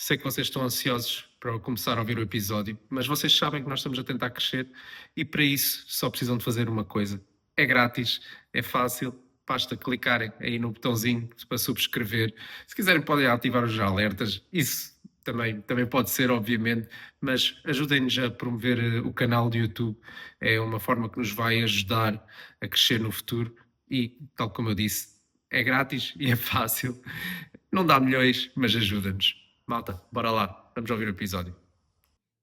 sei que vocês estão ansiosos para começar a ouvir o episódio, mas vocês sabem que nós estamos a tentar crescer e para isso só precisam de fazer uma coisa. É grátis, é fácil, basta clicarem aí no botãozinho para subscrever. Se quiserem podem ativar os alertas, isso também pode ser, obviamente, mas ajudem-nos a promover o canal do YouTube. É uma forma que nos vai ajudar a crescer no futuro e, tal como eu disse, é grátis e é fácil. Não dá milhões, mas ajuda-nos. Malta, bora lá, vamos ouvir o episódio.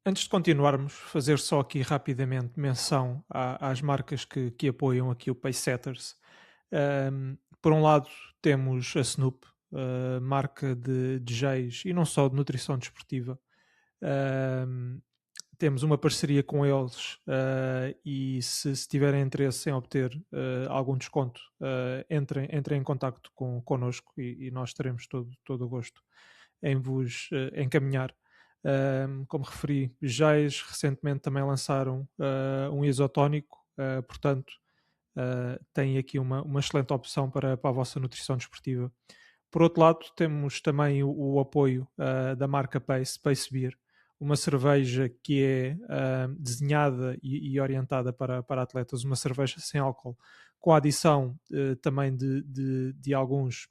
Antes de continuarmos, fazer só aqui rapidamente menção às marcas que apoiam aqui o Pacesetters. Por um lado, temos a Snoop, marca de DJs e não só de nutrição desportiva. Temos uma parceria com eles e se tiverem interesse em obter algum desconto, entrem em contacto connosco e nós teremos todo o gosto em vos encaminhar. Como referi, Jais recentemente também lançaram um isotónico, portanto têm aqui uma excelente opção para a vossa nutrição desportiva. Por outro lado, temos também o apoio da marca Pace Beer, uma cerveja que é desenhada e orientada para atletas, uma cerveja sem álcool, com a adição também de alguns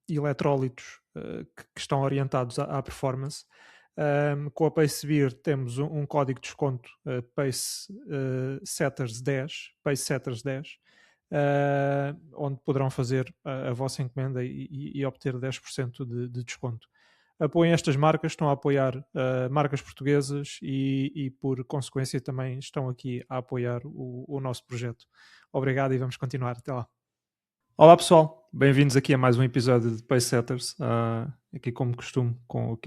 eletrólitos que estão orientados à performance. Com a Pace Beer temos um código de desconto Pace Setters 10, onde poderão fazer a vossa encomenda e obter 10% de desconto. Apoiem estas marcas, estão a apoiar marcas portuguesas e por consequência também estão aqui a apoiar o nosso projeto. Obrigado e vamos continuar. Até lá. Olá pessoal, bem-vindos aqui a mais um episódio de Pacesetters. Aqui como costume, com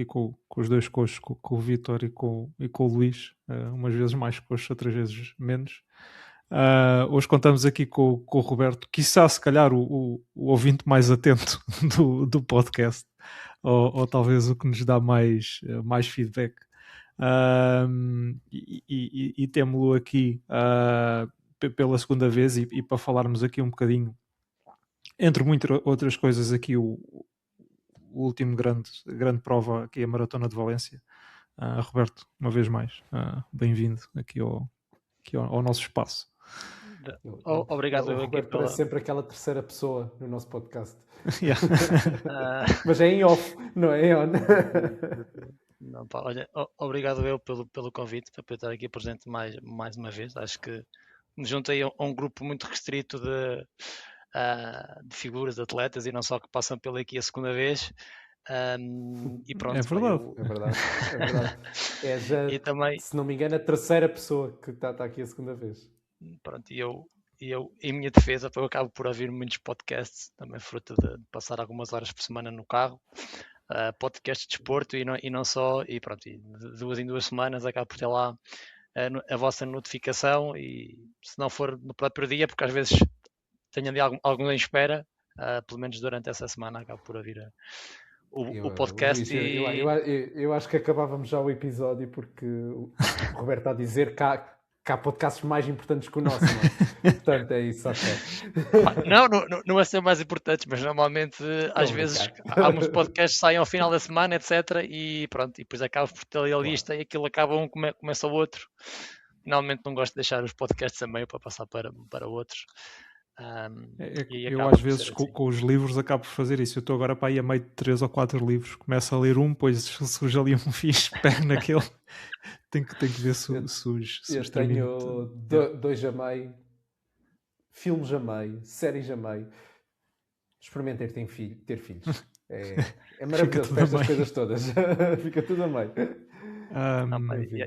os dois coxos, com o Vitor e com o Luís, umas vezes mais coxos, outras vezes menos. Hoje contamos aqui com o Roberto, quiçá se calhar o ouvinte mais atento do podcast, ou talvez o que nos dá mais feedback. E temo-lo aqui pela segunda vez e para falarmos aqui um bocadinho, entre muitas outras coisas, aqui o último grande prova, aqui a Maratona de Valência. Roberto, uma vez mais, bem-vindo aqui ao nosso espaço. Obrigado. O Roberto parece sempre aquela terceira pessoa no nosso podcast. Mas é em off, não é em on. Não, pá, olha, obrigado eu pelo convite, para eu estar aqui presente mais uma vez. Acho que me juntei a um grupo muito restrito de figuras, de atletas e não só, que passam pela aqui a segunda vez. E pronto, é verdade. É verdade. É já, e também, se não me engano, a terceira pessoa que está aqui a segunda vez. Pronto, e eu, em minha defesa, eu acabo por ouvir muitos podcasts, também fruto de passar algumas horas por semana no carro, podcasts de desporto e não só, e pronto, e de 2 em 2 semanas acabo por ter lá a vossa notificação, e se não for no próprio dia, porque às vezes tenho ali algum em espera, pelo menos durante essa semana acabo por ouvir o podcast. Luís, eu acho que acabávamos já o episódio, porque o Roberto está a dizer que há podcasts mais importantes que o nosso, não é? Portanto, é isso, ok. Não é ser mais importantes, mas normalmente, às vezes, alguns podcasts saem ao final da semana, etc. E pronto, e depois acabo por ter ali a lista, e aquilo acaba um, começa o outro. Finalmente não gosto de deixar os podcasts a meio para passar para outros. Eu às vezes com os livros acabo por fazer isso. Eu estou agora para ir a meio de 3 ou 4 livros, começo a ler um, depois surge ali um fixe, pego naquele. tenho que ver se surge. Eu tenho 2 a meio, filmes a meio, séries a meio. Experimentem ter filhos. É maravilhoso para estas coisas todas. Fica tudo a meio.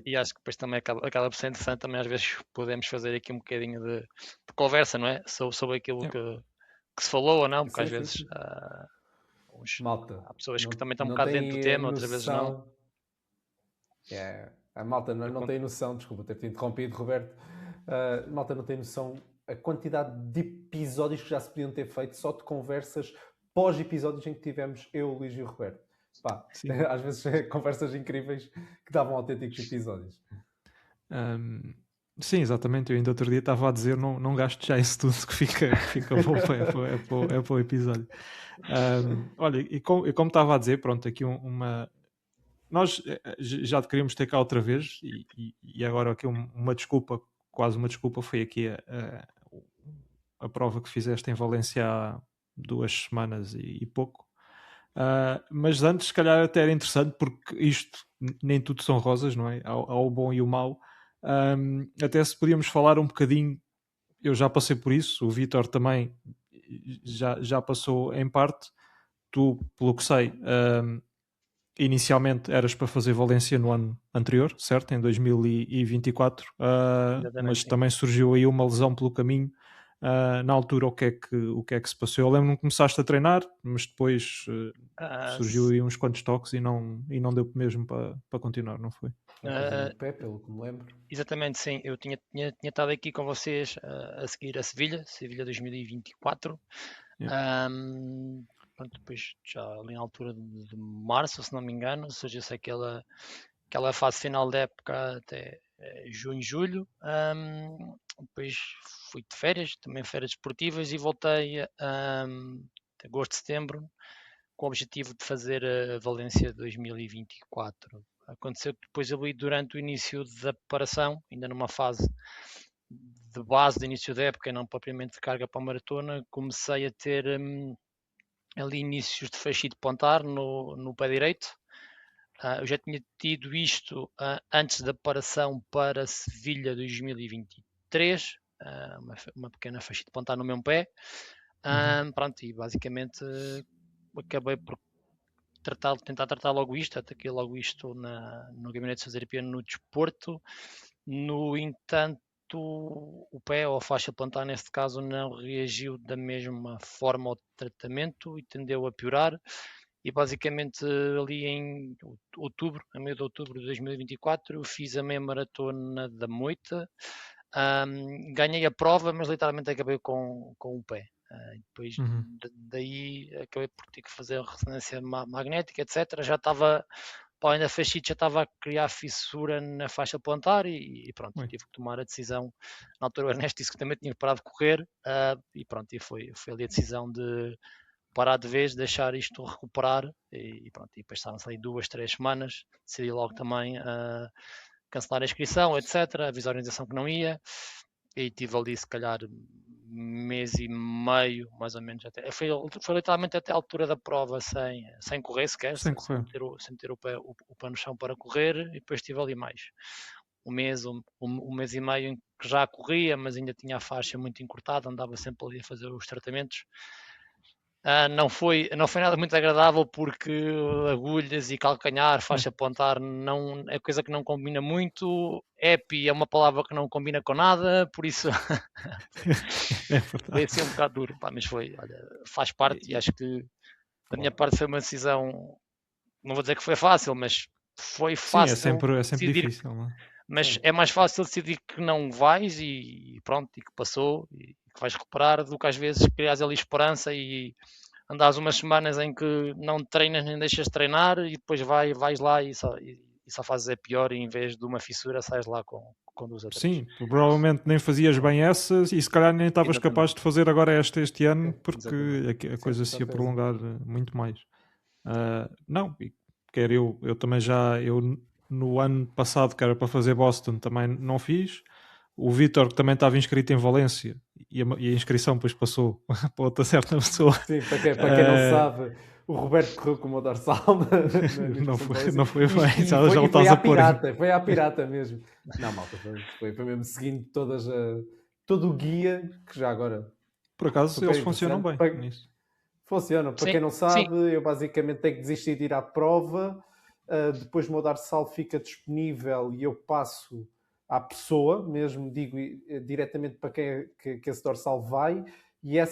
E acho que depois também acaba por ser interessante. Também às vezes podemos fazer aqui um bocadinho de conversa, não é? Sobre aquilo que se falou ou não, porque às vezes há pessoas que também estão um bocado dentro do tema, outras vezes não. A malta não tem noção, desculpa ter-te interrompido, Roberto. Malta não tem noção a quantidade de episódios que já se podiam ter feito só de conversas pós-episódios em que tivemos eu, o Luís e o Roberto. Pá, às vezes conversas incríveis que davam autênticos episódios. Sim, exatamente. Eu ainda outro dia estava a dizer não gasto já isso tudo que fica bom para o episódio. Olha, e como estava a dizer, pronto, aqui uma. Nós já te queríamos ter cá outra vez e agora aqui uma desculpa, quase uma desculpa, foi aqui a prova que fizeste em Valência há 2 semanas e pouco. Mas antes, se calhar, até era interessante, porque isto nem tudo são rosas, não é? Há o bom e o mau. Até se podíamos falar um bocadinho, eu já passei por isso, o Vítor também já passou em parte. Tu, pelo que sei, inicialmente eras para fazer Valência no ano anterior, certo? Em 2024, Exatamente, mas sim. também surgiu aí uma lesão pelo caminho. Na altura, o que é que se passou? Eu lembro-me que começaste a treinar, mas depois Ah, surgiu aí uns quantos toques e não deu mesmo para continuar, não foi? Uma coisa no pé, pelo que me lembro. exatamente, sim. Eu tinha estado aqui com vocês a seguir a Sevilha 2024. Yeah. Pronto, depois já ali na altura de março, se não me engano, ou seja, sei que aquela fase final da época até junho, julho. Depois fui de férias, também férias esportivas, e voltei agosto, setembro, com o objetivo de fazer a Valência 2024. Aconteceu que depois ali durante o início da preparação, ainda numa fase de base de início da época, não propriamente de carga para a maratona, comecei a ter ali inícios de fascite plantar no pé direito. Eu já tinha tido isto antes da preparação para Sevilha 2023, uma pequena fascite plantar no meu pé. Pronto, e basicamente acabei por tentar tratar logo isto, ataquei logo isto no gabinete de fisioterapia no desporto. No entanto, o pé ou a faixa plantar neste caso não reagiu da mesma forma ao tratamento e tendeu a piorar. E basicamente ali em outubro, a meio de outubro de 2024, eu fiz a meia maratona da Moita. Ganhei a prova, mas literalmente acabei com o pé. Depois daí acabei por ter que fazer a ressonância magnética, etc. Já estava, para além da fascite, já estava a criar fissura na faixa plantar e pronto, tive que tomar a decisão. Na altura o Ernesto disse que também tinha parado de correr e pronto, e foi ali a decisão de parar de vez, deixar isto recuperar e pronto, e passaram-se ali 2, 3 semanas, decidi logo também cancelar a inscrição, etc, avisar a organização que não ia e tive ali se calhar mês e meio, mais ou menos, até. Foi literalmente até a altura da prova sem correr sequer, Sem correr. sem ter o pé no chão para correr, e depois estive ali mais um mês e meio em que já corria, mas ainda tinha a faixa muito encurtada, andava sempre ali a fazer os tratamentos. Não foi nada muito agradável porque agulhas e calcanhar, faixa plantar não é coisa que não combina muito. Epi é uma palavra que não combina com nada, por isso foi assim um bocado duro, mas foi, olha, faz parte e acho que da minha parte foi uma decisão, não vou dizer que foi fácil, mas foi Sim, é fácil sempre decidir, difícil, não é? mas é mais fácil decidir que não vais e pronto, e que passou e que vais recuperar do que às vezes crias ali esperança e andares umas semanas em que não treinas nem deixas de treinar e depois vais lá e só fazes é pior e em vez de uma fissura sais lá com 2 ou 3. Sim, provavelmente nem fazias bem essas e se calhar nem estavas capaz de fazer agora este ano porque a coisa se ia prolongar muito mais. Não, quer eu também eu no ano passado que era para fazer Boston também não fiz. O Vítor que também estava inscrito em Valência e a inscrição depois passou para outra certa pessoa. Sim, para quem não sabe, o Roberto correu com o dorsal não foi bem, já foi estás a pôr. Foi à pirata mesmo. Não, malta, foi mesmo seguindo todo o guia, que já agora... Por acaso eles funcionam bem nisso. Funcionam. Para quem não sabe, eu basicamente tenho que desistir de ir à prova, depois o meu dorsal fica disponível e eu passo à pessoa, mesmo digo diretamente para quem que esse dorsal vai, e a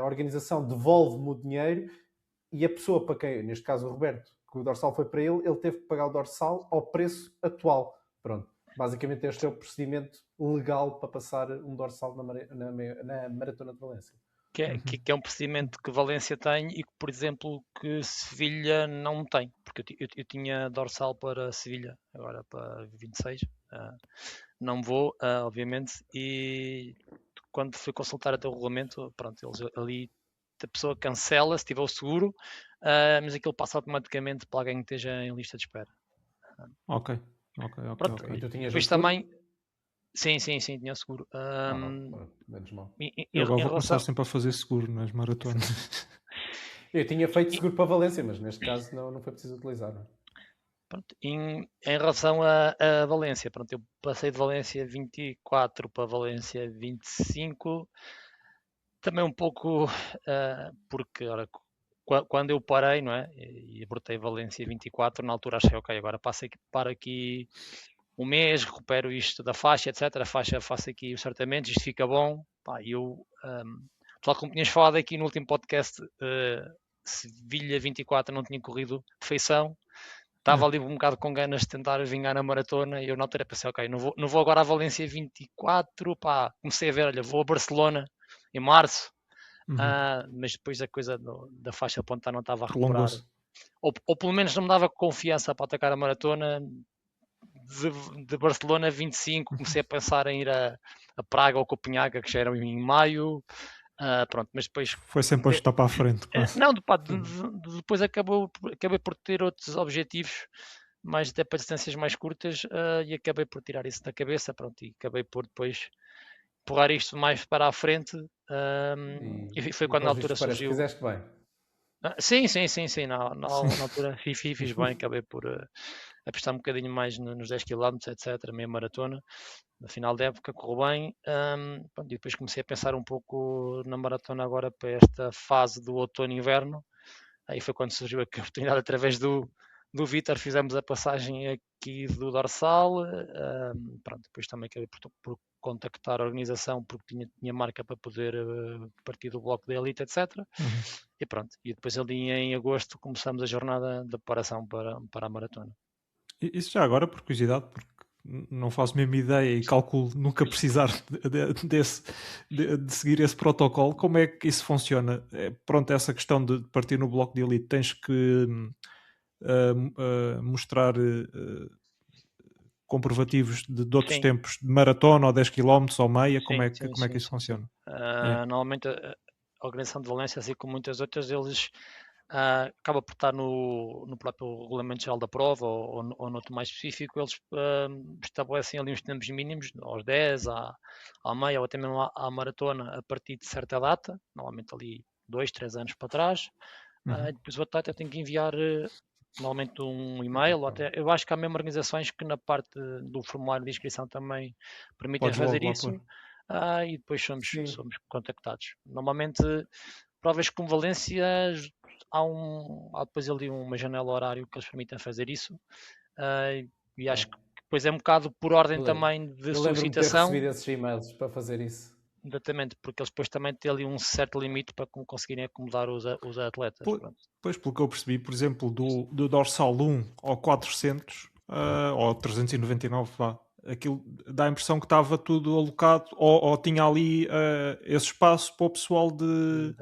organização devolve-me o dinheiro e a pessoa para quem, neste caso o Roberto, que o dorsal foi para ele teve que pagar o dorsal ao preço atual. Pronto. Basicamente este é o procedimento legal para passar um dorsal na Maratona de Valência. que é um procedimento que Valência tem e que, por exemplo, que Sevilha não tem, porque eu tinha dorsal para Sevilha, agora para 26, não vou, obviamente, e quando fui consultar até o regulamento, pronto, eles ali, a pessoa cancela se tiver o seguro, mas aquilo passa automaticamente para alguém que esteja em lista de espera. Ok. Pronto, E tu tinhas depois o seguro? também, sim, tinha seguro. Menos mal. Eu agora Em vou começar relação, sempre a fazer seguro nas maratonas. Eu tinha feito seguro para Valência, mas neste caso não foi preciso utilizar. Não é? pronto, em relação a Valência, pronto, eu passei de Valência 24 para Valência 25, também um pouco porque ora, quando eu parei, não é? E abortei Valência 24, na altura achei, ok, agora paro aqui um mês, recupero isto da faixa, etc. A faixa, faço aqui os tratamentos, isto fica bom. Pá, tal como tinhas falado aqui no último podcast, Sevilha 24 não tinha corrido de feição. Estava ali um bocado com ganas de tentar vingar na maratona e eu na altura pensei, ok, não vou agora à Valência 24, pá, comecei a ver, olha, vou a Barcelona em março, mas depois a coisa da faixa ponta não estava a recuperar. Prolongou-se. Ou pelo menos não me dava confiança para atacar a maratona. De Barcelona 25, comecei a pensar em ir a Praga ou Copenhaga, que já eram em maio. Pronto, mas depois Foi sempre a estar para a frente. Quase. não, depois acabei por ter outros objetivos, mais até para distâncias mais curtas, e acabei por tirar isso da cabeça, pronto, e acabei por depois empurrar isto mais para a frente, e foi quando na altura surgiu. Fizeste bem. Sim, na altura fiz bem, acabei por apostar um bocadinho mais nos 10 km, etc, meia maratona. No final da época correu bem, e depois comecei a pensar um pouco na maratona agora para esta fase do outono e inverno. Aí foi quando surgiu a oportunidade através do Vítor, fizemos a passagem aqui do dorsal, depois também acabei por contactar a organização porque tinha marca para poder partir do bloco da elite, etc. E pronto, e depois ali em agosto começamos a jornada de preparação para a maratona. Isso já agora, por curiosidade, porque não faço mesmo ideia e calculo nunca precisar de seguir esse protocolo. Como é que isso funciona? Pronto, essa questão de partir no bloco de elite, tens que mostrar comprovativos de outros tempos de maratona ou 10 km ou meia. Como é que isso funciona? Normalmente a organização de Valência, assim como muitas outras, eles acaba por estar no próprio regulamento geral da prova ou noutro mais específico, eles estabelecem ali uns tempos mínimos, aos 10, à meia ou até mesmo à maratona, a partir de certa data, normalmente ali 2, 3 anos para trás. Depois o atleta tem que enviar normalmente um e-mail, ou até, eu acho que há mesmo organizações que na parte do formulário de inscrição também permitem fazer isso, e depois somos contactados. Normalmente provas com Valência há depois ali uma janela horário que eles permitem fazer isso, e acho que depois é um bocado por ordem também de solicitação. Eu lembro-me de ter recebido esses e-mails para fazer isso. Exatamente, porque eles depois também têm ali um certo limite para conseguirem acomodar os atletas. Pois, pelo que eu percebi, por exemplo, do dorsal 1 ao 400, ou 399, aquilo dá a impressão que estava tudo alocado, ou tinha ali esse espaço para o pessoal de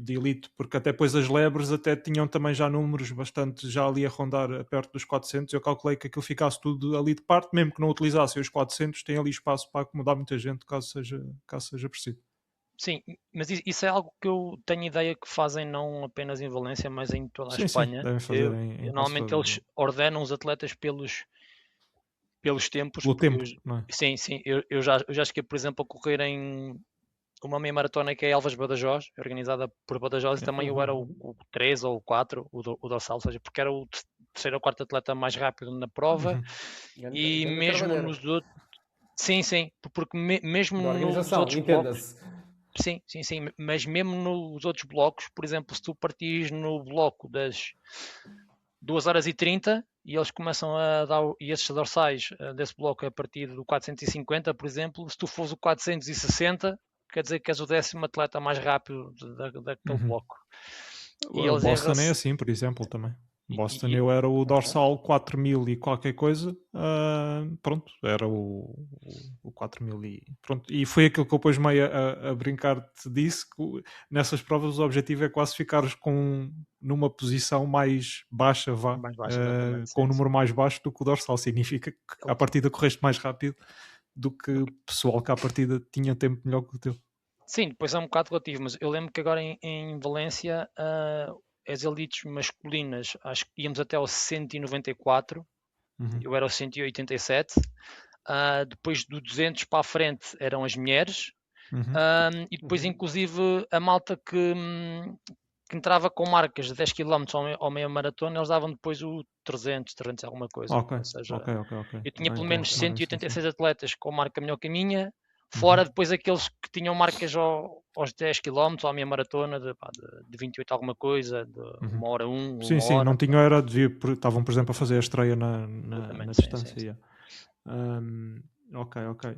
elite, porque até depois as lebres até tinham também já números bastante, já ali a rondar perto dos 400. Eu calculei que aquilo ficasse tudo ali de parte, mesmo que não utilizassem os 400, tem ali espaço para acomodar muita gente, caso seja preciso. Sim, mas isso é algo que eu tenho ideia que fazem não apenas em Valência, mas em toda a Espanha. Devem fazer normalmente eles ordenam os atletas pelos tempos. Pelo tempo, não é? Sim, eu já cheguei, por exemplo, a correr em uma meia maratona que é Elvas Badajoz, organizada por Badajoz, e também eu era o 3 ou o 4, o dorsal, ou seja, porque era o terceiro ou quarto atleta mais rápido na prova, e mesmo nos outros... Sim, porque mesmo nos outros blocos... Sim, mas mesmo nos outros blocos, por exemplo, se tu partires no bloco das 2h30 e eles começam a dar, e esses dorsais desse bloco a partir do 450, por exemplo, se tu fores o 460, quer dizer que és o 10º atleta mais rápido daquele bloco. E Boston é assim, por exemplo, também. Boston eu era o dorsal 4000 e qualquer coisa, pronto, era o 4000 e pronto. E foi aquilo que eu depois meio a brincar te disse, que nessas provas o objetivo é quase ficares numa posição mais baixa, Mais baixo, exatamente. com um sim, número mais baixo do que o dorsal. Significa que à partida correste mais rápido do que o pessoal que à partida tinha tempo melhor que o teu. Sim, depois é um bocado relativo, mas eu lembro que agora em Valência, as elites masculinas, acho que íamos até ao 194, eu era o 187, depois do 200 para a frente eram as mulheres, e depois inclusive a malta que entrava com marcas de 10 km ou meia maratona, eles davam depois o 300 alguma coisa. Ok, Ou seja, ok. eu tinha Ok, pelo menos então, 186 atletas com marca melhor que a minha, fora depois aqueles que tinham marcas aos 10 km ou à meia maratona de 28 alguma coisa, de 1h01, Sim, 1 sim, hora. não tinham era, estavam por exemplo a fazer a estreia na Exatamente, distância. sim. Yeah. Ok.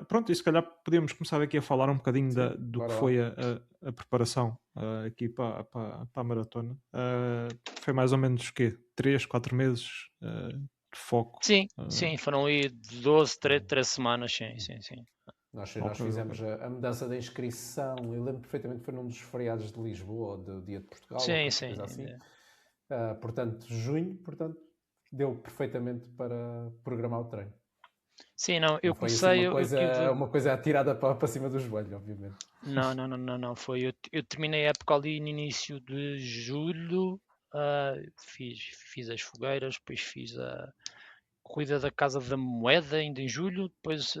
Pronto, e se calhar podíamos começar aqui a falar um bocadinho do que foi a preparação aqui para a maratona. Foi mais ou menos o quê? 3, 4 meses de foco? Sim, foram aí 12, 13 semanas, sim. Nós Ok. fizemos a mudança da inscrição. Eu lembro perfeitamente que foi num dos feriados de Lisboa, ou do Dia de Portugal, ou qualquer coisa assim. Portanto, junho, deu perfeitamente para programar o treino. Sim, não, eu Não foi comecei. assim uma coisa atirada para cima do joelho, obviamente. Não. Eu terminei a época ali no início de julho. Fiz as fogueiras, depois fiz a corrida da Casa da Moeda, ainda em julho. Depois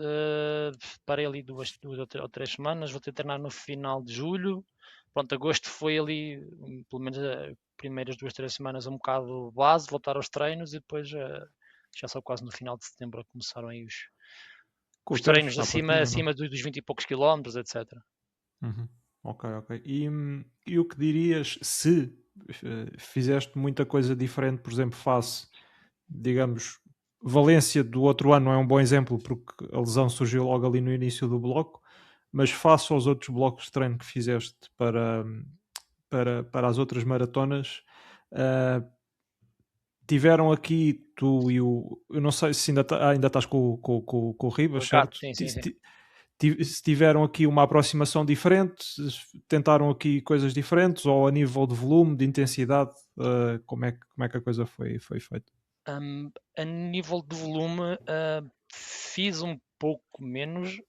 parei ali 2 ou 3 semanas. Voltei a treinar no final de julho. Pronto, agosto foi ali, pelo menos as primeiras 2, 3 semanas, um bocado base, voltar aos treinos e depois já só quase no final de setembro começaram aí os treinos acima dos 20 e poucos quilómetros, etc. Ok. E o que dirias se fizeste muita coisa diferente, por exemplo, face, digamos, Valência do outro ano não é um bom exemplo porque a lesão surgiu logo ali no início do bloco, mas face aos outros blocos de treino que fizeste para as outras maratonas, tiveram aqui tu e eu não sei se ainda estás com o Ribas, certo? Sim. Se tiveram aqui uma aproximação diferente, tentaram aqui coisas diferentes, ou a nível de volume, de intensidade, como é que a coisa foi feita? A nível de volume, fiz um pouco menos,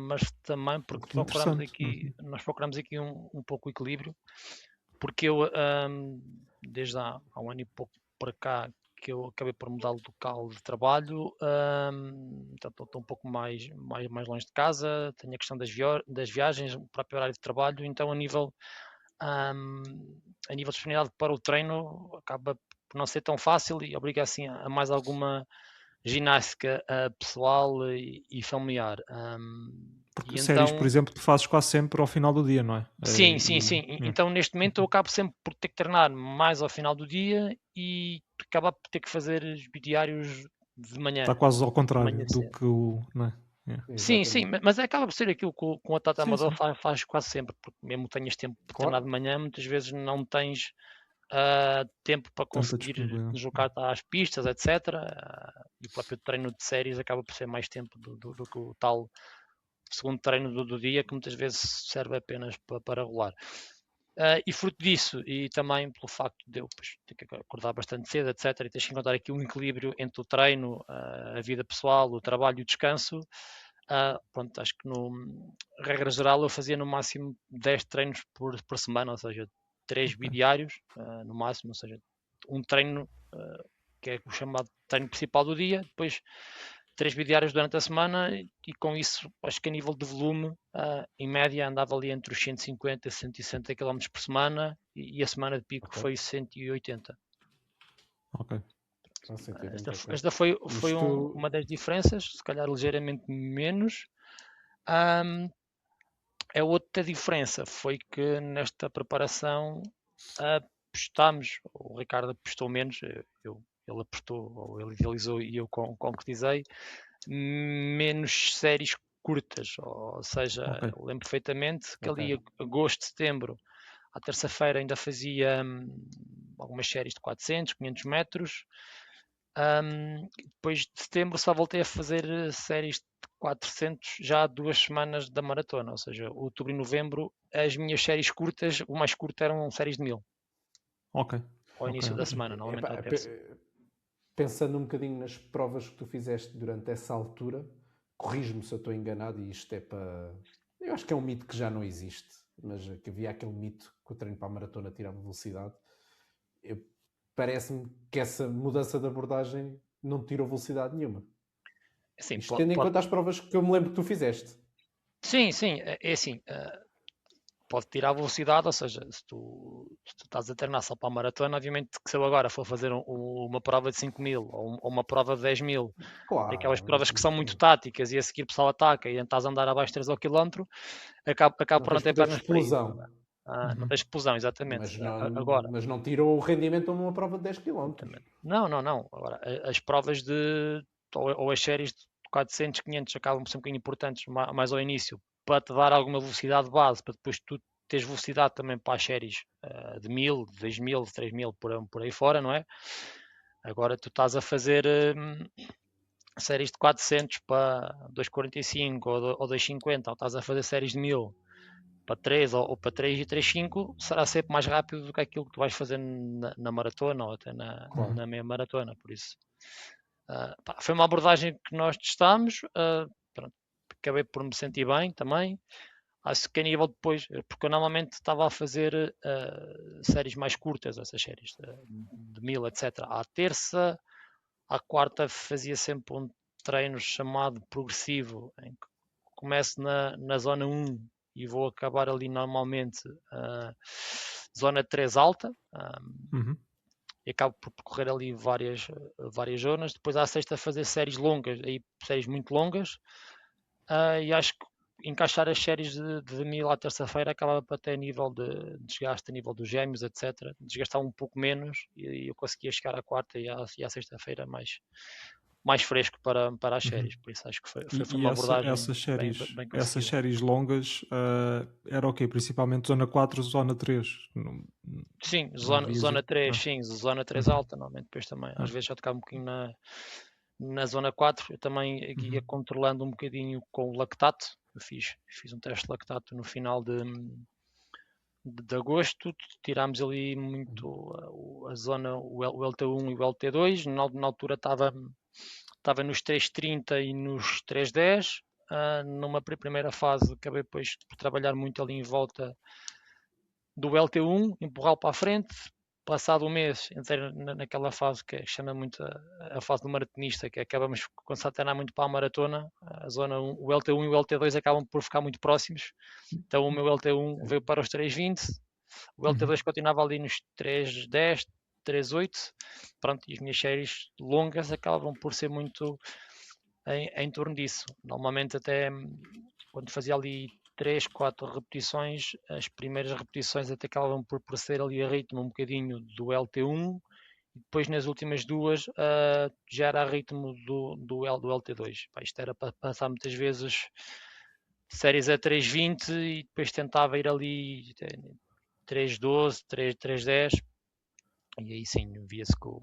mas também porque nós procuramos aqui um pouco o equilíbrio, porque eu, desde há um ano e pouco para cá, que eu acabei por mudar o local de trabalho, então estou um pouco mais longe de casa, tenho a questão das viagens, o próprio horário de trabalho, então a nível de disponibilidade para o treino acaba por não ser tão fácil e obriga assim a mais alguma ginástica pessoal e familiar. Porque E séries, então, por exemplo, tu fazes quase sempre ao final do dia, não é? sim. Então, neste momento, eu acabo sempre por ter que treinar mais ao final do dia e acaba por ter que fazer os bidiários de manhã. Está quase ao contrário manhã do cedo. que o. Não é? Sim, mas acaba por ser aquilo que o atleta amador Sim. faz quase sempre, porque mesmo que tenhas tempo para Claro. treinar de manhã, muitas vezes não tens tempo para conseguir deslocar-te às pistas, etc. E o próprio treino de séries acaba por ser mais tempo do que o tal segundo treino do dia, que muitas vezes serve apenas para rolar. E fruto disso, e também pelo facto de eu ter que acordar bastante cedo, etc., e tens que encontrar aqui um equilíbrio entre o treino, a vida pessoal, o trabalho e o descanso. Pronto, acho que regra geral eu fazia no máximo 10 treinos por semana, ou seja, 3 bidiários no máximo, ou seja, um treino que é o chamado treino principal do dia, depois 3 bidiários durante a semana e com isso acho que a nível de volume em média andava ali entre os 150 e 160 km por semana e a semana de pico foi 180. Ok. Esta foi uma das diferenças, se calhar ligeiramente menos. A outra diferença foi que nesta preparação apostámos, o Ricardo apostou menos, ele apostou, ou ele idealizou e eu concretizei, menos séries curtas, ou seja, eu lembro perfeitamente que ali agosto, setembro, à terça-feira ainda fazia algumas séries de 400, 500 metros. Depois de setembro só voltei a fazer séries de 400 já há 2 semanas da maratona, ou seja, outubro e novembro, as minhas séries curtas, o mais curto eram séries de 1000. Ok. Ao início da semana, normalmente Epá, à terça. pensando um bocadinho nas provas que tu fizeste durante essa altura, corrijo-me se eu estou enganado, e isto é para... Eu acho que é um mito que já não existe, mas que havia aquele mito que o treino para a maratona tirava velocidade. Parece-me que essa mudança de abordagem não tirou velocidade nenhuma. Sim, Isto tendo em conta as provas que eu me lembro que tu fizeste. Sim, é assim, pode tirar velocidade, ou seja, se tu estás a treinar só para a maratona, obviamente que se eu agora for fazer uma prova de 5.000 ou uma prova de 10.000, Claro. aquelas provas que são muito táticas e a seguir o pessoal ataca e estás a andar abaixo de 3 ao quilómetro, acaba por não ter poder de pernas para isso. explosão. Não tens explosão, exatamente. Mas não tirou o rendimento a uma prova de 10 km. Não. Agora, as provas ou as séries de 400, 500 acabam por ser um bocadinho importantes mais ao início, para te dar alguma velocidade base, para depois tu teres velocidade também para as séries de 1000, de 2000, de 3000, por aí fora, não é? Agora tu estás a fazer séries de 400 para 2,45 ou 2,50, ou estás a fazer séries de 1000 para 3 ou para 3 e 3,5, será sempre mais rápido do que aquilo que tu vais fazer na maratona ou até na meia maratona, por isso. Foi uma abordagem que nós testámos, pronto, acabei por me sentir bem também. Acho que a nível depois, porque eu normalmente estava a fazer séries mais curtas, essas séries de 1000, etc. À terça, à quarta fazia sempre um treino chamado progressivo, em que começo na zona 1 e vou acabar ali normalmente zona 3 alta. E acabo por percorrer ali várias zonas. Depois à sexta fazer séries longas, aí séries muito longas. E acho que encaixar as séries de 1000 à terça-feira acabava para ter nível de desgaste, a nível dos gêmeos, etc. Desgastar um pouco menos e eu conseguia chegar à quarta e à sexta-feira mais fresco para as séries. Por isso acho que foi uma abordagem essas séries longas era o quê? Principalmente zona 4, zona 3? Sim, zona 3, sim, zona 3 alta, normalmente depois também. Às vezes já tocava um bocadinho na zona 4, eu também ia controlando um bocadinho com o lactato. Eu fiz um teste de lactato no final de agosto, tirámos ali muito a zona, o LT1 e o LT2, na altura estava nos 3,30 e nos 3,10. Numa primeira fase acabei depois por trabalhar muito ali em volta do LT1, empurrá-lo para a frente. Passado um mês, entrei naquela fase que chama muito a fase do maratonista, que acabamos começar a treinar muito para a maratona. A zona 1, o LT1 e o LT2 acabam por ficar muito próximos. Então o meu LT1 veio para os 3,20, o LT2 continuava ali nos 3,10, 3,8. Pronto, e as minhas séries longas acabam por ser muito em torno disso. Normalmente até quando fazia ali 3, 4 repetições, as primeiras repetições até acabavam por ser ali a ritmo um bocadinho do LT1 e depois nas últimas duas já era a ritmo do LT2. Isto era para passar muitas vezes séries a 3,20 e depois tentava ir ali 3,12, 3,10 e aí sim, via-se que o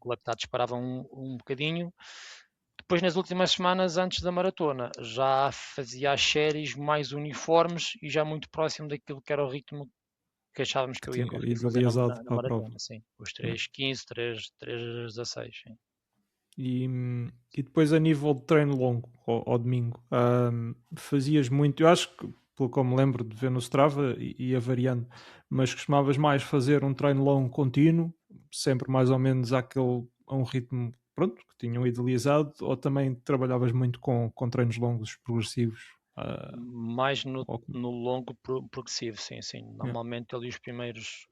lactato disparava um bocadinho. Depois, nas últimas semanas, antes da maratona, já fazia as séries mais uniformes e já muito próximo daquilo que era o ritmo que achávamos que eu ia conseguir fazer na maratona. Sim, os 3,15, 3,16. E depois, a nível de treino longo, ao domingo, fazias muito, eu acho que, pelo que eu me lembro de ver no Strava, ia variando, mas costumavas mais fazer um treino longo contínuo, sempre mais ou menos a um ritmo pronto, que tinham idealizado, ou também trabalhavas muito com treinos longos progressivos? Mais no longo progressivo, sim. Normalmente ali os primeiros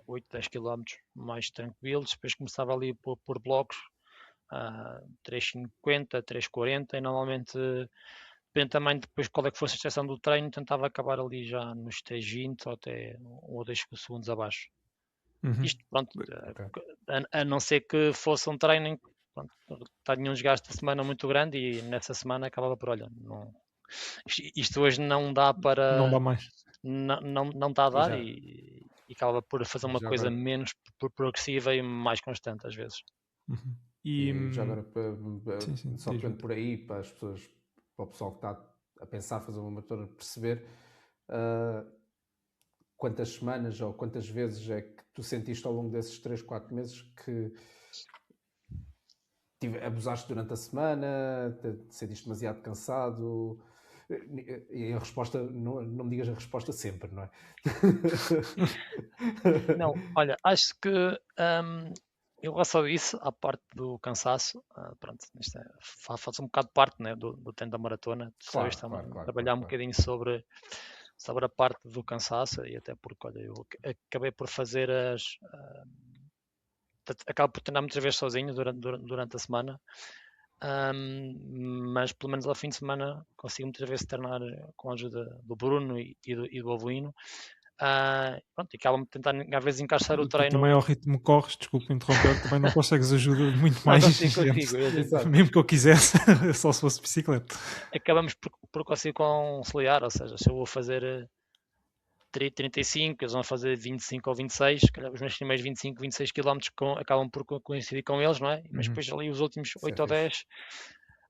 8, 10 km mais tranquilos, depois começava ali por blocos, 3,50, 3,40 e normalmente depende também depois qual é que fosse a extensão do treino, tentava acabar ali já nos 3,20 ou até 1 ou 2 segundos abaixo. Isto, pronto, a não ser que fosse um treino em que tinha um desgaste de semana muito grande e nessa semana acabava por, olha, isto hoje não dá para... Não dá mais. Não está a dar e acaba por fazer uma Já coisa agora- menos progressiva e mais constante às vezes. Uhum. E já agora, sim, só diz-me. pegando por aí, para as pessoas, para o pessoal que está a pensar fazer uma maratona, perceber quantas semanas ou quantas vezes é que tu sentiste ao longo desses 3, 4 meses que abusaste durante a semana, te sentiste demasiado cansado? E a resposta, não me digas a resposta sempre, não é? Não, olha, acho que em relação a isso, à parte do cansaço, pronto, isto faz um bocado parte, né, do tempo da maratona. Tu sabes Claro, também claro, trabalhar um claro. bocadinho sobre a parte do cansaço, e até porque, olha, eu acabei por fazer acabo por treinar muitas vezes sozinho durante a semana, mas pelo menos ao fim de semana consigo muitas vezes treinar com a ajuda do Bruno e do Avelino. Pronto, e acabam-me tentar às vezes encaixar o Tu também treino. ao ritmo que corres, desculpa interromper, também não consegues ajuda de muito Não mais consigo, gente. Exato. Mesmo que eu quisesse, só se fosse bicicleta. acabamos por conseguir conciliar, ou seja, se eu vou fazer 35, eles vão fazer 25 ou 26, se calhar os meus primeiros 25, 26 km acabam por coincidir com eles, não é? Mas Uhum. depois ali os últimos Isso é 8 ou fixe.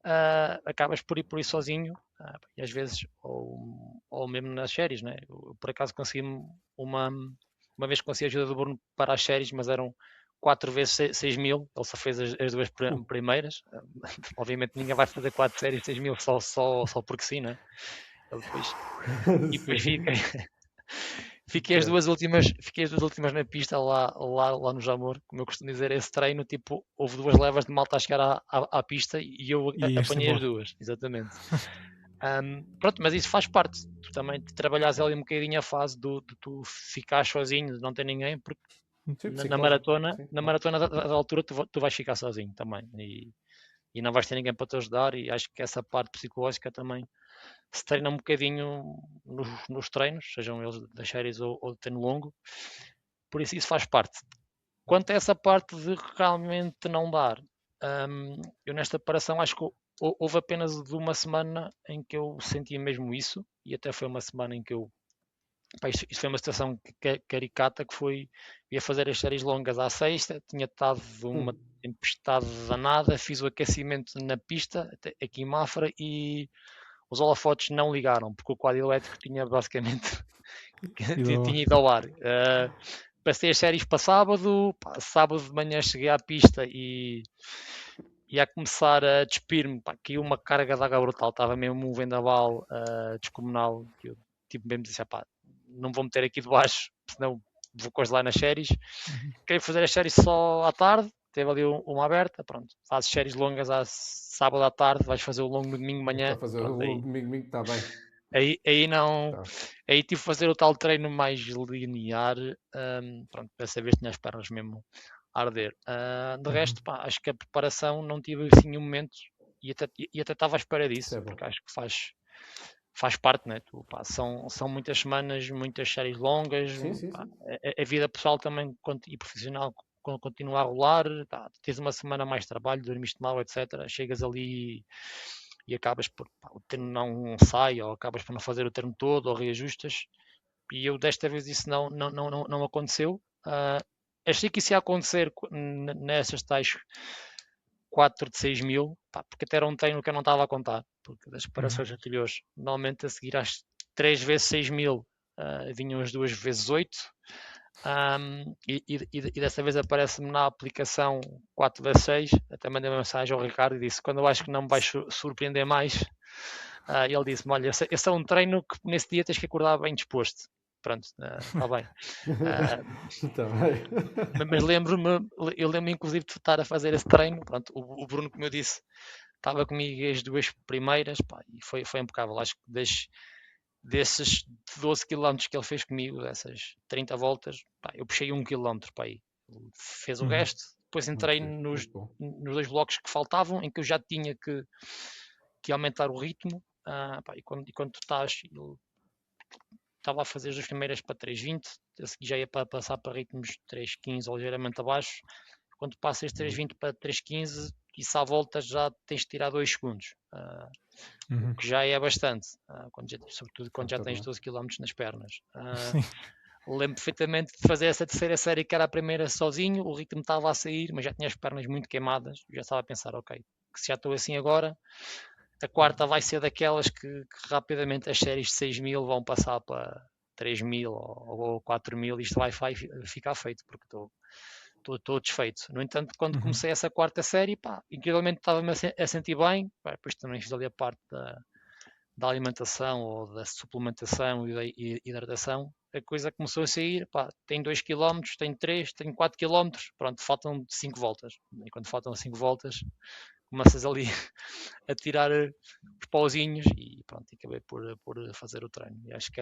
10 acabas por ir sozinho, e às vezes, ou mesmo nas séries, né? Eu, por acaso consegui uma vez consegui a ajuda do Bruno para as séries, mas eram 4 vezes 6 mil, ele só fez as duas primeiras. Obviamente ninguém vai fazer 4 séries 6 mil só porque sim, né? Ele depois, e depois fiquei as duas últimas na pista lá no Jamor, como eu costumo dizer, esse treino, tipo, houve duas levas de malta a chegar à pista e eu E este apanhei as embora. duas, exatamente. Pronto, mas isso faz parte. Tu também trabalhas ali um bocadinho a fase de tu ficar sozinho, de não ter ninguém, porque Sim, na psicológico. maratona, Sim, na claro. maratona da altura tu vais ficar sozinho também e não vais ter ninguém para te ajudar, e acho que essa parte psicológica também se treina um bocadinho nos treinos, sejam eles das séries ou de treino longo, por isso faz parte. Quanto a essa parte de realmente não dar, eu nesta preparação acho que houve apenas de uma semana em que eu sentia mesmo isso, e até foi uma semana em que eu. Pá, isto foi uma situação caricata, que foi, ia fazer as séries longas à sexta, tinha estado uma tempestade danada, fiz o aquecimento na pista, aqui em Mafra, e os holofotes não ligaram, porque o quadro elétrico tinha basicamente tinha ido ao ar. Passei as séries para sábado, sábado de manhã cheguei à pista e ia começar a despir-me, caiu uma carga de água brutal, estava mesmo um vendaval descomunal, que eu tipo mesmo disse, não vou meter aqui debaixo, senão vou congelar nas séries. Queria fazer as séries só à tarde, teve ali uma aberta, pronto, fazes séries longas à sábado à tarde, vais fazer o longo no domingo de manhã, Para fazer pronto, o domingo, está bem. aí não, Tá. aí tive que fazer o tal treino mais linear, pronto, dessa vez tinha as pernas mesmo a arder. De resto, acho que a preparação não tive assim nenhum momento, e até estava à espera disso, porque acho que faz parte, né? São muitas semanas, muitas séries longas, Sim. a vida pessoal também e profissional continua a rolar, tens uma semana mais de trabalho, dormiste mal, etc. Chegas ali e acabas por o treino não sai, ou acabas por não fazer o treino todo, ou reajustas. E eu desta vez isso não aconteceu. Achei que isso ia acontecer nessas tais 4 de 6 mil, porque até era um treino que eu não estava a contar, porque das preparações anteriores, normalmente a seguir às 3 vezes 6 mil, vinham as 2 vezes 8, e dessa vez aparece-me na aplicação 4 vezes 6, até mandei uma mensagem ao Ricardo e disse, quando eu acho que não me vais surpreender mais, ele disse-me, olha, esse é um treino que nesse dia tens que acordar bem disposto. Pronto, está bem. Tá bem. Mas eu lembro-me inclusive de estar a fazer esse treino. Pronto, o Bruno, como eu disse, estava comigo as duas primeiras, e foi impecável. Acho que desses 12 km que ele fez comigo, dessas 30 voltas, eu puxei 1 km para aí. Fez o resto. Depois entrei nos 2 blocos que faltavam, em que eu já tinha que aumentar o ritmo. E quando tu estás, estava a fazer as duas primeiras para 3,20, a seguir já ia para passar para ritmos 3,15 ou ligeiramente abaixo. Quando passas 3,20 para 3,15, isso à volta já tens de tirar 2 segundos, o que já é bastante, sobretudo quando já tens 12 km nas pernas. Lembro perfeitamente de fazer essa terceira série, que era a primeira sozinho, o ritmo estava a sair, mas já tinha as pernas muito queimadas, já estava a pensar, ok, que se já estou assim agora, a quarta vai ser daquelas que rapidamente as séries de 6.000 vão passar para 3.000 ou 4.000, isto vai ficar feito, porque estou desfeito. No entanto, quando comecei essa quarta série, pá, incrivelmente estava-me a sentir bem, pá, depois também fiz ali a parte da alimentação ou da suplementação e da hidratação, a coisa começou a sair, pá, tem 2 km, tem 3, tem 4 km, pronto, faltam 5 voltas. E quando faltam 5 voltas, começas ali a tirar os pauzinhos e pronto, acabei por fazer o treino. E acho que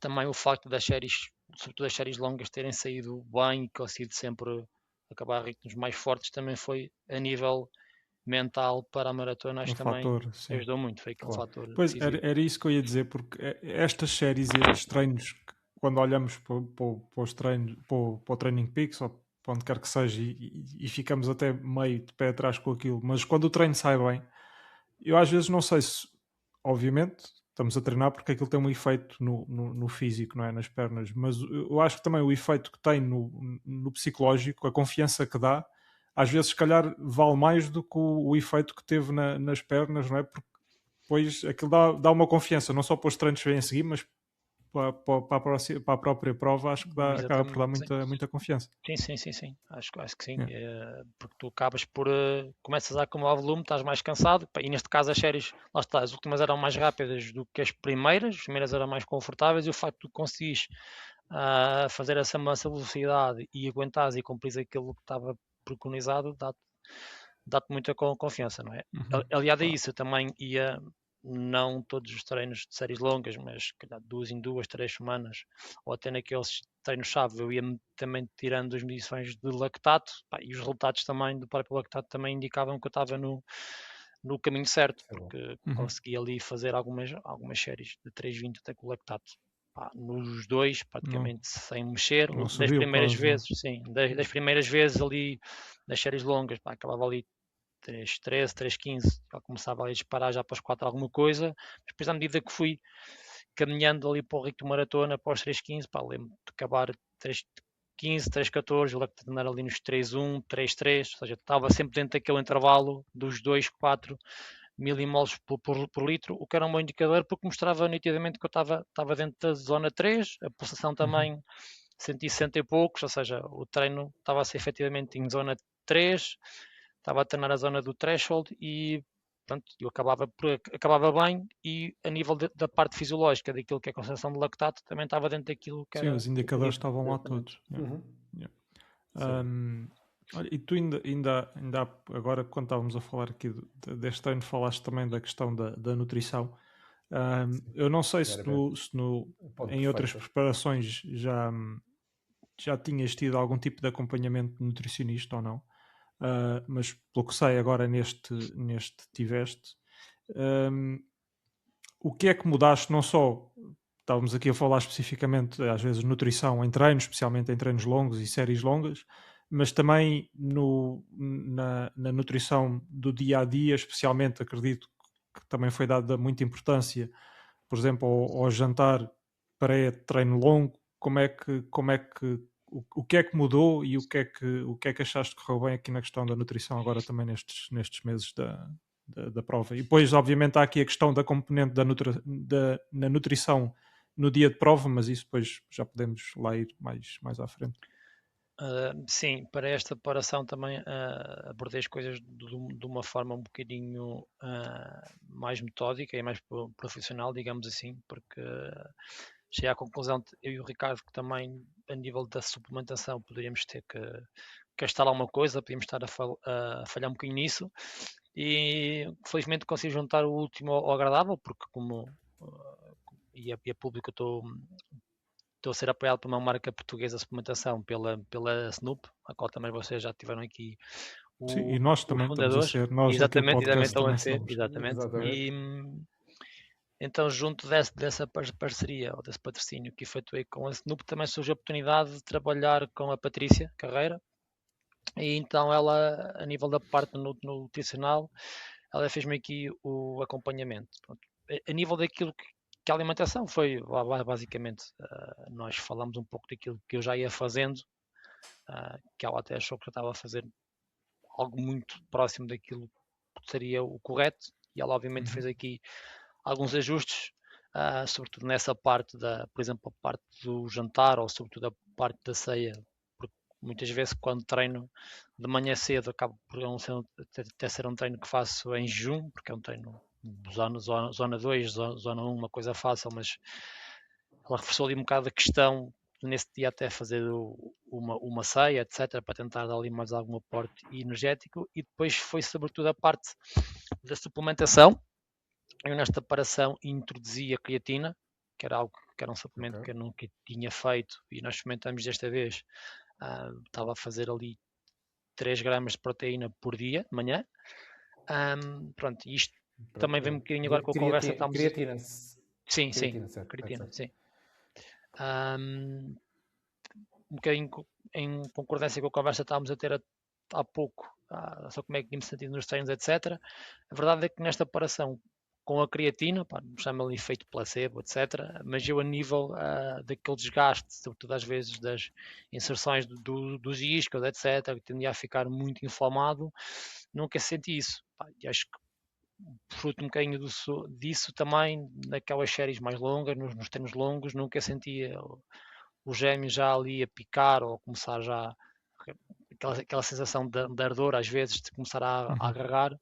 também o facto das séries, sobretudo as séries longas, terem saído bem e conseguido sempre acabar a ritmos mais fortes, também foi a nível mental para a maratona, acho que também fator, sim. ajudou muito, foi aquele Claro. fator Pois, decisivo. era isso que eu ia dizer, porque estas séries e estes treinos, quando olhamos para os treinos, para o Training Peaks ou para onde quer que seja, e ficamos até meio de pé atrás com aquilo, mas quando o treino sai bem, eu às vezes não sei se, obviamente, estamos a treinar porque aquilo tem um efeito no físico, não é? Nas pernas, mas eu acho que também o efeito que tem no psicológico, a confiança que dá, às vezes, se calhar, vale mais do que o efeito que teve nas pernas, não é? Porque depois aquilo dá uma confiança, não só para os treinos que vêm a seguir, mas para a própria prova, acho que acaba por dar muita confiança. Sim. Acho que sim. Yeah. Porque tu acabas por. Começas a acumular volume, estás mais cansado. E neste caso, as séries, lá está, as últimas eram mais rápidas do que as primeiras eram mais confortáveis. E o facto de tu conseguires fazer essa velocidade e aguentares e cumprires aquilo que estava preconizado, dá-te muita confiança, não é? Aliado a isso, eu também ia. Não todos os treinos de séries longas, mas calhar 2 em 2, 3 semanas, ou até naqueles treinos-chave, eu ia também tirando as medições de lactato, pá, e os resultados também do próprio lactato também indicavam que eu estava no caminho certo, porque consegui ali fazer algumas séries de 3,20 até com o lactato. Pá, nos dois, praticamente sem mexer, não das subiu primeiras quase, vezes, sim, das primeiras vezes ali, das séries longas, pá, acabava ali 3,13, 3,15, já começava a disparar já para os 4 alguma coisa, mas depois à medida que fui caminhando ali para o ritmo maratona, para os 3,15, pá, lembro de acabar 3,15, 3,14, o lactato andar ali nos 3,1, 3,3, ou seja, estava sempre dentro daquele intervalo dos 2, 4 milimoles por litro, o que era um bom indicador porque mostrava nitidamente que eu estava dentro da zona 3, a pulsação também 160 e poucos, ou seja, o treino estava a ser efetivamente em zona 3, estava a treinar a zona do threshold e pronto, eu acabava bem e a nível da parte fisiológica daquilo que é a concentração de lactato também estava dentro daquilo que Sim, era os indicadores pedido. estavam lá todos. Yeah. Sim. Olha, e tu ainda agora, quando estávamos a falar aqui deste treino, falaste também da questão da nutrição. Eu não sei se em outras preparações já tinhas tido algum tipo de acompanhamento nutricionista ou não, mas pelo que sei agora neste tiveste. O que é que mudaste, não só estávamos aqui a falar especificamente às vezes nutrição em treinos, especialmente em treinos longos e séries longas, mas também na nutrição do dia a dia, especialmente acredito que também foi dada muita importância, por exemplo, ao jantar pré-treino longo. Como é que o que é que mudou e o que é que achaste que correu bem aqui na questão da nutrição agora também nestes meses da prova? E depois, obviamente, há aqui a questão da componente na nutrição no dia de prova, mas isso depois já podemos lá ir mais à frente. Sim, para esta preparação também abordei as coisas de uma forma um bocadinho mais metódica e mais profissional, digamos assim, porque cheguei à conclusão, eu e o Ricardo, que também a nível da suplementação poderíamos ter que gastar alguma coisa, podíamos estar a falhar um bocadinho nisso, e felizmente consegui juntar o último ao agradável, porque como e a público estou a ser apoiado por uma marca portuguesa de suplementação, pela Snoop, a qual também vocês já tiveram aqui Sim, e nós também estamos a ser, nós aqui o podcast estão a também ser, somos. exatamente. E então, junto dessa parceria, ou desse patrocínio que efetuei com a Snoop, também surgiu a oportunidade de trabalhar com a Patrícia Carreira, e então ela, a nível da parte nutricional, ela fez-me aqui o acompanhamento. Pronto. A nível daquilo que a alimentação foi basicamente, nós falamos um pouco daquilo que eu já ia fazendo, que ela até achou que eu estava a fazer algo muito próximo daquilo que seria o correto, e ela obviamente fez aqui alguns ajustes, sobretudo nessa parte por exemplo, a parte do jantar, ou sobretudo a parte da ceia, porque muitas vezes quando treino de manhã cedo acabo por até ser um treino que faço em jejum, porque é um treino zona 2, zona 1, uma coisa fácil, mas ela reforçou ali um bocado a questão nesse dia até fazer uma ceia, etc, para tentar dar ali mais algum aporte energético. E depois foi sobretudo a parte da suplementação. Eu nesta preparação introduzi a creatina, que era um suplemento que eu nunca tinha feito, e nós experimentamos desta vez. Estava a fazer ali 3 gramas de proteína por dia, de manhã. Pronto, isto também vem um bocadinho agora com a conversa. Creatina. Sim, certo, creatina, sim. Um bocadinho em concordância com a conversa que estávamos a ter há pouco, só como é que tínhamos sentido nos treinos, etc. A verdade é que nesta preparação com a creatina, chama-lhe efeito placebo, etc. Mas eu, a nível daquele desgaste, sobretudo às vezes das inserções dos iscos, etc., que tendia a ficar muito inflamado, nunca senti isso. E acho que fruto um bocadinho disso também, naquelas séries mais longas, nos treinos longos, nunca sentia os gêmeos já ali a picar, ou começar já aquela sensação de ardor às vezes, de começar a agarrar.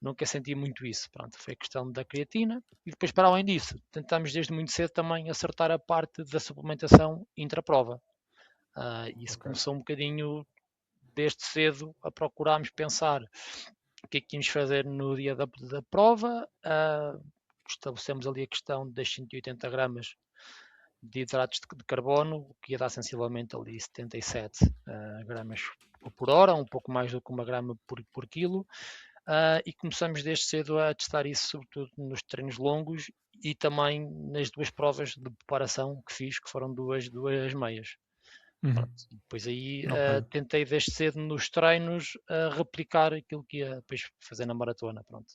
Nunca senti muito isso. Pronto, foi a questão da creatina. E depois, para além disso, tentamos desde muito cedo também acertar a parte da suplementação intraprova. Isso começou um bocadinho desde cedo a procurarmos pensar o que é que íamos fazer no dia da prova. Estabelecemos ali a questão das 180 gramas de hidratos de carbono, o que ia dar sensivelmente ali 77 gramas por hora, um pouco mais do que 1 grama por quilo. E começamos desde cedo a testar isso, sobretudo nos treinos longos e também nas 2 provas de preparação que fiz, que foram duas meias. Depois aí tentei desde cedo nos treinos replicar aquilo que ia depois fazer na maratona. Pronto.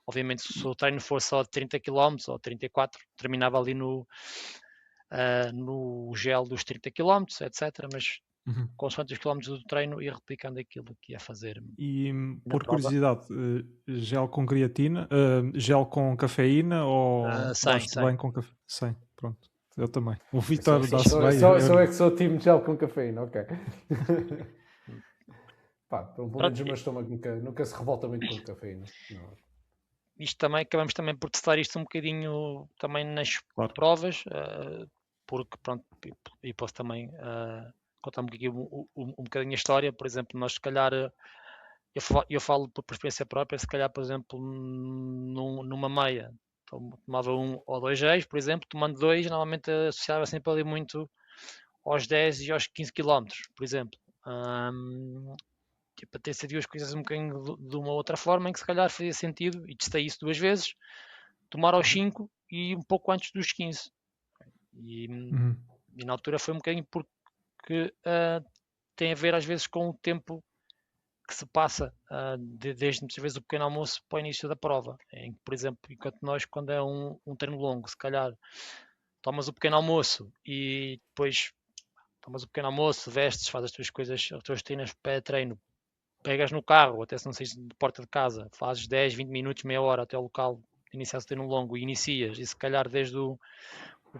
Obviamente, se o treino for só de 30 km ou 34, terminava ali no gel dos 30 km, etc. Mas consoante os quilómetros do treino, ia replicando aquilo que ia fazer. E por curiosidade, gel com creatina, gel com cafeína, ou dás-te bem com café? Sem, pronto. Eu também. O Vitor dá-se bem. Sou é que sou time de gel com cafeína, ok. Pelo menos o meu estômago nunca se revolta muito com cafeína. Não. Isto também, acabamos também por testar isto um bocadinho também nas provas, porque pronto, e posso também contar um bocadinho a história. Por exemplo, nós se calhar, eu falo por experiência própria, se calhar, por exemplo, numa meia, tomava 1 ou 2 géis, por exemplo, tomando 2, normalmente associava sempre ali muito aos 10 e aos 15 km, por exemplo. Para ter sido as coisas um bocadinho de uma outra forma, em que se calhar fazia sentido, e testei isso 2 vezes, tomar aos 5 e um pouco antes dos 15. E na altura foi um bocadinho porque tem a ver às vezes com o tempo que se passa desde muitas vezes o pequeno almoço para o início da prova. Em que, por exemplo, enquanto nós, quando é um treino longo, se calhar tomas o pequeno almoço e depois tomas o pequeno almoço, vestes, fazes as tuas coisas, as tuas rotinas pré-treino, pegas no carro, até se não seja de porta de casa, fazes 10, 20 minutos, meia hora até o local, iniciaste o treino longo e inicias, e se calhar desde o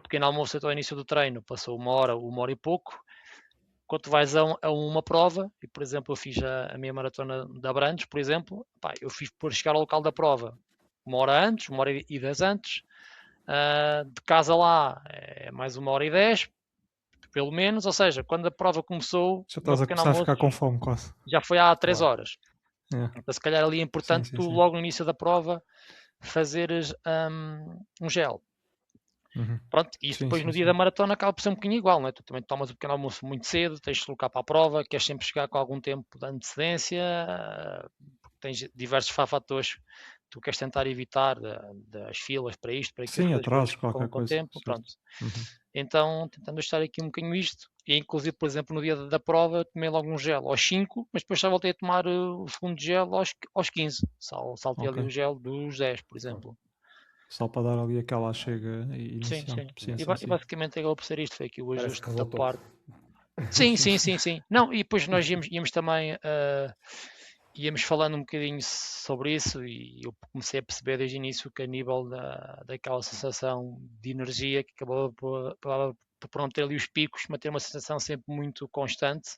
pequeno almoço até o início do treino passou 1 hora e pouco. Quando vais a uma prova, e por exemplo eu fiz a minha maratona de Abrantes, por exemplo, eu fiz por chegar ao local da prova 1 hora antes, 1 hora e 10 antes, de casa lá é mais 1 hora e 10, pelo menos, ou seja, quando a prova começou, já estás a começar a ficar com fome quase. Já foi há 3 horas. Então, se calhar ali é importante tu logo no início da prova fazeres um gel. Pronto, e isso depois no dia da maratona acaba por ser um bocadinho igual, não é? Tu também tomas o pequeno almoço muito cedo, tens de deslocar para a prova, queres sempre chegar com algum tempo de antecedência, porque tens diversos fatores que tu queres tentar evitar, das filas para isto, para aquilo. Sim, atrasos, qualquer coisa. Tempo, pronto. Então, tentando deixar aqui um bocadinho isto, e inclusive, por exemplo, no dia da prova, tomei logo um gel aos 5, mas depois já voltei a tomar o segundo gel aos 15. Saltei ali o gel dos 10, por exemplo. Só para dar ali aquela chega Sim, inicial. sim. Sim, E, sim, ba- e sim. basicamente acabou por ser isto, foi aqui o Parece ajuste que da resultou. parte. Sim, sim, sim, sim. Não, e depois nós íamos também, íamos falando um bocadinho sobre isso e eu comecei a perceber desde o início que a nível daquela sensação de energia que acabou por não ter ali os picos, mas ter uma sensação sempre muito constante.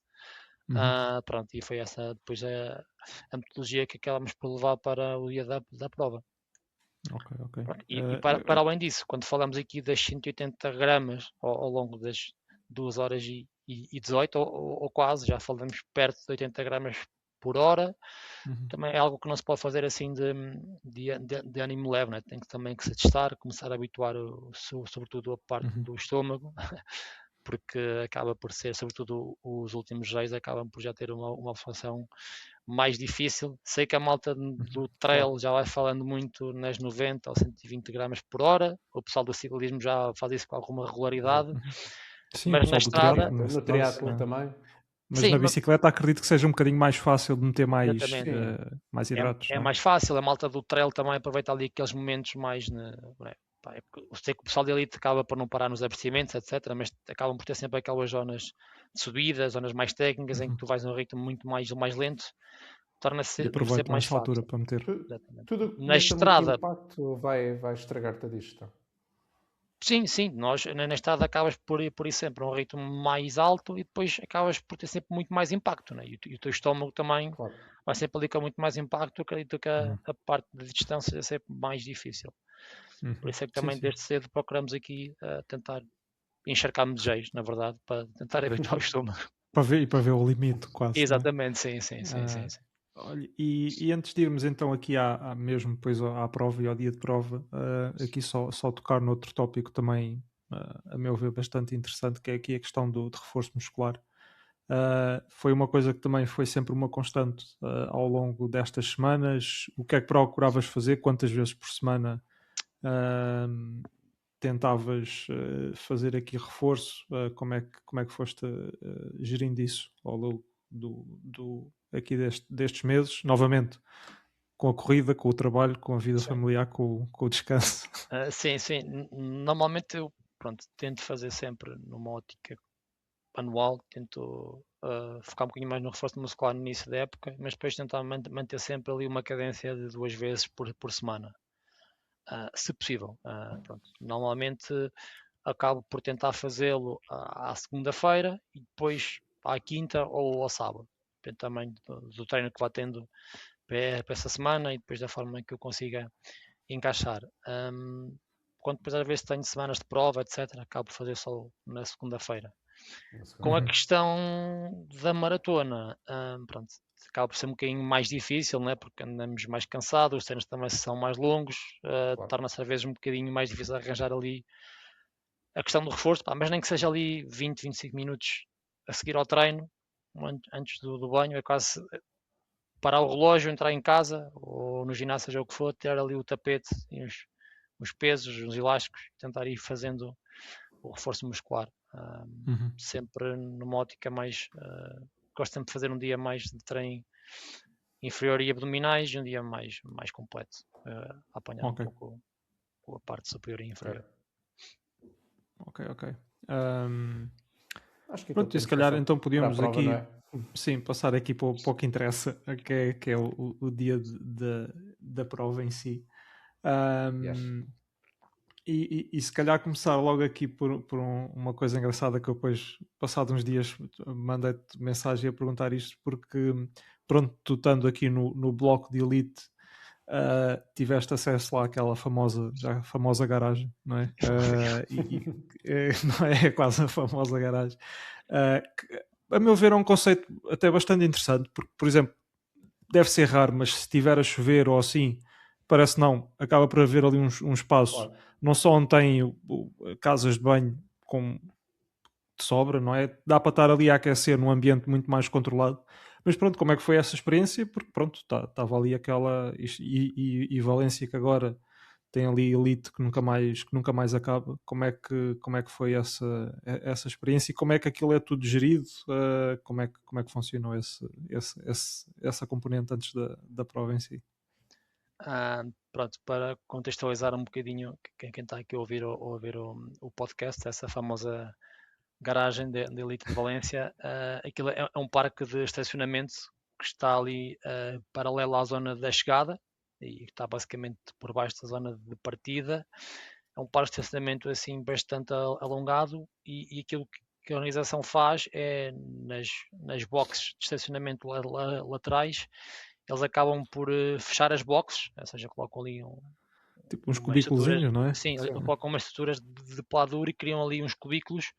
Pronto, e foi essa depois a metodologia que acabamos por levar para o dia da prova. Ok. Pronto, e para além disso, quando falamos aqui das 180 gramas ao longo das 2 horas e 18, ou quase, já falamos perto de 80 gramas por hora, também é algo que não se pode fazer assim de ânimo leve, né? Tem que também que se testar, começar a habituar sobretudo a parte do estômago, porque acaba por ser, sobretudo os últimos géis, acabam por já ter uma função mais difícil. Sei que a malta do trail já vai falando muito nas 90 ou 120 gramas por hora, o pessoal do ciclismo já faz isso com alguma regularidade, Sim, o mas na pessoal do estrada... triatlo, No triatlo também. mas Sim, na bicicleta acredito que seja um bocadinho mais fácil de meter mais, exatamente. mais hidratos. É não é? mais fácil, a malta do trail também aproveita ali aqueles momentos mais. Eu sei que o pessoal de elite acaba por não parar nos abastecimentos, etc., mas acabam por ter sempre aquelas zonas de subida, zonas mais técnicas, em que tu vais num ritmo muito mais lento, torna-se E sempre aproveitam mais essa altura fácil. para meter. Exatamente. Tudo que Na meta muito estrada, impacto vai estragar-te a digestão. sim, nós na estrada acabas por ir sempre a um ritmo mais alto e depois acabas por ter sempre muito mais impacto, né? E o teu estômago também Claro. vai sempre ali com muito mais impacto. Acredito que a parte de distância é sempre mais difícil. Por isso é que também Sim. desde cedo procuramos aqui tentar encharcar-me de geis, na verdade, para tentar habituar o estômago. Para ver o limite, quase. Exatamente, sim. Olha, e antes de irmos então aqui mesmo depois à prova e ao dia de prova, aqui só tocar noutro tópico também, a meu ver, bastante interessante, que é aqui a questão de reforço muscular. Foi uma coisa que também foi sempre uma constante ao longo destas semanas. O que é que procuravas fazer? Quantas vezes por semana tentavas fazer aqui reforço? Como é que foste gerindo isso ao longo aqui destes meses? Novamente, com a corrida, com o trabalho, com a vida familiar, com o descanso. Sim. Normalmente eu tento fazer sempre numa ótica anual, tento focar um bocadinho mais no reforço muscular no início da época, mas depois tentar manter sempre ali uma cadência de 2 vezes por semana, se possível. Normalmente acabo por tentar fazê-lo à segunda-feira e depois à quinta ou ao sábado, depende também do treino que vá tendo para essa semana e depois da forma que eu consiga encaixar. Quando depois às vezes tenho semanas de prova, etc., acabo por fazer só na segunda-feira. Com a questão da maratona, acaba por ser um bocadinho mais difícil, né? Porque andamos mais cansados, os treinos também são mais longos, Claro. torna-se às vezes um bocadinho mais difícil arranjar ali a questão do reforço, mas nem que seja ali 20, 25 minutos a seguir ao treino, antes do banho, é quase parar o relógio, entrar em casa ou no ginásio, seja o que for, ter ali o tapete e os pesos, os elásticos, tentar ir fazendo o reforço muscular. Sempre numa ótica mais. Gosto sempre de fazer um dia mais de treino inferior e abdominais e um dia mais completo, a apanhar um pouco a parte superior e inferior. Ok. Acho que pronto, e se calhar então podíamos prova, aqui é? passar aqui para o que interessa, que é o dia da prova em si. E se calhar começar logo aqui por uma coisa engraçada que eu depois, passado uns dias, mandei-te mensagem a perguntar isto, porque pronto, tu estando aqui no bloco de elite, tiveste acesso lá àquela famosa garagem, não é? Não é quase a famosa garagem. Que, a meu ver, é um conceito até bastante interessante, porque, por exemplo, deve ser raro, mas se estiver a chover ou assim, parece não, acaba por haver ali um espaço, não só onde tem casas de banho de sobra, não é? Dá para estar ali a aquecer num ambiente muito mais controlado. Mas pronto, como é que foi essa experiência? Porque pronto, estava ali aquela e Valência que agora tem ali elite que nunca mais acaba. Como é que foi essa experiência e como é que aquilo é tudo gerido? Como é que funcionou essa componente antes da prova em si? Pronto, para contextualizar um bocadinho quem está aqui a ouvir, o podcast, essa famosa garagem de Elite de Valência, aquilo é um parque de estacionamento que está ali paralelo à zona da chegada e está basicamente por baixo da zona de partida. É um parque de estacionamento assim bastante alongado e aquilo que a organização faz é nas boxes de estacionamento laterais, eles acabam por fechar as boxes, ou seja, colocam ali Tipo uns umas estruturas, cubículozinhos, não é? sim, Sim. colocam umas estruturas de peladura e criam ali uns cubículos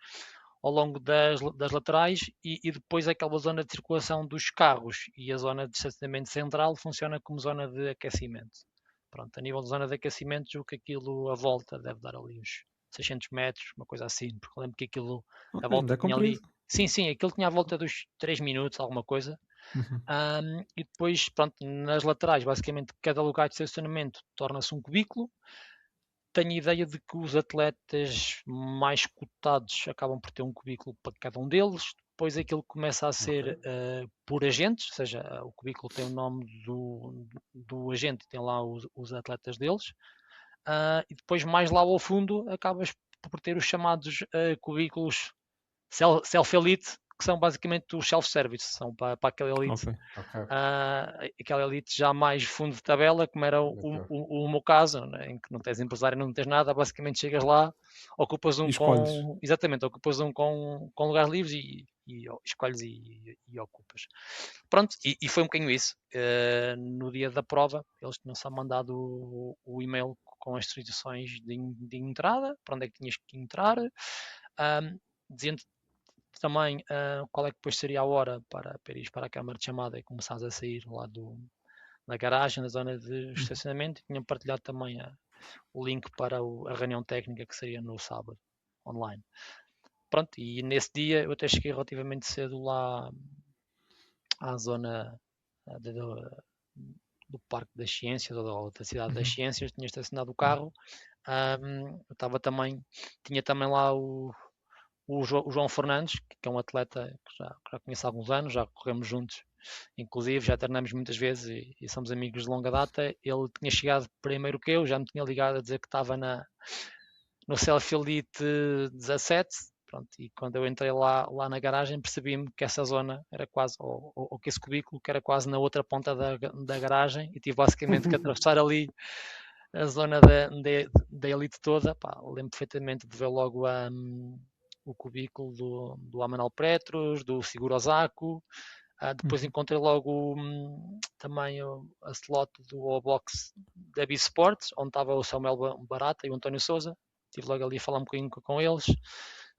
ao longo das laterais e depois aquela zona de circulação dos carros e a zona de estacionamento central funciona como zona de aquecimento. Pronto, a nível de zona de aquecimento, julgo que aquilo a volta deve dar ali uns 600 metros, uma coisa assim, porque eu lembro que aquilo a Ok, volta ainda é tinha ali. comprido. Sim, aquilo tinha a volta dos 3 minutos, alguma coisa. Uhum. E depois, pronto, nas laterais, basicamente, cada lugar de estacionamento torna-se um cubículo. Tenho ideia de que os atletas mais cotados acabam por ter um cubículo para cada um deles. Depois aquilo começa a ser por agentes, ou seja, o cubículo tem o nome do agente, tem lá os atletas deles. E depois, mais lá ao fundo, acabas por ter os chamados cubículos self-elite, que são basicamente os self-service, são para aquela elite. Ok. Aquela elite já mais fundo de tabela, como era o meu caso, né, em que não tens empresário, não tens nada, basicamente chegas lá, ocupas um E escolhes. ocupas um com lugares livres e escolhes e ocupas. Pronto, e foi um bocadinho isso. No dia da prova, eles tinham só mandado o e-mail com as instruções de entrada, para onde é que tinhas que entrar, dizendo também qual é que depois seria a hora para ir para a câmara de chamada e começares a sair lá da garagem, na zona de estacionamento. Tinham partilhado também o link para a reunião técnica que seria no sábado, online. Pronto, e nesse dia eu até cheguei relativamente cedo lá à zona do Parque das Ciências ou da Cidade das Ciências, tinha estacionado o carro. Eu estava também, tinha também lá o João Fernandes, que é um atleta que já conheço há alguns anos, já corremos juntos, inclusive já treinamos muitas vezes e somos amigos de longa data. Ele tinha chegado primeiro que eu, já me tinha ligado a dizer que estava no Selfie Elite 17. Pronto, e quando eu entrei lá na garagem, percebi-me que essa zona era quase, ou que esse cubículo que era quase na outra ponta da garagem, e tive basicamente que atravessar ali a zona da Elite toda. Lembro perfeitamente de ver logo o cubículo do Amanal Petros, do Seguro Osako. Depois encontrei logo também a slot do box da B Sports, onde estava o Samuel Barata e o António Souza. Estive logo ali a falar um bocadinho com eles.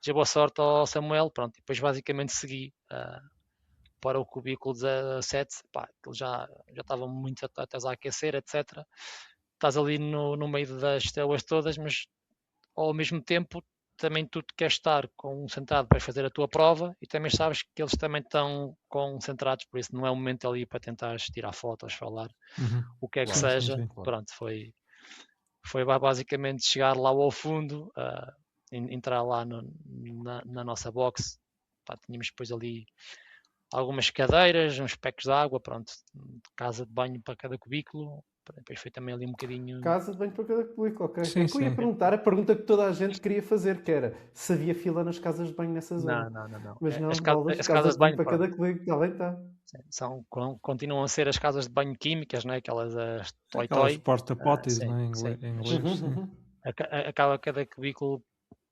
Desejo boa sorte ao Samuel. Pronto, e depois basicamente segui para o cubículo 17. Ele já estava muito atletas a aquecer, etc. Estás ali no meio das estrelas todas, mas ao mesmo tempo também tu queres estar concentrado para fazer a tua prova e também sabes que eles também estão concentrados, por isso não é o momento ali para tentar tirar fotos, falar o que é que seja. Sim. Pronto, foi basicamente chegar lá ao fundo, entrar lá na nossa box. Tínhamos depois ali algumas cadeiras, uns packs de água, pronto, casa de banho para cada cubículo. Depois foi também ali um bocadinho. Casa de banho para cada cubículo, ok. Sim, Eu ia perguntar a pergunta que toda a gente queria fazer, que era se havia fila nas casas de banho nessa zona. Não. Mas não, As casas de banho para cada cubículo, está bem, está. Continuam a ser as casas de banho químicas, não é? Aquelas Aquelas toy-toy. porta-potties, Sim, não é? Em sim. inglês. Acaba cada cubículo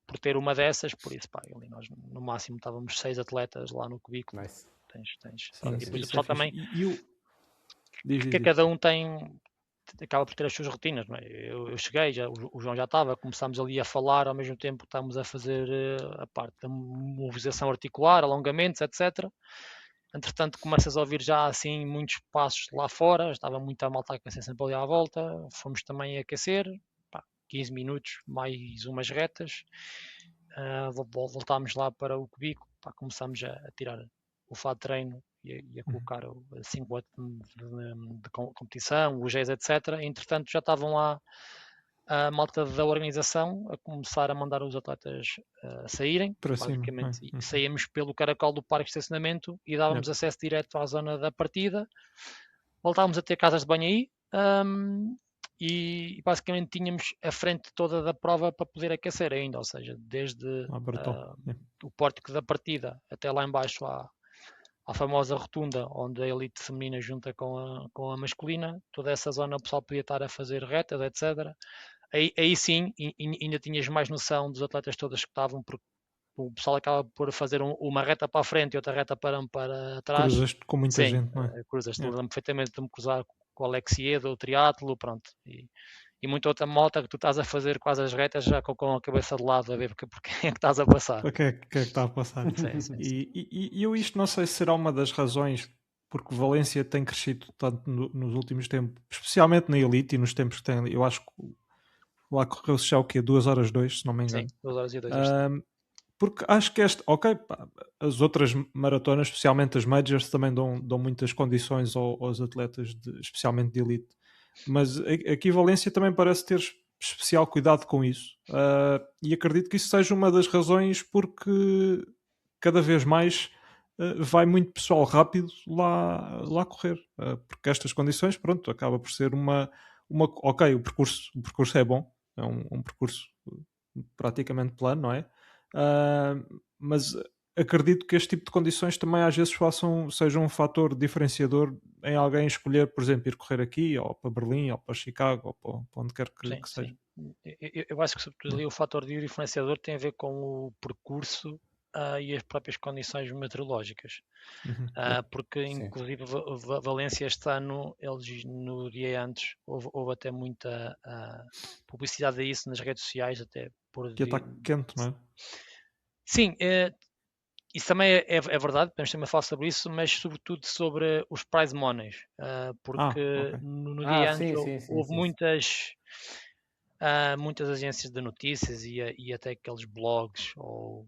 por ter uma dessas, por isso, ali nós no máximo estávamos 6 atletas lá no cubículo. Nice. Tens. Sim, E depois o isso pessoal é também, fixe. que cada um acaba por ter as suas rotinas, não é? Eu cheguei, o João já estava, começámos ali a falar, ao mesmo tempo estávamos a fazer a parte da mobilização articular, alongamentos, etc. Entretanto, começas a ouvir já assim muitos passos lá fora, estava muita malta a aquecer sempre ali à volta, fomos também a aquecer, 15 minutos, mais umas retas, voltámos lá para o cubículo, começámos a tirar o fato de treino e a colocar o 5 de competição, os Gs, etc. Entretanto, já estavam lá a malta da organização a começar a mandar os atletas a saírem. Para basicamente, cima. saímos pelo caracol do parque de estacionamento e dávamos acesso direto à zona da partida. Voltávamos a ter casas de banho aí, e basicamente tínhamos a frente toda da prova para poder aquecer ainda, ou seja, desde brutal. o pórtico da partida até lá embaixo à famosa rotunda, onde a elite feminina junta com a masculina, toda essa zona o pessoal podia estar a fazer retas, etc. Aí sim, ainda tinhas mais noção dos atletas todos que estavam, porque o pessoal acaba por fazer uma reta para a frente e outra reta para trás. Cruzas com muita Sim, gente, não é? cruzas. Lembro-me perfeitamente de me cruzar com o Alexiedo, o triatlo, pronto. E muita outra malta que tu estás a fazer quase as retas já com a cabeça de lado a ver porque é que estás a passar. O que é que está a passar? Sim. E eu isto não sei se será uma das razões porque Valência tem crescido tanto nos últimos tempos, especialmente na elite e nos tempos que tem. Eu acho que lá correu-se já o quê? 2h02, se não me engano. Sim, 2h02. Porque acho que as outras maratonas, especialmente as majors, também dão muitas condições aos atletas, especialmente de elite. Mas aqui Valência também parece ter especial cuidado com isso. E acredito que isso seja uma das razões porque cada vez mais vai muito pessoal rápido lá correr. Porque estas condições, pronto, acaba por ser ok, o percurso é bom, é um percurso praticamente plano, não é? Mas acredito que este tipo de condições também às vezes sejam um fator diferenciador em alguém escolher, por exemplo, ir correr aqui, ou para Berlim, ou para Chicago, ou para onde quer que seja. Eu acho que sobretudo ali o fator de diferenciador tem a ver com o percurso e as próprias condições meteorológicas. Porque inclusive Valência este ano, eles no dia antes houve até muita publicidade a isso nas redes sociais, até por que está quente, não é? Sim, isso também é verdade, podemos também falar sobre isso, mas sobretudo sobre os prize monies, porque ok. no dia antes houve muitas agências de notícias e até aqueles blogs ou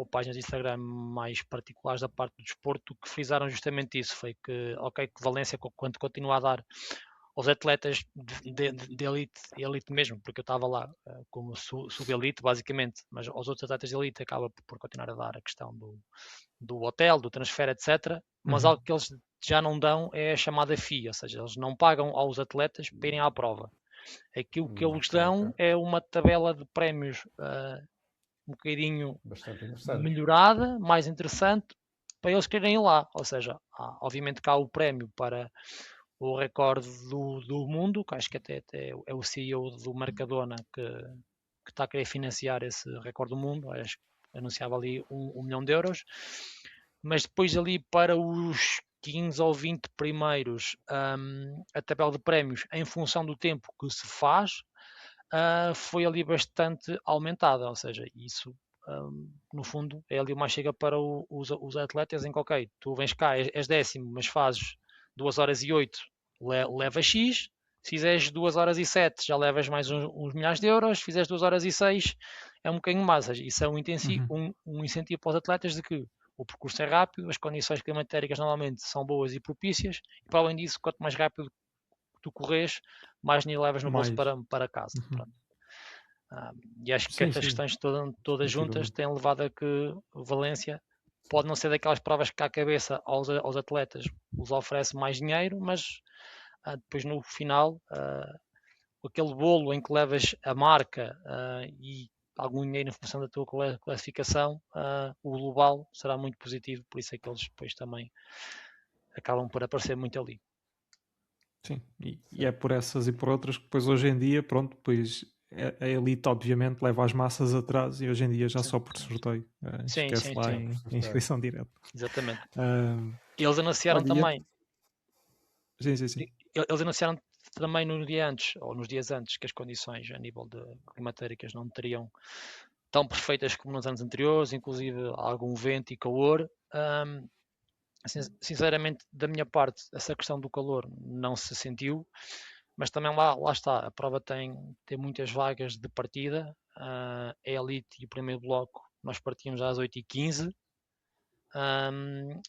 páginas de Instagram mais particulares da parte do desporto que frisaram justamente isso, foi que Valência, quando continua a dar aos atletas de elite mesmo, porque eu estava lá como sub-elite basicamente, mas aos outros atletas de elite acaba por continuar a dar a questão do hotel, do transfer, etc. Mas algo que eles já não dão é a chamada FII, ou seja, eles não pagam aos atletas para irem à prova. Aquilo que eles dão é uma tabela de prémios um bocadinho melhorada, mais interessante, para eles quererem ir lá. Ou seja, obviamente que há o prémio para o recorde do mundo, que acho que até é o CEO do Mercadona que está a querer financiar esse recorde do mundo, acho que anunciava ali 1 milhão de euros, mas depois ali para os 15 ou 20 primeiros, a tabela de prémios em função do tempo que se faz, foi ali bastante aumentada, ou seja, isso no fundo é ali uma chega para os atletas em que ok, tu vens cá, és 10º, mas fazes 2h08, leva X, se fizeres 2h07 já levas mais uns milhares de euros, se fizeres 2h06 é um bocadinho mais, ou seja, isso é um incentivo para os atletas de que o percurso é rápido, as condições climatéricas normalmente são boas e propícias, e para além disso, quanto mais rápido tu corres, mais dinheiro levas no bolso para casa. E acho que estas questões todas juntas têm levado a que o Valência pode não ser daquelas provas que à cabeça aos atletas os oferece mais dinheiro, mas depois no final aquele bolo em que levas a marca e algum dinheiro em função da tua classificação, o global será muito positivo, por isso é que eles depois também acabam por aparecer muito ali. Sim, e é por essas e por outras que depois hoje em dia, pronto, depois a elite obviamente leva as massas atrás e hoje em dia já só por sorteio. Esquece lá em inscrição direta. Exatamente. Eles anunciaram também. Sim. Eles anunciaram também no dia antes, ou nos dias antes, que as condições a nível de climatéricas não teriam tão perfeitas como nos anos anteriores, inclusive algum vento e calor. Sinceramente, da minha parte, essa questão do calor não se sentiu, mas também lá está, a prova tem muitas vagas de partida, a elite e o primeiro bloco nós partimos às 8h15,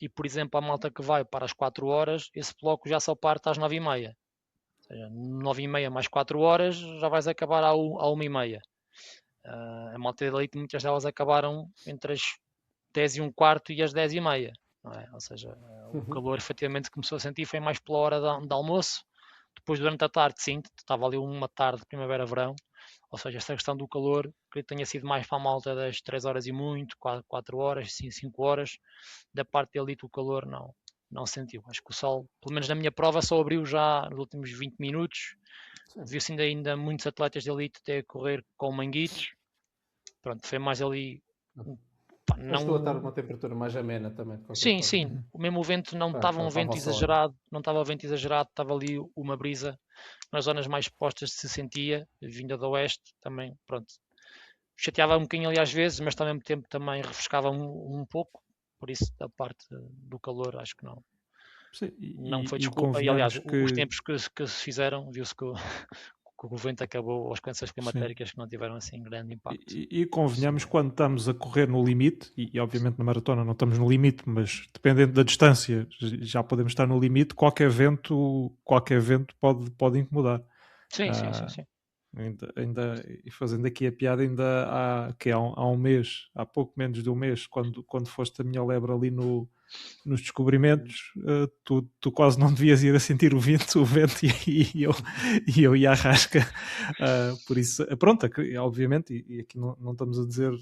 e por exemplo a malta que vai para as 4 horas, esse bloco já só parte às 9h30, ou seja, 9h30 mais 4 horas já vais acabar à 1h30. A malta da elite, muitas delas acabaram entre as 10h15 e as 10h30. Não é? Ou seja, o calor efetivamente começou a sentir foi mais pela hora de almoço, Depois, durante a tarde, sim, estava ali uma tarde de primavera-verão, ou seja, essa questão do calor, que tenha sido mais para a malta das 3 horas e muito, 4 horas, 5 horas, da parte de elite o calor não sentiu. Acho que o sol, pelo menos na minha prova, só abriu já nos últimos 20 minutos. Sim. Viu-se ainda muitos atletas de elite até a correr com manguitos. Pronto, foi mais ali. Pá, Ajudou a estar uma temperatura mais amena também, de qualquer Sim, forma. sim. O mesmo vento não Tá, estava um estava vento ao sol. exagerado, não estava vento exagerado, estava ali uma brisa nas zonas mais expostas se sentia, vinda do oeste também, pronto. Chateava um bocadinho ali às vezes, mas ao mesmo tempo também refrescava um pouco, por isso da parte do calor acho que Sim, não foi e desculpa. E aliás, convenhamos os que tempos que se fizeram, viu-se que o vento acabou, as consequências sim. climatéricas que não tiveram assim grande impacto. E convenhamos, quando estamos a correr no limite, e obviamente na maratona não estamos no limite, mas dependendo da distância já podemos estar no limite, qualquer vento pode incomodar. Sim, sim, Ah, sim, sim. e fazendo aqui a piada, ainda há um mês, há pouco menos de um mês, quando foste a minha lebre ali nos descobrimentos, tu quase não devias ir a sentir o vento e eu ia à rasca. Por isso, pronto, obviamente, e aqui não estamos a dizer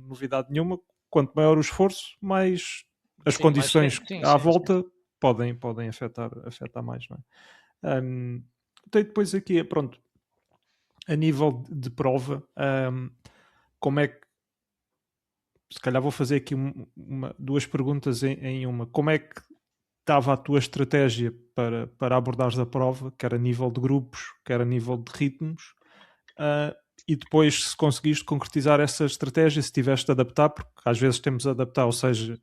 novidade nenhuma, quanto maior o esforço, mais as Sim, mas condições sim, à sim, sim. volta podem afetar mais, não é? Tem depois aqui, pronto, a nível de prova, como é que, se calhar vou fazer aqui duas perguntas em uma. Como é que estava a tua estratégia para abordares a prova, quer a nível de grupos, quer a nível de ritmos, e depois se conseguiste concretizar essa estratégia, se tiveste de adaptar, porque às vezes temos de adaptar, ou seja,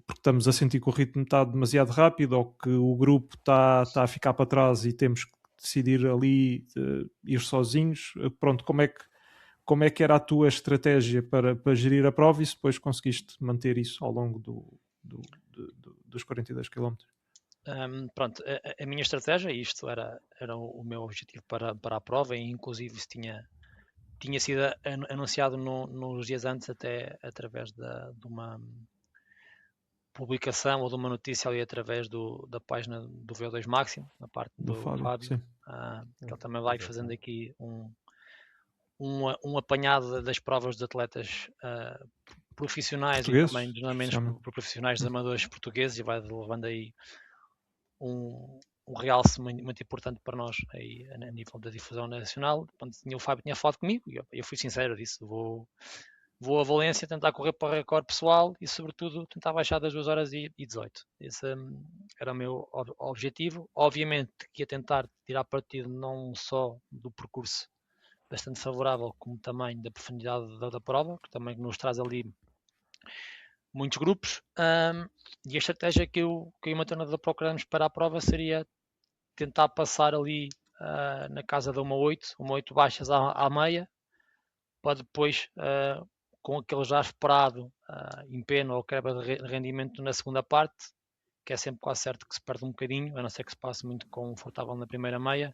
porque estamos a sentir que o ritmo está demasiado rápido ou que o grupo está a ficar para trás e temos que decidir ali ir sozinhos. Pronto, como é que era a tua estratégia para gerir a prova e se depois conseguiste manter isso ao longo dos 42 km? Pronto, a minha estratégia, e isto era o meu objetivo para a prova, e inclusive isso tinha sido anunciado nos dias antes, até através de uma publicação ou de uma notícia ali através da página do VO2 Máximo, na parte Do do Fábio, Fábio, sim. que ele também vai fazendo aqui um apanhado das provas de atletas profissionais e Portugueses, também, não menos, especialmente. profissionais de amadores portugueses, e vai levando aí um realce muito importante para nós aí, a nível da difusão nacional. O Fábio tinha falado comigo e eu fui sincero, disse: vou a Valência tentar correr para o recorde pessoal e, sobretudo, tentar baixar das 2 horas e 18. Esse era o meu objetivo. Obviamente que ia tentar tirar partido não só do percurso bastante favorável, como também da profundidade da prova, que também nos traz ali muitos grupos. E a estratégia que eu e uma treinadora procuramos para a prova seria tentar passar ali na casa da uma 8 baixas à meia, para depois, com aquele já esperado empenho ou quebra de rendimento na segunda parte, que é sempre quase certo que se perde um bocadinho, a não ser que se passe muito confortável na primeira meia,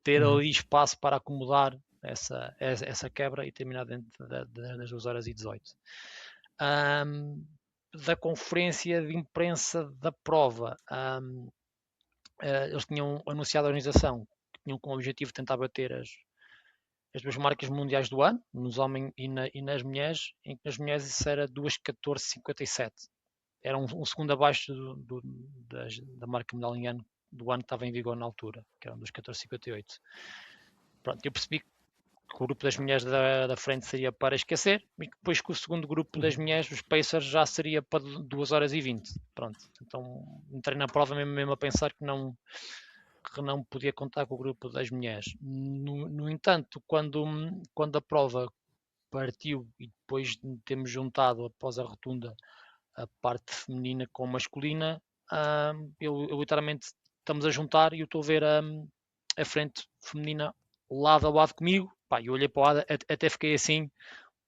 ter ali espaço para acomodar essa quebra e terminar dentro das 2 horas e 18. Da conferência de imprensa da prova, eles tinham anunciado a organização que tinham como objetivo tentar bater as 2 marcas mundiais do ano, nos homens e nas mulheres, em que nas mulheres isso era 2:14:57. Era um segundo abaixo da marca mundial em ano do ano que estava em vigor na altura, que era 2:14:58. Pronto, eu percebi que o grupo das mulheres da frente seria para esquecer, e depois que o segundo grupo das mulheres, os Pacers, já seria para 2 horas e 20. Pronto, então entrei na prova mesmo a pensar que não podia contar com o grupo das mulheres. No entanto, quando a prova partiu e depois temos juntado após a rotunda a parte feminina com a masculina, eu literalmente estamos a juntar e eu estou a ver a frente feminina lado a lado comigo. Pá, eu olhei para o lado, até fiquei assim,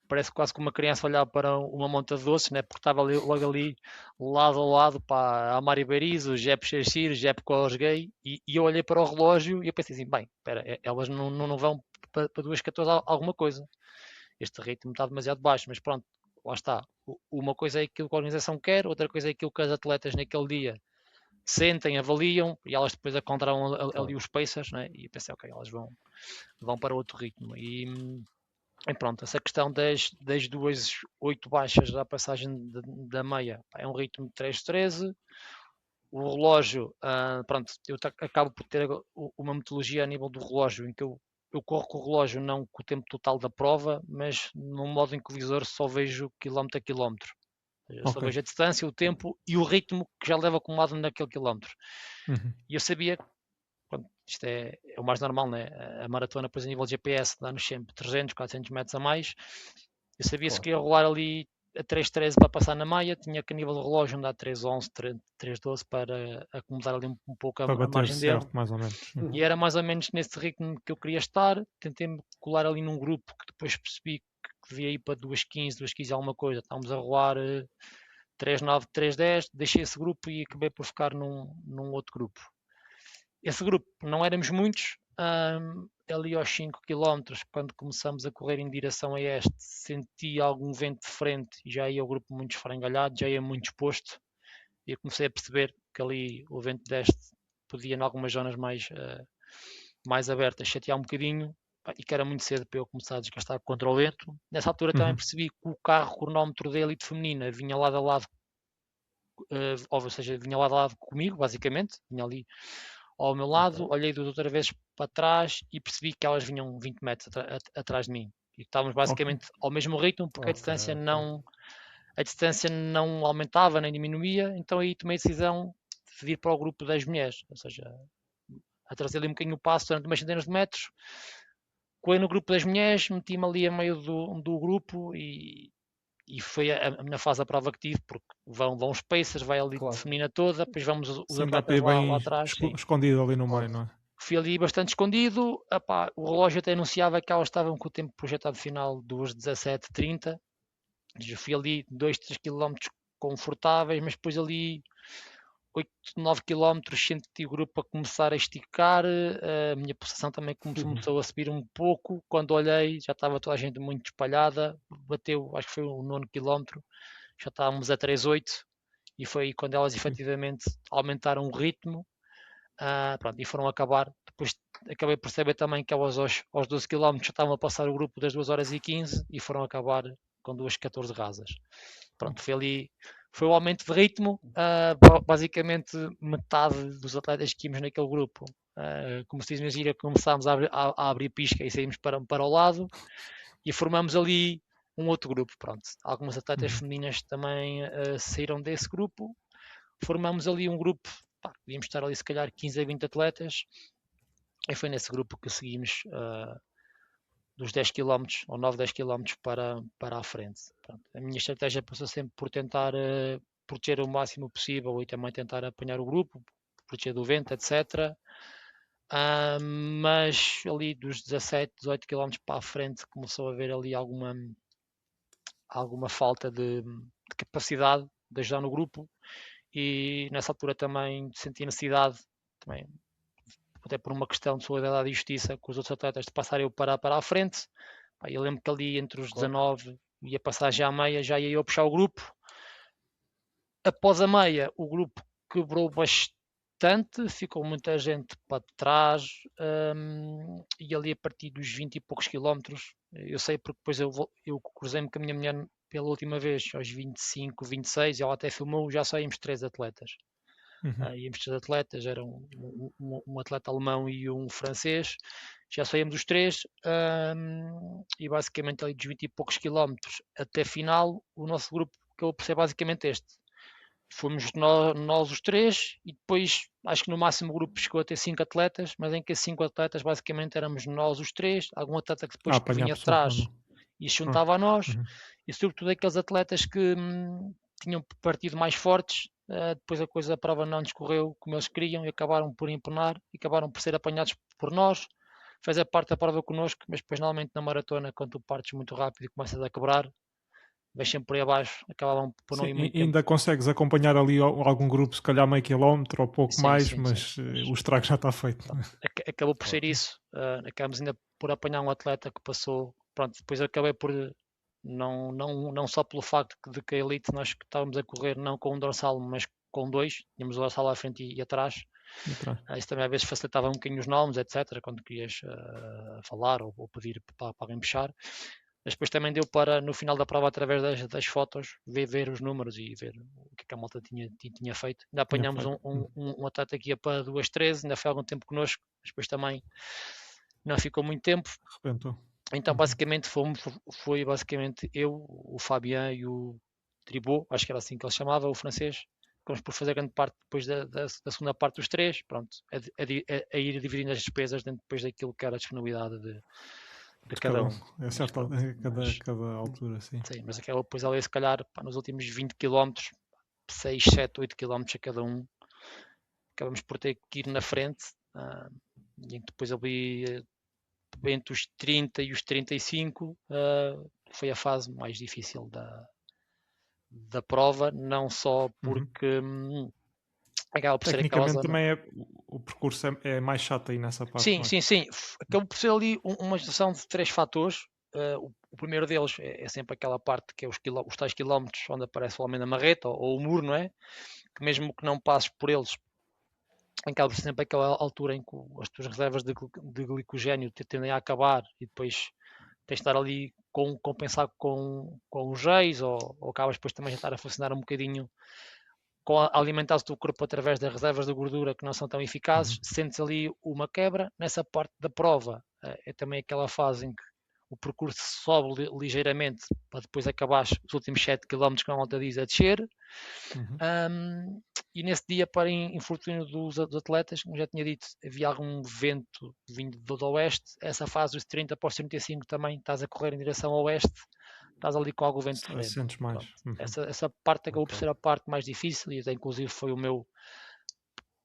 parece quase que uma criança olhar para uma monta de doces, né? Porque estava logo ali, lado a lado, para a Mário Berizzo, o Jep Xerxir, o Jep Cosgay, e eu olhei para o relógio e eu pensei assim, bem, espera, elas não vão para 2:14 alguma coisa. Este ritmo está demasiado baixo, mas pronto, lá está. Uma coisa é aquilo que a organização quer, outra coisa é aquilo que as atletas naquele dia sentem, avaliam e elas depois encontraram ali os pacers, né? E pensei, ok, elas vão para outro ritmo. E pronto, essa questão das 2:08 baixas da passagem da meia é um ritmo de 3:13. O relógio, pronto, eu acabo por ter uma metodologia a nível do relógio em que eu corro com o relógio não com o tempo total da prova, mas num modo em que o visor só vejo quilómetro a quilómetro. Eu só vejo a distância, o tempo e o ritmo que já leva acumulado naquele quilómetro. E eu sabia, pronto, isto é o mais normal, né? A maratona, depois a nível de GPS, dá-nos sempre 300, 400 metros a mais. Eu sabia se queria rolar ali a 3:13 para passar na meia, tinha que a nível do relógio andar 3:11, 3:12 para acomodar ali um pouco a margem dele. Mais ou menos. E era mais ou menos nesse ritmo que eu queria estar. Tentei-me colar ali num grupo que depois percebi que devia ir para 2:15, 2:15 alguma coisa. Estávamos a rolar 3:09, 3:10. Deixei esse grupo e acabei por ficar num outro grupo. Esse grupo, não éramos muitos, ali aos 5 km, quando começamos a correr em direção a este, senti algum vento de frente e já ia o grupo muito esfrangalhado, já ia muito exposto, e eu comecei a perceber que ali o vento deste podia, em algumas zonas mais abertas, chatear um bocadinho, e que era muito cedo para eu começar a desgastar contra o vento. Nessa altura também percebi que o carro cronómetro da elite feminina vinha lado a lado, ou seja, vinha lado a lado comigo, basicamente, vinha ali ao meu lado, olhei duas outra vezes para trás e percebi que elas vinham 20 metros atrás de mim. E estávamos basicamente ao mesmo ritmo, porque a distância não aumentava nem diminuía, então aí tomei a decisão de vir para o grupo das mulheres, ou seja, atrasei ali um bocadinho o passo durante umas centenas de metros, corri no grupo das mulheres, meti-me ali a meio do grupo e foi a minha fase da prova que tive, porque vão os pacers, vai ali a feminina toda, depois vamos os atletas lá atrás. Escondido ali no meio, não é? Fui ali bastante escondido, o relógio até anunciava que elas estavam com o tempo projetado final 2:17:30, fui ali 2, 3 km confortáveis, mas depois ali 8, 9 km senti o grupo a começar a esticar, a minha pulsação também começou a subir um pouco, quando olhei já estava toda a gente muito espalhada, bateu, acho que foi o 9º quilómetro, já estávamos a 3:08 e foi aí quando elas efetivamente aumentaram o ritmo, pronto, e foram acabar. Depois acabei por saber também que elas aos 12 km já estavam a passar o grupo das 2:15 e foram acabar com 2:14 rasas. Pronto, foi o aumento de ritmo, basicamente metade dos atletas que íamos naquele grupo, como se diz na gíria, começámos a abrir pisca e saímos para o lado e formamos ali um outro grupo. Pronto, algumas atletas femininas também saíram desse grupo, formamos ali um grupo, podíamos estar ali se calhar 15 a 20 atletas, e foi nesse grupo que seguimos dos 10 km ou 9, 10 km para a frente. Pronto, a minha estratégia passou sempre por tentar proteger o máximo possível e também tentar apanhar o grupo, proteger do vento, etc. Mas ali dos 17, 18 km para a frente começou a haver ali alguma falta de capacidade de ajudar no grupo, e nessa altura também senti a necessidade, também até por uma questão de solidariedade e justiça com os outros atletas, de passar eu para a frente. Eu lembro que ali entre os 19 e a passagem à meia já ia eu puxar o grupo. Após a meia, o grupo quebrou bastante, ficou muita gente para trás, e ali a partir dos 20 e poucos quilómetros, eu sei porque depois eu cruzei-me com a minha mulher pela última vez, aos 25, 26, ela até filmou, já só íamos 3 atletas. Íamos 3 atletas, eram um atleta alemão e um francês, já saímos os 3, e basicamente ali dos 20 e poucos quilómetros até final, o nosso grupo acabou por ser basicamente este. Fomos nós os 3 e depois acho que no máximo o grupo chegou a ter 5 atletas, mas em que esses 5 atletas basicamente éramos nós os 3, algum atleta que depois vinha atrás e se juntava a nós, e sobretudo aqueles atletas que tinham partido mais fortes. Depois a coisa da prova não discorreu como eles queriam e acabaram por empenar e acabaram por ser apanhados por nós. Fez a parte da prova connosco, mas depois normalmente na maratona, quando tu partes muito rápido e começas a quebrar, vais sempre por aí abaixo, acabavam por não ir muito ainda tempo. Consegues acompanhar ali algum grupo, se calhar meio quilómetro ou pouco mais, mas o estrago já está feito. Acabou por ser isso. Acabamos ainda por apanhar um atleta que passou. Pronto, depois acabei por não só pelo facto de que a elite nós estávamos a correr não com um dorsal, mas com 2, tínhamos o sala à frente e atrás. Isso também às vezes facilitava um bocadinho os nomes, etc., quando querias falar ou pedir para alguém puxar. Mas depois também deu para, no final da prova, através das fotos, ver os números e ver o que a malta tinha feito. Ainda apanhámos um atleta que ia para 2:13, ainda foi algum tempo connosco, mas depois também não ficou muito tempo. Arrebentou. Então basicamente foi basicamente eu, o Fabien e o Tribot, acho que era assim que ele chamava, o francês. Ficamos por fazer grande parte depois da segunda parte dos 3, pronto, a ir dividindo as despesas dentro depois daquilo que era a disponibilidade de cada um. É certo, cada altura, sim. Sim, mas aquela depois ali, se calhar, nos últimos 20 km, 6, 7, 8 km a cada um, acabamos por ter que ir na frente, e depois ali, entre os 30 e os 35, foi a fase mais difícil da prova, não só porque acaba por ser aquela zona. Também o percurso é mais chato aí nessa parte. Sim. Acaba por ser ali uma gestão de 3 fatores. O primeiro deles é sempre aquela parte que é os tais quilómetros onde aparece o homem da marreta ou o muro, não é? Que mesmo que não passes por eles, acaba por ser sempre aquela altura em que as tuas reservas de glicogênio tendem a acabar e depois tens de estar ali compensar com os geis ou acabas depois também a estar a funcionar um bocadinho com a alimentar o teu corpo através das reservas de gordura que não são tão eficazes, sentes ali uma quebra. Nessa parte da prova é também aquela fase em que o percurso sobe ligeiramente para depois acabar os últimos 7 km que a malta diz a descer. E nesse dia, para infortúnio dos atletas, como já tinha dito, havia algum vento vindo do oeste. Essa fase dos 30 para os 35 também estás a correr em direção ao oeste, estás ali com algum vento de sentes mais. Essa parte acabou por ser a parte mais difícil e até inclusive foi o meu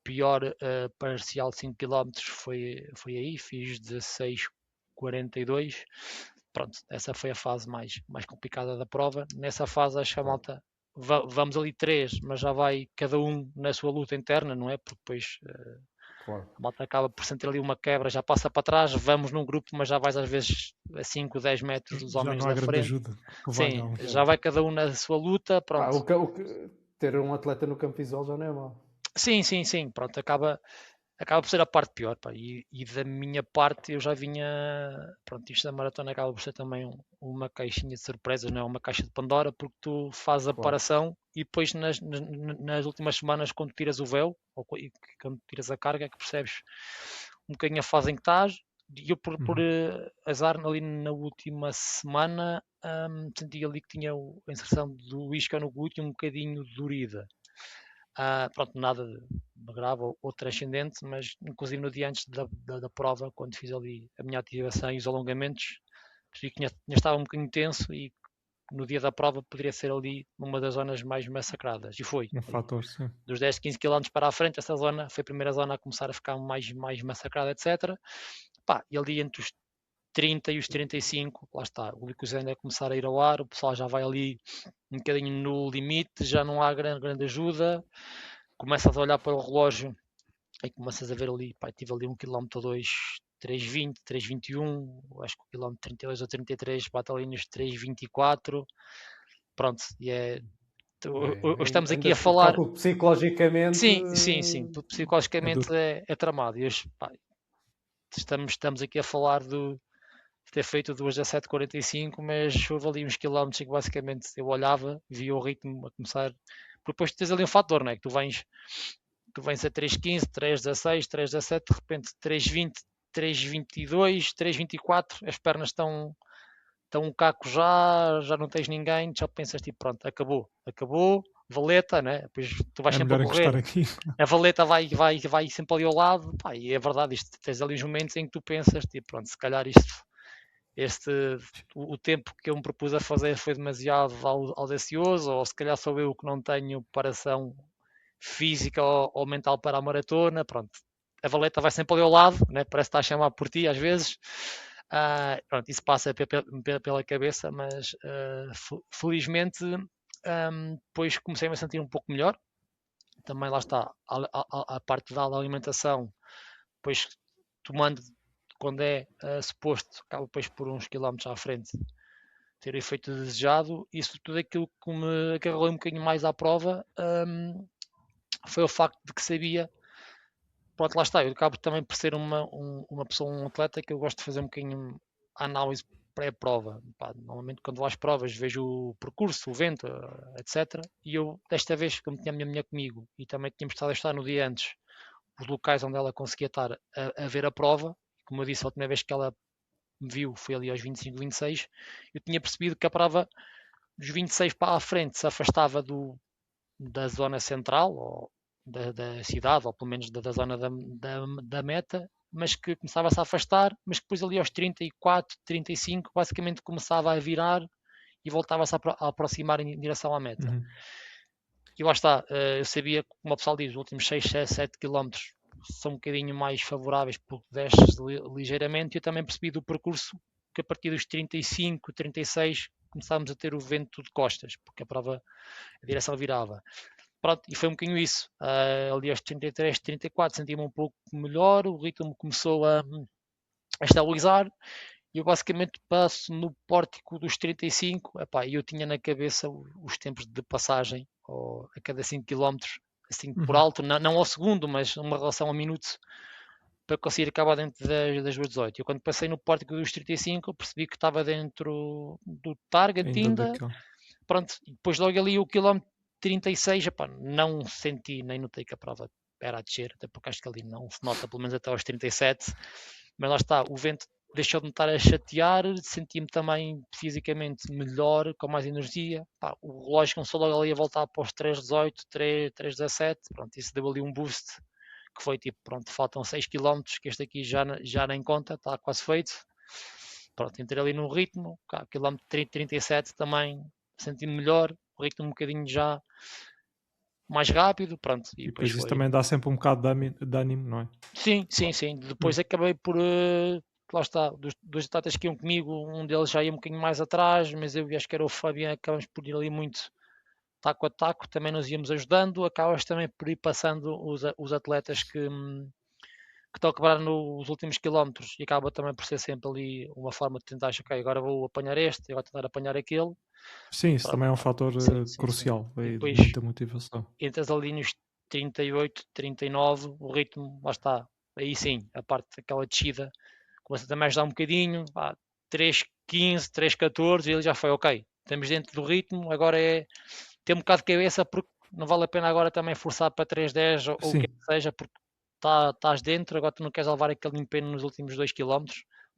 pior parcial de 5 km, foi aí, fiz 16:42. Pronto, essa foi a fase mais complicada da prova. Nessa fase acho que a malta vamos ali 3, mas já vai cada um na sua luta interna, não é? Porque depois a malta acaba por sentir ali uma quebra, já passa para trás, vamos num grupo, mas já vais às vezes a 5, 10 metros dos homens da frente. Ajuda, sim, já vai cada um na sua luta, pronto. Ter um atleta no campo visual já não é mau. Sim, pronto, acaba por ser a parte pior, pá. E da minha parte eu já vinha, pronto, isto da maratona acaba por ser também uma caixinha de surpresas, não é? Uma caixa de Pandora, porque tu fazes a preparação e depois nas últimas semanas, quando tiras o véu ou quando tiras a carga, é que percebes um bocadinho a fase em que estás. E eu por azar ali na última semana senti ali que tinha a inserção do isca no glúteo um bocadinho dorida. Pronto, nada de grave ou transcendente, mas inclusive no dia antes da prova, quando fiz ali a minha ativação e os alongamentos, percebi que estava um bocadinho tenso e no dia da prova poderia ser ali uma das zonas mais massacradas. E foi. Fator, sim. Dos 10, 15 km para a frente, essa zona foi a primeira zona a começar a ficar mais massacrada, etc. E ali entre os 30 e os 35, lá está, o glicogênio a começar a ir ao ar, o pessoal já vai ali um bocadinho no limite, já não há grande ajuda, começas a olhar para o relógio e começas a ver ali, tive ali 1 km ou 2, 3:20, 3:21, acho que o quilómetro 32 ou 33 bate ali nos 3:24, pronto, e estamos aqui a falar... Psicologicamente... Sim, psicologicamente é tramado, e estamos aqui a falar de ter feito 2:17:45, mas houve ali uns quilómetros que basicamente eu olhava, via o ritmo a começar, porque depois tens ali um fator, não é? Que tu vens a 3:15, 3:16, 3:17, de repente 3:20, 3:22, 3:24, as pernas estão um caco já não tens ninguém, já pensas tipo, pronto, acabou, valeta, né? Depois tu vais sempre a correr, a valeta vai sempre ali ao lado, e é verdade, tens ali os momentos em que tu pensas, tipo, pronto, se calhar o tempo que eu me propus a fazer foi demasiado audacioso, ou se calhar sou eu que não tenho preparação física ou mental para a maratona, pronto. A valeta vai sempre ali ao lado, né? Parece que está a chamar por ti às vezes. Pronto, isso passa pela cabeça, mas felizmente depois comecei-me a sentir um pouco melhor. Também lá está a parte da alimentação, depois tomando quando é suposto, acaba depois por uns quilómetros à frente ter o efeito desejado. Isso tudo aquilo que me agarrou um bocadinho mais à prova foi o facto de que sabia, pronto, lá está, eu acabo também por ser uma pessoa, um atleta que eu gosto de fazer um bocadinho a análise pré-prova. Normalmente quando vou às provas vejo o percurso, o vento, etc. E eu, desta vez, como tinha a minha mulher comigo e também tínhamos estado a estar no dia antes, os locais onde ela conseguia estar a ver a prova, como eu disse, a última vez que ela me viu foi ali aos 25, 26, eu tinha percebido que a prova dos 26 para a frente se afastava da zona central, ou da cidade, ou pelo menos da zona da meta, mas que começava-se a afastar, mas que depois ali aos 34, 35, basicamente começava a virar e voltava-se a aproximar em direção à meta. Uhum. E lá está, eu sabia que, como o pessoal diz, os últimos 6, 7 km são um bocadinho mais favoráveis porque desces ligeiramente. Eu também percebi do percurso que a partir dos 35, 36 começámos a ter o vento de costas, porque a direção virava. Pronto, e foi um bocadinho isso. Ali aos 33, 34 senti-me um pouco melhor, o ritmo começou a estabilizar e eu basicamente passo no pórtico dos 35. Epá, eu tinha na cabeça os tempos de passagem a cada 5 km, assim por alto, não ao segundo, mas uma relação ao minuto, para conseguir acabar dentro das 2:18. Eu quando passei no pórtico dos 35 eu percebi que estava dentro do target ainda. Pronto, e depois logo ali o quilómetro 36, epá, não senti, nem notei que a prova era a descer, até porque acho que ali não se nota, pelo menos até aos 37, mas lá está, o vento deixou de me estar a chatear, senti-me também fisicamente melhor, com mais energia. Pá, o relógio começou logo ali a voltar para os 3:18, 3:17, pronto, isso deu ali um boost, que foi tipo, pronto, faltam 6 km, que este aqui já nem conta, está quase feito. Pronto, entrei ali no ritmo, quilómetro 37 também senti-me melhor, o ritmo um bocadinho já mais rápido, pronto. E depois isso também dá sempre um bocado de ânimo, não é? Sim. Depois acabei por, lá está, dos dois atletas que iam comigo, um deles já ia um bocadinho mais atrás, mas eu acho que era o Fabiano, acabamos por ir ali muito taco a taco, também nos íamos ajudando, acabas também por ir passando os atletas que estão a quebrar nos últimos quilómetros e acaba também por ser sempre ali uma forma de tentar, ok, agora vou apanhar este, agora tentar apanhar aquele. Sim, isso também é um fator crucial, e depois, de muita motivação. Entras ali nos 38, 39, o ritmo, lá está, aí sim, a parte daquela descida, começa também a ajudar um bocadinho, 3:15, 3:14, e ele já foi, ok, estamos dentro do ritmo, agora é ter um bocado de cabeça, porque não vale a pena agora também forçar para 3:10 ou o que seja, porque estás dentro, agora tu não queres levar aquele empenho nos últimos 2 km,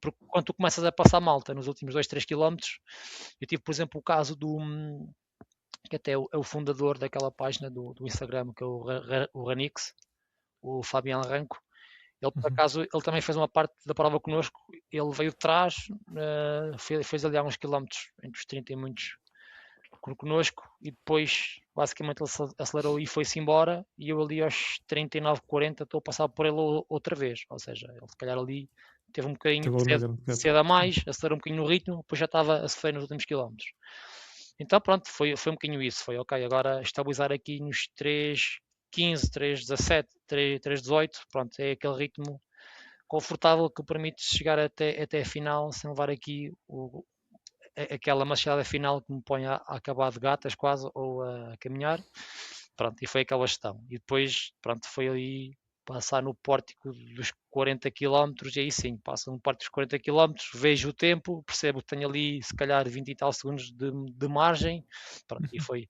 porque quando tu começas a passar malta nos últimos 2, 3 km, eu tive, por exemplo, o caso que até é o fundador daquela página do Instagram, que é o Ranix, o Fabian Ranco. Ele, por acaso, ele também fez uma parte da prova connosco, ele veio de trás, fez ali alguns quilómetros, entre os 30 e muitos, connosco, e depois basicamente ele acelerou e foi-se embora, e eu ali aos 39, 40 estou a passar por ele outra vez, ou seja, ele se calhar ali teve um bocadinho cedo a mais, acelerou um bocadinho no ritmo, depois já estava a sofrer nos últimos quilómetros. Então pronto, foi um bocadinho isso, foi ok, agora estabilizar aqui nos 3:15, 3:17, 3:18, pronto, é aquele ritmo confortável que permite chegar até a final sem levar aqui aquela machada final que me põe a acabar de gatas quase, ou a caminhar. Pronto, e foi aquela gestão. E depois, pronto, foi ali passar no pórtico dos 40 km, e aí sim, passo no pórtico dos 40 km, vejo o tempo, percebo que tenho ali se calhar 20 e tal segundos de margem, pronto, e foi.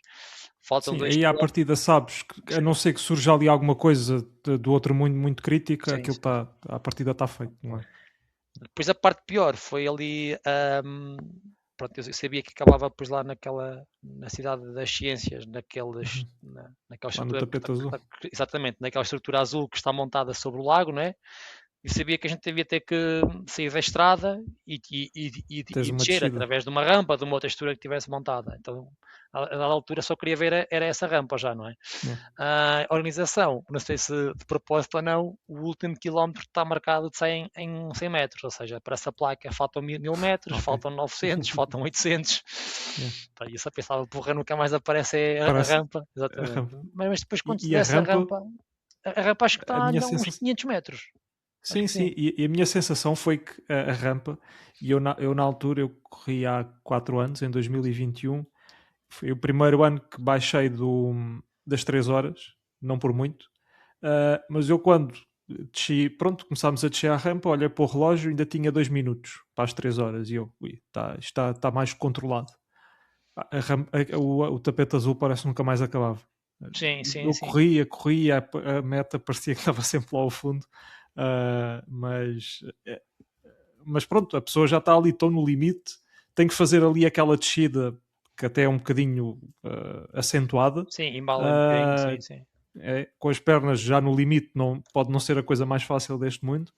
Faltam 2 aí à partida sabes que, a não ser que surja ali alguma coisa do outro mundo muito crítica, aquilo está, à partida está feito, não é? Depois a parte pior foi ali, pronto, eu sabia que acabava depois lá na cidade das ciências, naquela estrutura, exatamente, naquela estrutura azul que está montada sobre o lago, não é? E sabia que a gente devia ter que sair da estrada e descer através de uma rampa, de uma outra estrutura que tivesse montada. Então, a dada altura, só queria ver era essa rampa já, não é? A organização, não sei se de propósito ou não, o último quilómetro está marcado de 100 em 100 metros, ou seja, para essa placa faltam 1000 metros, faltam 900, faltam 800. E eu só pensava, porra, nunca mais aparece a rampa. Exatamente. Mas depois, quando se desce a rampa acho que está a uns 500 metros. Sim. E a minha sensação foi que a rampa, e eu na altura, eu corri há 4 anos, em 2021, foi o primeiro ano que baixei das 3 horas não por muito. Mas eu quando desci, pronto, começámos a descer a rampa, olhei para o relógio, ainda tinha 2 minutos para as 3 horas e eu, está mais controlado. O tapete azul parece que nunca mais acabava. Sim. Eu corria, a meta parecia que estava sempre lá ao fundo, mas pronto, a pessoa já está ali tão no limite, tem que fazer ali aquela descida que até é um bocadinho acentuada. Sim, embala um bocadinho, sim. Com as pernas já no limite, pode não ser a coisa mais fácil deste mundo,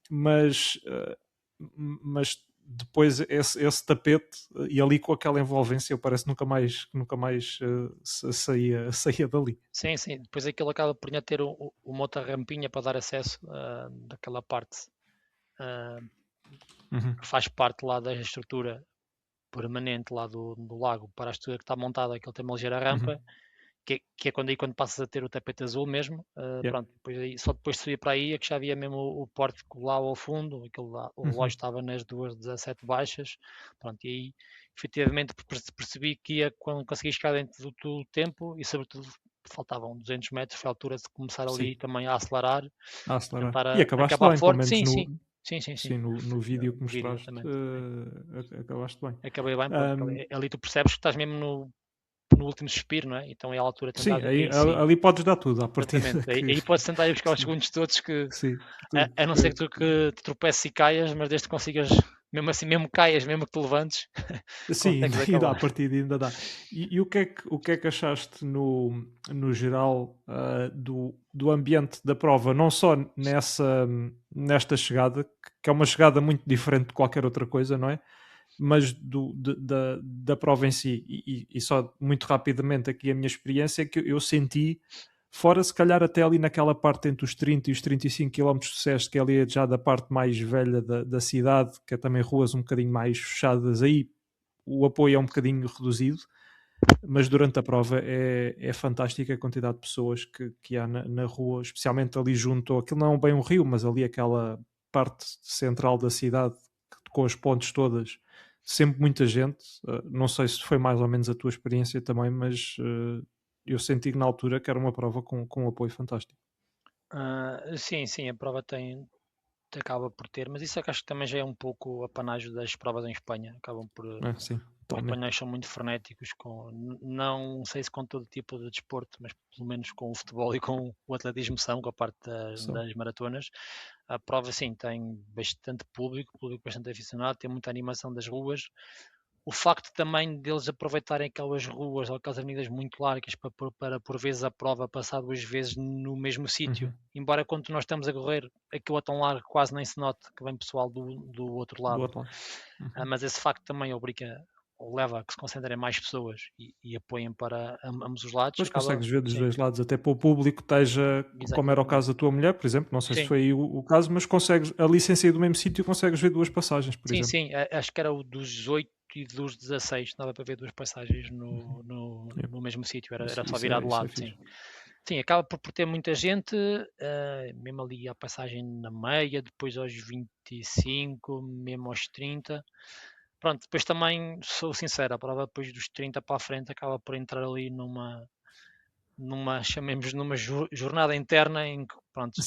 mas depois esse tapete e ali com aquela envolvência, parece que nunca mais saía dali. Sim, depois aquilo acaba por ter uma outra rampinha para dar acesso daquela parte que faz parte lá da estrutura permanente lá do lago para a estrutura que está montada, aquilo tem uma ligeira rampa, que é quando passas a ter o tapete azul mesmo, pronto, só depois de subir para aí é que já havia mesmo o pórtico lá ao fundo, o relógio estava nas 2:17 baixas, pronto, e aí efetivamente percebi que ia quando consegui chegar dentro do tempo e sobretudo faltavam 200 metros, foi a altura de começar ali também a acelerar. E acabaste acabar bem, forte, pelo menos sim. No vídeo que mostraste, acabaste bem. Acabei bem, porque ali tu percebes que estás mesmo no último suspiro, não é? Então é a altura de tentar. Sim, ali podes dar tudo à partida. Aí podes tentar ir buscar os segundos todos que, a não ser que tu que te tropeces e caias, mas desde que consigas, mesmo assim, mesmo caias, mesmo que te levantes, sim, ainda à partida ainda dá. E o que é que achaste no geral do ambiente da prova, não só nesta chegada, que é uma chegada muito diferente de qualquer outra coisa, não é? Mas da prova em si, e só muito rapidamente aqui a minha experiência é que eu senti, fora se calhar até ali naquela parte entre os 30 e os 35 km de sucesso, que é ali já da parte mais velha da cidade, que é também ruas um bocadinho mais fechadas, aí o apoio é um bocadinho reduzido, mas durante a prova é fantástica a quantidade de pessoas que há na rua, especialmente ali junto, aquilo não é bem um rio, mas ali aquela parte central da cidade, com as pontes todas, sempre muita gente. Não sei se foi mais ou menos a tua experiência também, mas eu senti que na altura que era uma prova com um apoio fantástico. Sim, a prova acaba por ter, mas isso é que acho que também já é um pouco a panágio das provas em Espanha. Acabam por. Sim, os espanhóis são muito frenéticos, não sei se com todo tipo de desporto, mas pelo menos com o futebol e com o atletismo com a parte das maratonas. A prova sim tem bastante público bastante aficionado, tem muita animação das ruas. O facto também deles aproveitarem aquelas ruas ou aquelas avenidas muito largas para por vezes a prova passar 2 vezes no mesmo sítio. Embora quando nós estamos a correr, aquilo é tão largo quase nem se note que vem pessoal do outro lado. Mas esse facto também obriga ou leva a que se concentrem mais pessoas e apoiem para ambos os lados. Depois consegues ver dos dois lados, até para o público esteja, como era o caso da tua mulher, por exemplo, não sei se foi aí o caso, mas consegues, a licença do mesmo sítio, consegues ver 2 passagens, por exemplo. Sim, acho que era o dos 8 e dos 16, dava para ver 2 passagens no mesmo sítio, era só virar de lado, sim, acaba por ter muita gente, mesmo ali a passagem na meia, depois aos 25, mesmo aos 30. Pronto, depois também, sou sincero, a prova depois dos 30 para a frente acaba por entrar ali chamemos numa jornada interna em que, pronto,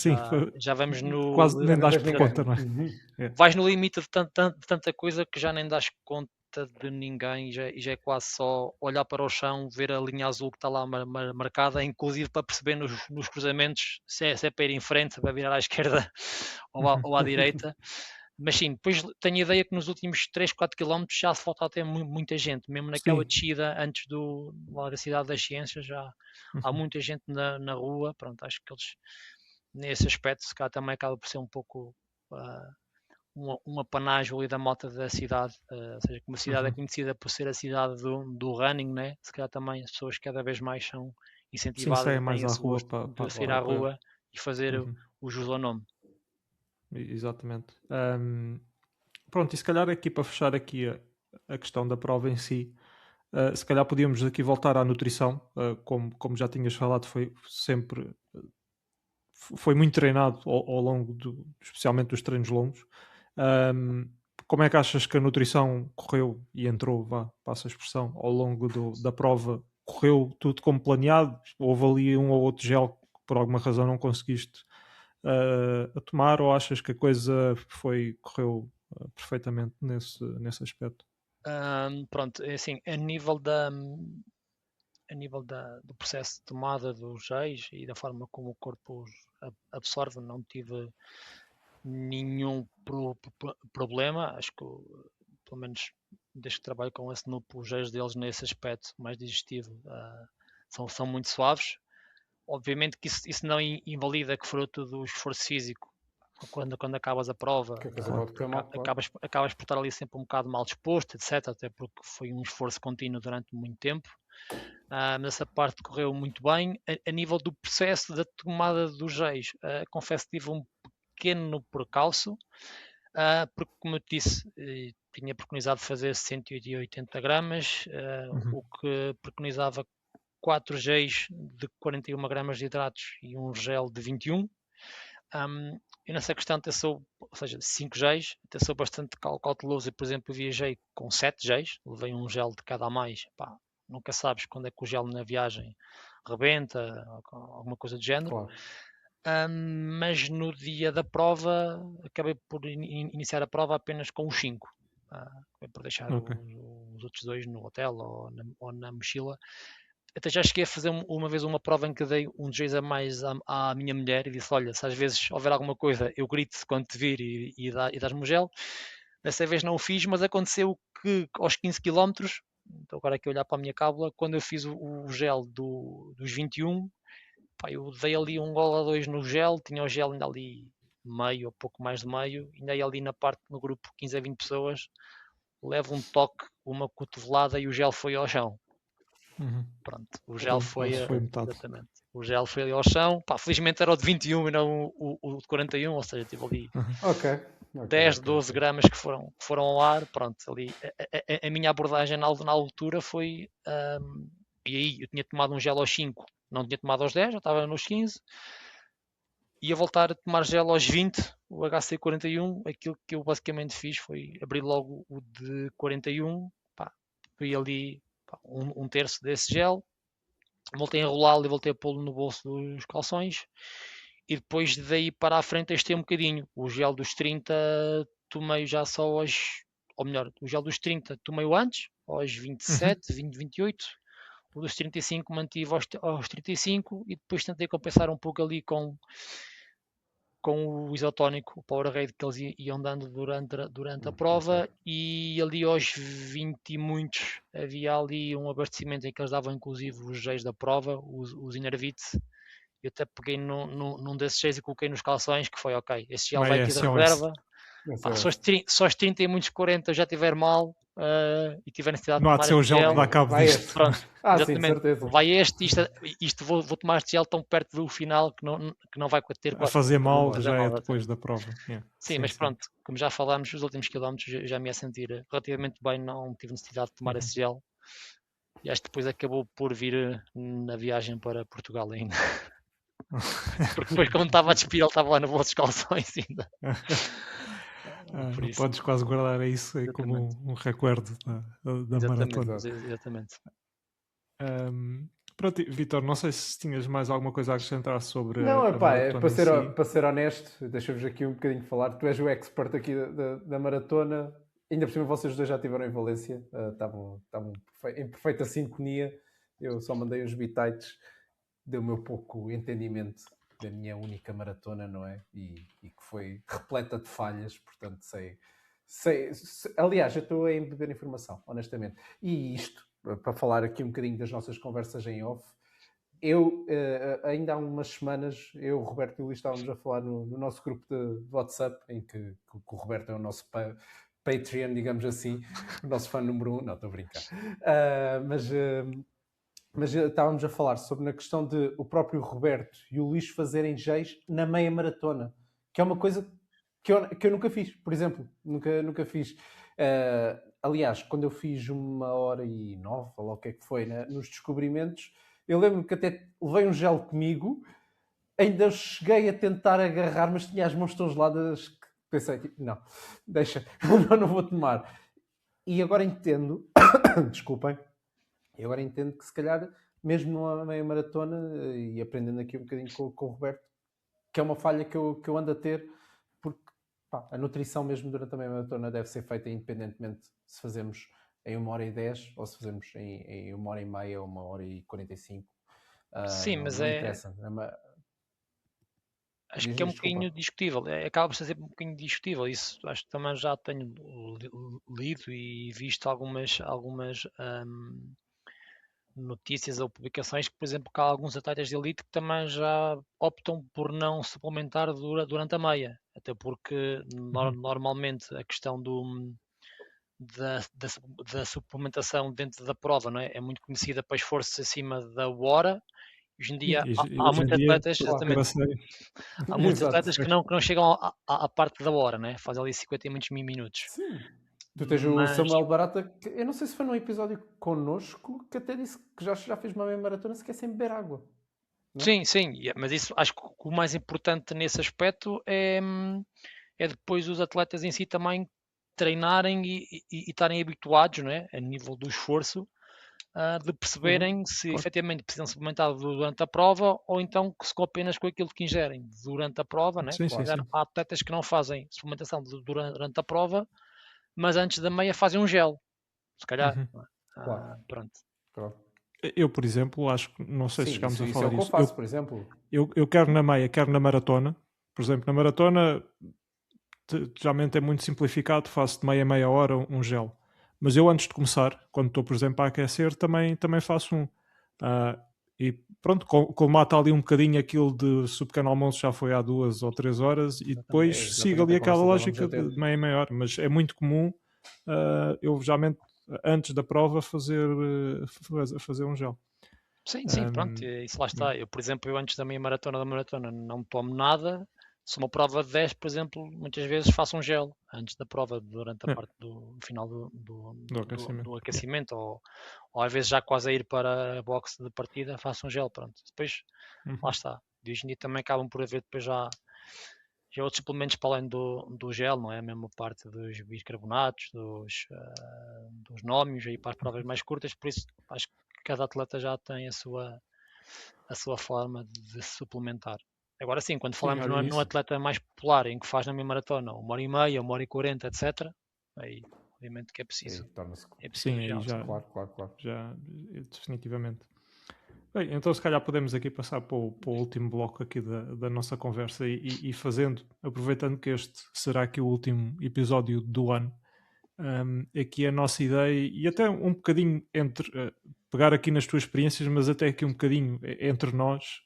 já vamos no... Quase nem dás por conta, não é? Vais no limite de tanta coisa que já nem dás conta de ninguém e já é quase só olhar para o chão, ver a linha azul que está lá marcada, inclusive para perceber nos cruzamentos se é para ir em frente, se é para virar à esquerda ou à direita. Mas sim, depois tenho a ideia que nos últimos 3, 4 km já se falta a ter muita gente, mesmo naquela descida antes lá da Cidade das Ciências, já há muita gente na rua. Pronto, acho que eles, nesse aspecto, se calhar também acaba por ser um pouco um apanágio ali da malta da cidade, ou seja, como a cidade é conhecida por ser a cidade do running, né? Se calhar também as pessoas cada vez mais são incentivadas a mais à rua para sair à rua e fazer o jus ao nome. Exatamente. Pronto, e se calhar aqui para fechar aqui a questão da prova em si, se calhar podíamos aqui voltar à nutrição, como já tinhas falado, foi muito treinado ao longo especialmente dos treinos longos. Como é que achas que a nutrição correu e entrou, passa a expressão, ao longo da prova correu tudo como planeado? Houve ali um ou outro gel que por alguma razão não conseguiste a tomar, ou achas que a coisa correu perfeitamente nesse aspecto? Pronto, é assim, a nível do processo de tomada dos géis e da forma como o corpo os absorve, não tive nenhum problema. Acho que, pelo menos desde que trabalho com esse núcleo, os géis deles nesse aspecto mais digestivo são muito suaves. Obviamente que isso não invalida que fruto do esforço físico, quando acabas a prova, Que a coisa pode correr mal, claro. acabas por estar ali sempre um bocado mal disposto, etc. Até porque foi um esforço contínuo durante muito tempo. Mas essa parte correu muito bem. A nível do processo da tomada dos géis, confesso que tive um pequeno percalço, porque, como eu te disse, tinha preconizado fazer 180 gramas, o que preconizava 4 géis de 41 gramas de hidratos e um gel de 21. Eu nessa questão até sou, ou seja, 5 géis, até sou bastante cauteloso. Por exemplo, eu viajei com 7 géis, levei um gel de cada a mais. Pá, nunca sabes quando é que o gel na viagem rebenta, alguma coisa do género. Claro. Mas no dia da prova, acabei por iniciar a prova apenas com os 5. Acabei por deixar os outros 2 no hotel ou na mochila. Até já cheguei a fazer uma vez uma prova em que dei um géis a mais à minha mulher e disse: olha, se às vezes houver alguma coisa, eu grito quando te vir e dás-me o gel. Dessa vez não o fiz, mas aconteceu que aos 15 km, estou agora aqui a olhar para a minha cábula, quando eu fiz o gel dos 21, pá, eu dei ali um gol a 2 no gel, tinha o gel ainda ali meio, ou pouco mais de meio, ainda aí ali na parte no grupo 15 a 20 pessoas, levo um toque, uma cotovelada e o gel foi ao chão. Pronto, o gel foi exatamente. O gel foi ali ao chão. Pá, felizmente era o de 21 e não o de 41, ou seja, tive ali 10, 12 gramas que foram ao ar. Pronto, ali a minha abordagem na altura foi. E aí eu tinha tomado um gel aos 5, não tinha tomado aos 10, já estava nos 15. Ia voltar a tomar gel aos 20, o HC41. Aquilo que eu basicamente fiz foi abrir logo o de 41. Pá, fui ali um terço desse gel, voltei a enrolá-lo e voltei a pô-lo no bolso dos calções, e depois daí para a frente este um bocadinho. O gel dos 30 tomei já só aos, ou melhor, o gel dos 30 tomei-o antes, aos 27, 20, 28. O dos 35 mantive aos 35 e depois tentei compensar um pouco ali com o isotónico, o Powerade que eles iam dando durante a prova. E ali aos 20 e muitos havia ali um abastecimento em que eles davam inclusive os géis da prova, os Inervit. Eu até peguei num desses géis e coloquei nos calções, que foi ok, esse gel vai aqui da reserva. Só os 30 e muitos 40 já tiver mal e tiver necessidade não de há de ser o gel que dá cabo disto. Pronto, exatamente. Sim, certeza. Vai isto vou tomar este gel tão perto do final que não vai ter a fazer mal já é depois da prova. Sim, mas pronto, como já falámos, os últimos quilómetros já me ia sentir relativamente bem, não tive necessidade de tomar esse gel. E acho que depois acabou por vir na viagem para Portugal ainda. Porque depois, quando estava a despir, ele estava lá no bolso dos calções ainda. Podes quase guardar isso aí como um recuerdo da maratona. Exatamente. Pronto, Vitor, não sei se tinhas mais alguma coisa a acrescentar sobre não, a maratona para ser honesto, deixa-vos aqui um bocadinho falar. Tu és o expert aqui da maratona. Ainda por cima vocês dois já estiveram em Valência, estavam em perfeita sintonia. Eu só mandei uns bitites, deu o meu pouco entendimento da minha única maratona, não é? E que foi repleta de falhas, portanto sei. Aliás, eu estou a beber informação, honestamente. E isto, para falar aqui um bocadinho das nossas conversas em off, eu, ainda há umas semanas, eu, o Roberto e o Luís estávamos a falar no nosso grupo de WhatsApp, em que o Roberto é o nosso Patreon, digamos assim, o nosso fã número 1. Não, estou a brincar. Mas estávamos a falar sobre a questão de o próprio Roberto e o Luís fazerem géis na meia maratona, que é uma coisa que eu nunca fiz, por exemplo. Nunca fiz. Aliás, quando eu fiz 1h09, ou lá o que é que foi, nos descobrimentos, eu lembro que até levei um gel comigo, ainda cheguei a tentar agarrar, mas tinha as mãos tão geladas que pensei, tipo, não, deixa, não vou tomar. E agora entendo, desculpem, E agora entendo que se calhar, mesmo numa meia maratona, e aprendendo aqui um bocadinho com o Roberto, que é uma falha que eu ando a ter, porque pá, a nutrição mesmo durante a meia maratona deve ser feita independentemente se fazemos em 1h10 ou se fazemos em 1h30 ou 1h45. Sim, mas Não interessa. acho Diz, que é um desculpa. bocadinho discutível. Acaba por ser sempre um bocadinho discutível. Isso acho que também já tenho lido e visto algumas notícias ou publicações que, por exemplo, que há alguns atletas de elite que também já optam por não suplementar durante a meia, até porque normalmente a questão da suplementação dentro da prova, não é? É muito conhecida para esforços acima da hora. Hoje em dia E há hoje em muitos dia, atletas, para ter a exatamente, sério. há muitos Exato. atletas que não chegam à parte da hora, né? Fazem ali 50 e muitos minutos. Sim. Tu tens o Mas Samuel Barata, que eu não sei se foi num episódio connosco, que até disse que já fez uma meia maratona se quer sem beber água. Não? sim, mas isso acho que o mais importante nesse aspecto é depois os atletas em si também treinarem e estarem habituados, não é? A nível do esforço, de perceberem se Claro. efetivamente precisam suplementar durante a prova ou então que se apenas com aquilo que ingerem durante a prova, né? Sim, sim, sim. Há atletas que não fazem suplementação durante a prova, mas antes da meia fazem um gel, se calhar. Uhum. Claro. Pronto. Claro. Eu, por exemplo, acho que, não sei se Sim, chegámos a isso é falar o que eu disso. faço, por exemplo. Eu quero na meia, quero na maratona. Por exemplo, na maratona, geralmente é muito simplificado, faço de meia a meia hora um gel. Mas eu antes de começar, quando estou, por exemplo, a aquecer, também faço um. E pronto, colmata ali um bocadinho aquilo de se o pequeno almoço já foi há 2 ou 3 horas e depois sigo ali exatamente a aquela conversa que lógica estávamos a de ter. meia a meia hora. Mas é muito comum eu geralmente antes da prova fazer um gel. Sim, pronto, isso lá está. Eu, por exemplo, antes da minha maratona não tomo nada. Se uma prova de 10, por exemplo, muitas vezes faço um gel antes da prova, durante a parte do final Do aquecimento. do aquecimento, ou às vezes já quase a ir para a boxe de partida, faço um gel, pronto. Depois, lá está. De hoje em dia também acabam por haver depois já outros suplementos para além do gel, não é? A mesma parte dos bicarbonatos, dos nómios, aí para as provas mais curtas, por isso acho que cada atleta já tem a sua forma de se suplementar. Agora sim, quando Sim, falamos olha num isso. atleta mais popular, em que faz na meia maratona 1h30, 1h40, etc., aí obviamente que é preciso. Sim, torna-se. É preciso Sim, aí gel, já, Claro. já definitivamente. Bem, então se calhar podemos aqui passar para o último bloco aqui da nossa conversa e aproveitando que este será aqui o último episódio do ano, aqui a nossa ideia, e até um bocadinho pegar aqui nas tuas experiências, mas até aqui um bocadinho entre nós,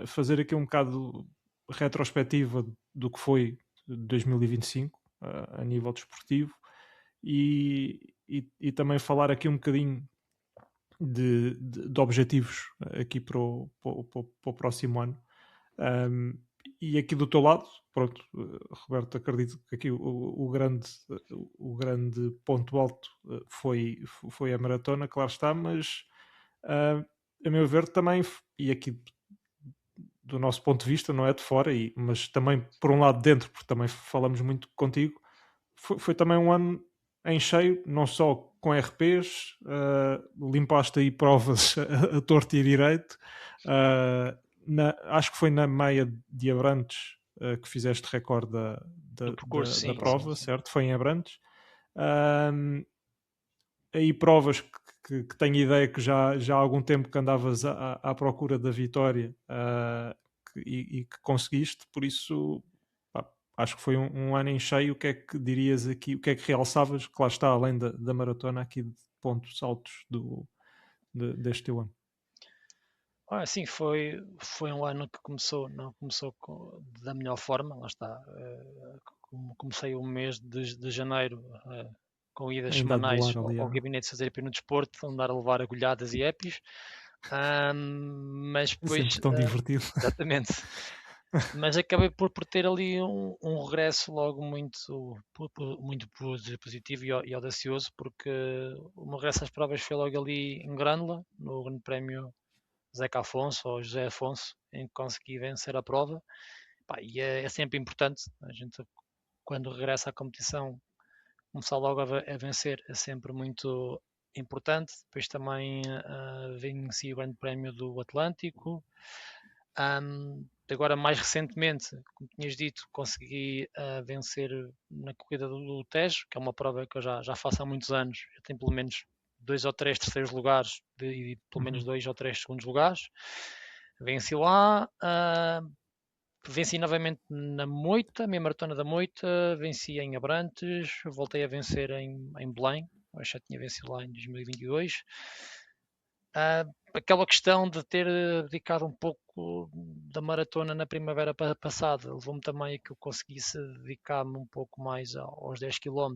fazer aqui um bocado retrospectiva do que foi 2025 a nível desportivo e também falar aqui um bocadinho de objetivos aqui para o próximo ano. E aqui do teu lado, pronto, Roberto, acredito que aqui o grande ponto alto foi a maratona, claro está, mas a meu ver também, e aqui do nosso ponto de vista, não é de fora, mas também por um lado dentro, porque também falamos muito contigo, foi também um ano em cheio, não só com RPs, limpaste aí provas a torto e a direito, acho que foi na meia de Abrantes que fizeste recorde do percurso, da sim. prova, certo? Foi em Abrantes. Aí provas que tenho ideia que já há algum tempo que andavas à procura da vitória e que conseguiste, por isso acho que foi um ano em cheio. O que é que dirias aqui, o que é que realçavas, que lá está, além da maratona, aqui de pontos altos deste teu ano? Sim, foi um ano que não começou da melhor forma, lá está. Comecei o mês de janeiro com idas Ainda a semanais debelar ali, ao gabinete de fisioterapia no desporto, andar a levar agulhadas e épis, mas é sempre depois, tão divertido. exatamente, mas acabei por ter ali um regresso logo muito positivo e audacioso, porque o meu regresso às provas foi logo ali em Grândola, no Grande Prémio Zeca Afonso ou José Afonso, em que consegui vencer a prova. E é sempre importante a gente, quando regressa à competição, começar logo a vencer. É sempre muito importante. Depois também venci o Grande Prémio do Atlântico. Agora, mais recentemente, como tinhas dito, consegui vencer na corrida do Tejo, que é uma prova que eu já faço há muitos anos. Eu tenho pelo menos 2 ou 3 terceiros lugares e pelo menos 2 ou 3 segundos lugares. Venci lá. Venci novamente na Moita, a minha maratona da Moita, venci em Abrantes, voltei a vencer em Belém, eu já tinha vencido lá em 2022. Aquela questão de ter dedicado um pouco da maratona na primavera passada levou-me também a que eu conseguisse dedicar-me um pouco mais aos 10 km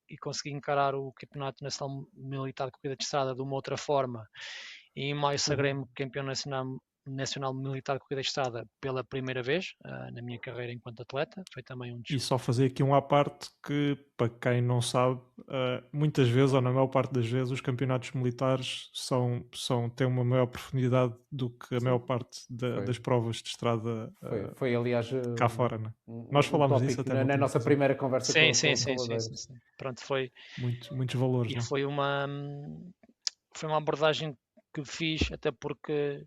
e consegui encarar o Campeonato Nacional Militar de Corrida de Estrada de uma outra forma. E em maio sagrei-me campeão nacional militar de corrida de estrada pela primeira vez na minha carreira enquanto atleta. Foi também E só fazer aqui um à parte que, para quem não sabe, muitas vezes, ou na maior parte das vezes, os campeonatos militares têm uma maior profundidade do que a maior parte das provas de estrada foi aliás, cá fora, né? Nós falámos disso até na nossa primeira conversa sim. Pronto, foi muitos valores, e né? foi uma abordagem que fiz, até porque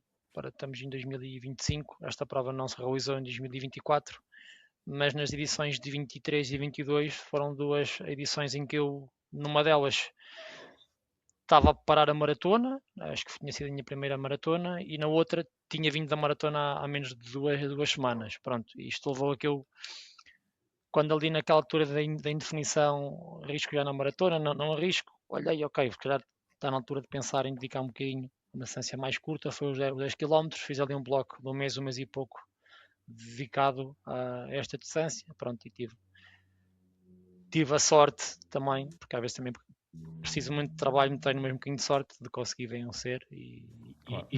estamos em 2025, esta prova não se realizou em 2024, mas nas edições de 23 e 22 foram 2 edições em que eu, numa delas, estava a parar a maratona, acho que tinha sido a minha primeira maratona, e na outra tinha vindo da maratona há menos de duas semanas. Pronto, isto levou a que eu, quando ali naquela altura da indefinição, arrisco já na maratona, não arrisco, olhei, ok, se calhar está na altura de pensar em dedicar um bocadinho uma distância mais curta, foi os 10 km, fiz ali um bloco de um mês e pouco dedicado a esta distância, pronto, e tive a sorte também, porque às vezes também preciso muito de trabalho, me tenho mesmo um bocadinho de sorte de conseguir vencer e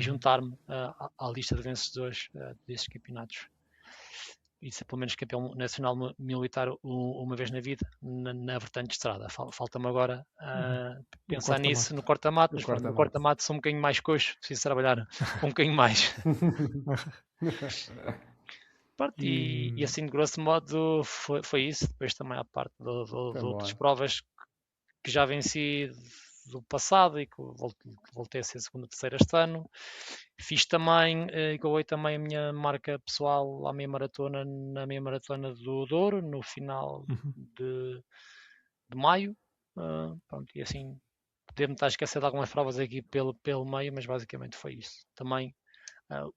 juntar-me à lista de vencedores desses campeonatos. E ser pelo menos campeão nacional militar uma vez na vida, na vertente de estrada. Falta-me agora pensar nisso no corta-mato, mas no corta-mato sou um bocadinho mais coxo, preciso trabalhar um bocadinho mais. E assim, de grosso modo, foi isso. Depois também há parte de outras provas que já venci do passado e que voltei a ser segunda, terceira este ano. Fiz também, igualei também a minha marca pessoal à meia maratona, na meia maratona do Douro, no final de maio. Pronto, e assim, devo-me estar a esquecer de algumas provas aqui pelo meio, mas basicamente foi isso. Também,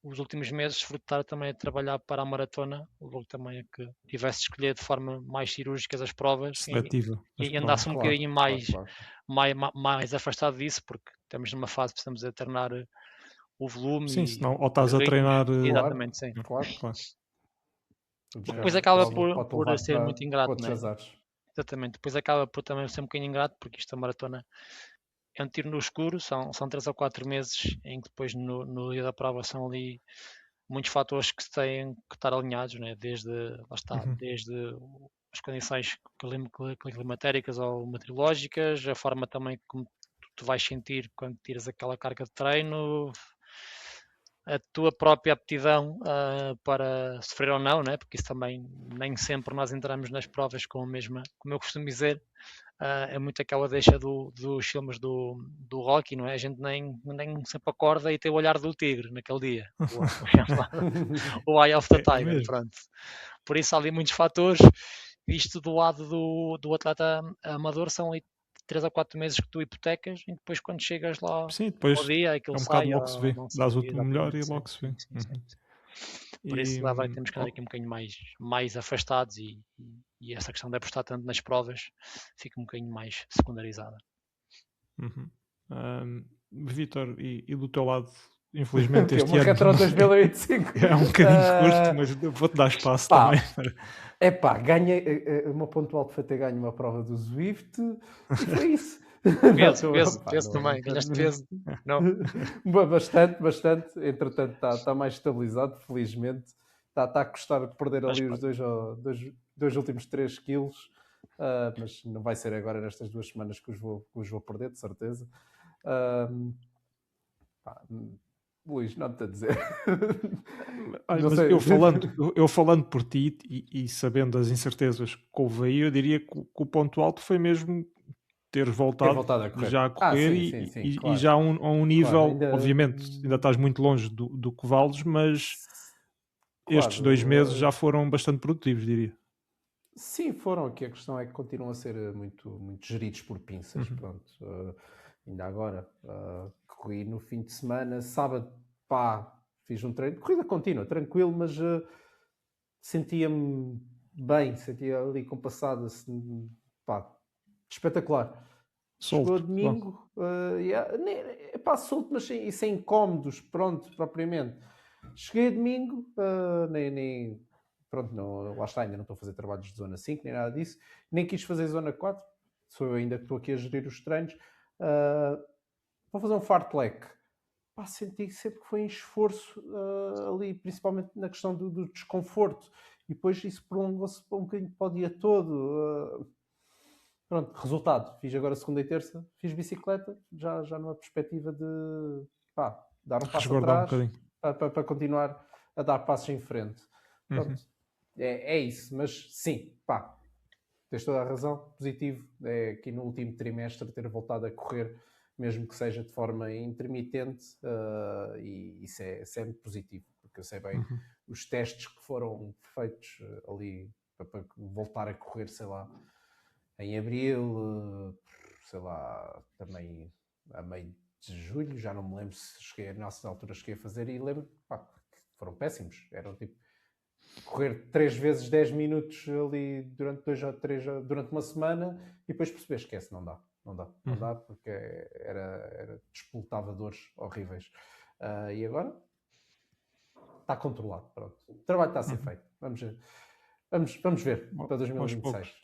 os últimos meses, desfrutar também a trabalhar para a maratona, levou também a que tivesse de escolher de forma mais cirúrgica as provas seletiva, e andasse um bocadinho mais afastado disso, porque estamos numa fase que precisamos alternar o volume. Sim, senão ou estás a treinar. Exatamente, sim. Claro. Depois acaba por ser muito ingrato, né? Exatamente. Depois acaba por também ser um bocadinho ingrato, porque isto a maratona é um tiro no escuro, são 3 ou 4 meses em que depois no dia da prova são ali muitos fatores que têm que estar alinhados, né? Desde as condições climatéricas ou meteorológicas, a forma também como tu vais sentir quando tiras aquela carga de treino, a tua própria aptidão para sofrer ou não, né? Porque isso também nem sempre nós entramos nas provas com a mesma, como eu costumo dizer, é muito aquela deixa dos filmes do Rocky, não é? A gente nem sempre acorda e tem o olhar do tigre naquele dia, o Eye of the Tiger, pronto. Por isso há ali muitos fatores. Isto do lado do atleta amador são ali 3 ou 4 meses que tu hipotecas e depois quando chegas lá ao dia aquilo sai. Logo se vê, dás o teu melhor e logo se vê. Por isso lá temos que andar aqui um bocadinho mais afastados e essa questão de apostar tanto nas provas fica um bocadinho mais secundarizada. Vítor, e do teu lado, infelizmente este ano retro 2025 é um bocadinho curto, mas vou-te dar espaço também. Ganhei uma pontual de feita, ganho uma prova do Zwift e foi isso. Peso também, ganhaste peso. Não. Bastante. Entretanto está mais estabilizado, felizmente. Está a custar perder ali os dois últimos 3 quilos, mas não vai ser agora nestas 2 semanas que os vou perder, de certeza. Luís, não te a dizer. Mas eu falando por ti e sabendo as incertezas que houve aí, eu diria que o ponto alto foi mesmo teres Ter voltado voltado a correr. já a correr Sim, e claro. já a um nível, Claro, ainda- obviamente, ainda estás muito longe do que vales, mas estes 2 meses já foram bastante produtivos, diria. Sim, foram. Aqui a questão é que continuam a ser muito, muito geridos por pinças. Pronto. Ainda agora, corri no fim de semana, sábado, pá, fiz um treino, corrida contínua, tranquilo, mas sentia-me bem, sentia ali compassado, assim, pá, espetacular. Chegou Solto. domingo, pá, solto, mas sem incómodos, pronto, propriamente. Cheguei a domingo, pronto, não, lá está, ainda não estou a fazer trabalhos de zona 5, nem nada disso, nem quis fazer zona 4, sou eu ainda que estou aqui a gerir os treinos. Vou fazer um fartlek. Pá, senti sempre que foi em esforço ali, principalmente na questão do desconforto, e depois isso prolongou-se um bocadinho para o dia todo. Pronto, resultado, fiz agora segunda e terça, fiz bicicleta, já numa perspectiva de dar um passo Resguardar um atrás bocadinho. para continuar a dar passos em frente. Pronto, é isso, mas sim, pá, tens toda a razão, positivo, é aqui no último trimestre ter voltado a correr, mesmo que seja de forma intermitente, e isso é muito positivo, porque eu sei bem os testes que foram feitos ali para voltar a correr, sei lá, em abril, sei lá, também a meio de julho, já não me lembro se cheguei, nessa altura cheguei a fazer, e lembro, pá, que foram péssimos, eram tipo correr 3 vezes 10 minutos ali durante 2 ou 3, durante uma semana, e depois perceber, esquece, não dá, porque era despoltava dores horríveis. E agora está controlado, pronto. O trabalho está a ser feito. Vamos ver para 2026.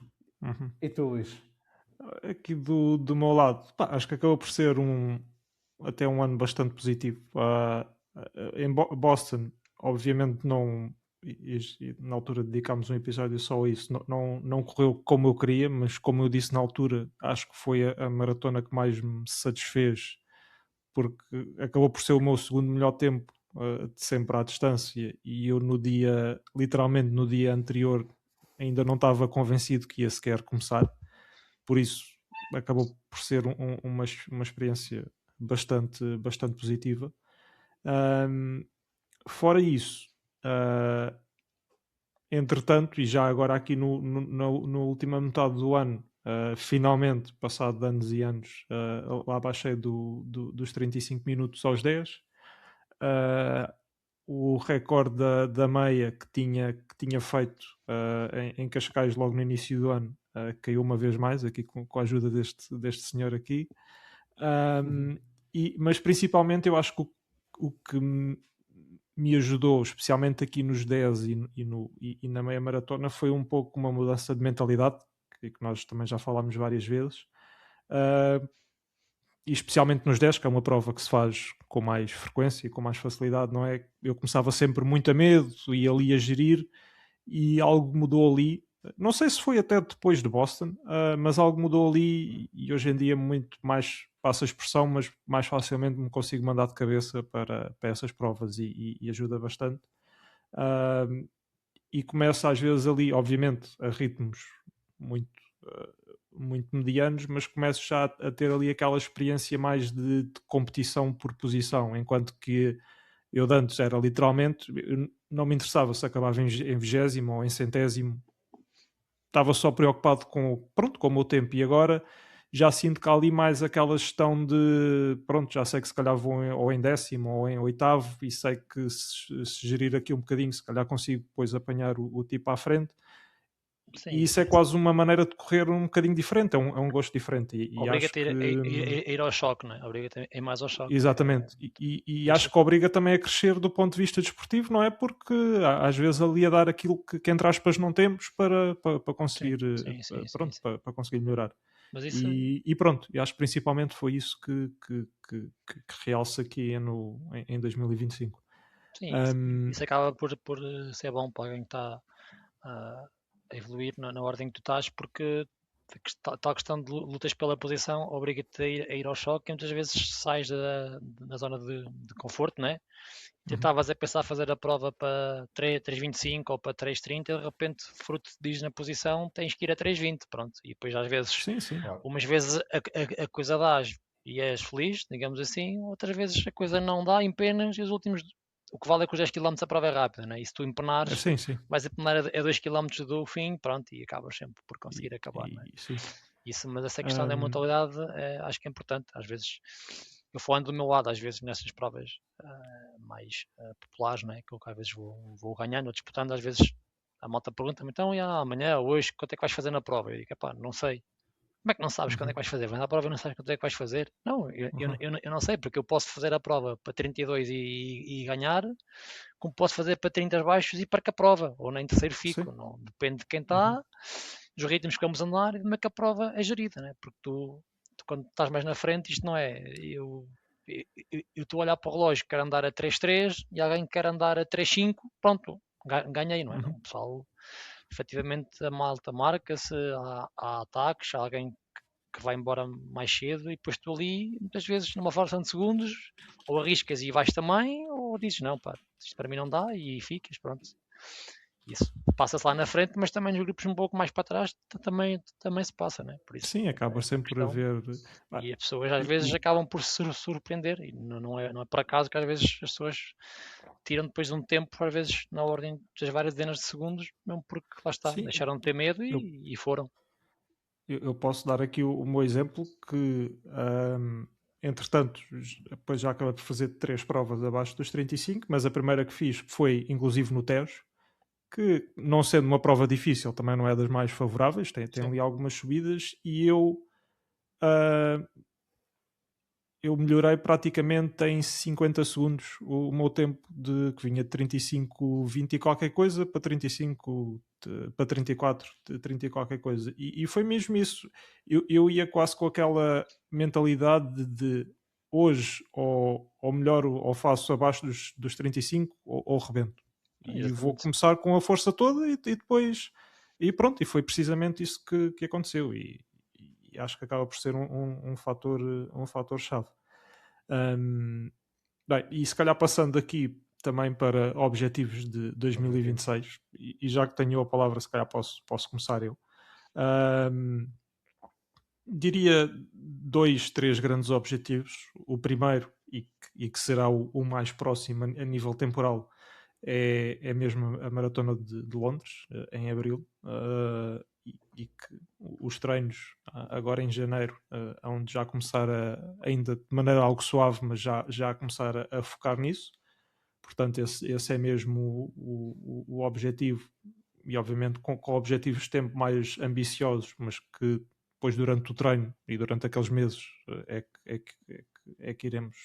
E tu, Luís? Aqui do meu lado, pá, acho que acabou por ser até um ano bastante positivo. Em Boston, obviamente não, e na altura dedicámos um episódio só a isso, não correu como eu queria, mas como eu disse na altura, acho que foi a maratona que mais me satisfez, porque acabou por ser o meu segundo melhor tempo de sempre à distância, e eu literalmente no dia anterior, ainda não estava convencido que ia sequer começar. Por isso acabou por ser uma experiência bastante positiva. Fora isso, entretanto, e já agora aqui na última metade do ano, finalmente, passado anos e anos, lá baixei dos 35 minutos aos 10. O recorde da meia que tinha feito em Cascais logo no início do ano caiu uma vez mais, aqui com a ajuda deste senhor aqui. Mas principalmente eu acho que o que me ajudou, especialmente aqui nos 10 e na meia maratona, foi um pouco uma mudança de mentalidade, que nós também já falámos várias vezes. E especialmente nos 10, que é uma prova que se faz com mais frequência e com mais facilidade, não é? Eu começava sempre muito a medo e ali a gerir, e algo mudou ali. Não sei se foi até depois de Boston, mas algo mudou ali, e hoje em dia muito mais, passo a expressão, mas mais facilmente me consigo mandar de cabeça para essas provas, e ajuda bastante. E começa às vezes ali, obviamente, a ritmos muito medianos, mas começo já a ter ali aquela experiência mais de competição por posição, enquanto que eu de antes era literalmente, não me interessava se acabava em 20º ou em 100º, estava só preocupado com o meu tempo, e agora já sinto que há ali mais aquela gestão de, já sei que se calhar vou ou em 10º ou em 8º, e sei que se gerir aqui um bocadinho, se calhar consigo depois apanhar o tipo à frente. Sim, e isso é quase uma maneira de correr um bocadinho diferente, é um gosto diferente. Obriga-te a ir ao choque, não é? Obriga-te a ir mais ao choque. Exatamente. E acho que obriga também a crescer do ponto de vista desportivo, não é? Porque às vezes ali a dar aquilo que entre aspas não temos para conseguir, para conseguir melhorar. Mas isso... e pronto, e acho que principalmente foi isso que realça aqui em 2025. Sim, isso acaba por ser bom para alguém que está a evoluir na ordem que tu estás, porque Tal questão de lutas pela posição obriga-te a ir ao choque e muitas vezes sais da zona de conforto, né? Tentavas a pensar fazer a prova para 3,25 ou para 3,30 e de repente, fruto diz na posição, tens que ir a 3,20, pronto. E depois às vezes, Sim. Claro. umas vezes a coisa dá e és feliz, digamos assim, outras vezes a coisa não dá, empenas e os últimos... O que vale é que os 10 km a prova é rápida, né? E se tu empenares, Sim. vais empenar a 2 km do fim, pronto, e acabas sempre por conseguir acabar, né? Sim. Isso, mas essa questão da mentalidade acho que é importante. Às vezes, eu falando do meu lado, às vezes nessas provas mais populares, né, que eu às vezes vou ganhando ou disputando, às vezes a malta pergunta-me, então, amanhã, hoje, quanto é que vais fazer na prova? Eu digo, pá, não sei. Como é que não sabes quando é que vais fazer? Vais à prova e não sabes quanto é que vais fazer? Não, eu não sei, porque eu posso fazer a prova para 32 e ganhar, como posso fazer para 30 baixos e perco a prova, ou nem terceiro fico. Não, depende de quem está, dos ritmos que vamos andar e de como é que a prova é gerida, né? Porque tu quando estás mais na frente, isto não é. Eu estou a olhar para o relógio, quero andar a 3,3 e alguém quer andar a 3,5, pronto, ganhei, não é? Não, o pessoal, efetivamente, a malta marca-se, há ataques, há alguém que vai embora mais cedo e depois tu ali, muitas vezes, numa fração de segundos, ou arriscas e vais também, ou dizes não, pá, isto para mim não dá e ficas, pronto. Isso passa-se lá na frente, mas também nos grupos um pouco mais para trás também se passa, né? Por isso, Sim, acaba sempre por haver. e as pessoas às vezes acabam por se surpreender, e não é por acaso que às vezes as pessoas tiram depois de um tempo, às vezes na ordem das várias dezenas de segundos, mesmo porque lá está, Sim, deixaram de ter medo e foram. eu posso dar aqui o meu exemplo que, entretanto, depois já acabei por fazer 3 provas abaixo dos 35, mas a primeira que fiz foi inclusive no Tejo, que não sendo uma prova difícil, também não é das mais favoráveis, tem ali algumas subidas e eu melhorei praticamente em 50 segundos o meu tempo que vinha de 35,20 e qualquer coisa para 35, para 34, 30 e qualquer coisa. E foi mesmo isso. Eu ia quase com aquela mentalidade de hoje ou melhor ou faço abaixo dos 35 ou rebento. E vou começar com a força toda e depois... E pronto, e foi precisamente isso que aconteceu. E acho que acaba por ser um fator-chave. Bem, e se calhar passando aqui também para objetivos de 2026, e já que tenho a palavra, se calhar posso começar eu. Diria 2, 3 grandes objetivos. O primeiro, e que será o mais próximo a nível temporal, é mesmo a Maratona de Londres, em abril, e que os treinos agora em janeiro, onde já começar ainda de maneira algo suave, mas já começar a focar nisso. Portanto, esse é mesmo o objetivo, e obviamente com objetivos de tempo mais ambiciosos, mas que depois durante o treino e durante aqueles meses é que iremos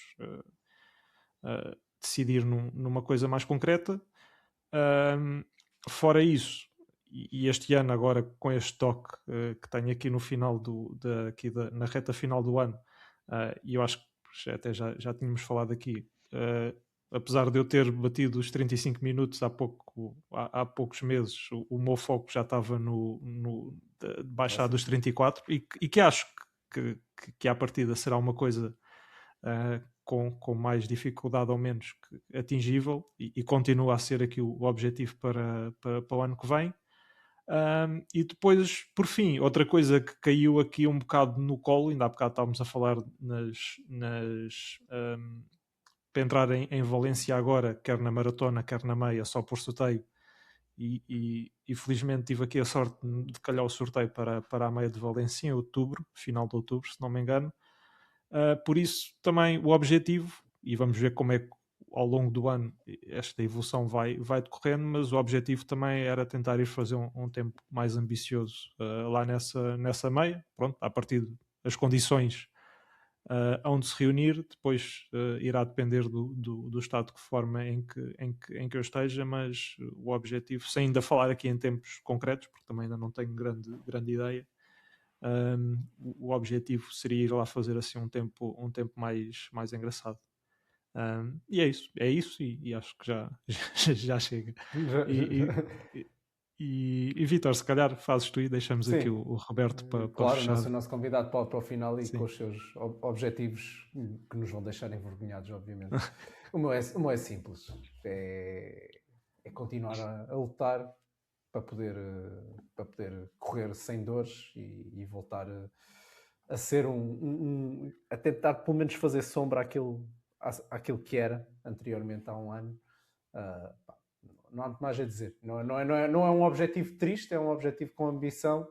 decidir numa coisa mais concreta. Fora isso, e este ano agora com este toque que tenho aqui no final na reta final do ano, e eu acho que até já tínhamos falado aqui, apesar de eu ter batido os 35 minutos há poucos meses, o meu foco já estava de baixar dos 34 e que acho que à partida será uma coisa com mais dificuldade ou menos atingível e continua a ser aqui o objetivo para o ano que vem. E depois, por fim, outra coisa que caiu aqui um bocado no colo, ainda há bocado estávamos a falar para entrar em Valência agora, quer na maratona, quer na meia, só por sorteio, e felizmente tive aqui a sorte de calhar o sorteio para a meia de Valência em outubro, final de outubro, se não me engano. Por isso também o objetivo, e vamos ver como é que ao longo do ano esta evolução vai decorrendo, mas o objetivo também era tentar ir fazer um tempo mais ambicioso lá nessa meia, pronto, a partir das condições onde se reunir, depois irá depender do estado de forma em que eu esteja, mas o objetivo, sem ainda falar aqui em tempos concretos, porque também ainda não tenho grande ideia, o objetivo seria ir lá fazer assim um tempo mais engraçado. E é isso e acho que já chega. E Vítor, se calhar fazes tu e deixamos Sim. aqui o Roberto para Claro, fechar. o nosso convidado para o final e Sim. com os seus objetivos que nos vão deixar envergonhados, obviamente. O meu é simples. É continuar a lutar para poder correr sem dores e voltar a ser a tentar pelo menos fazer sombra àquilo que era anteriormente há um ano. Pá, não há muito mais a dizer. Não é um objetivo triste, é um objetivo com ambição.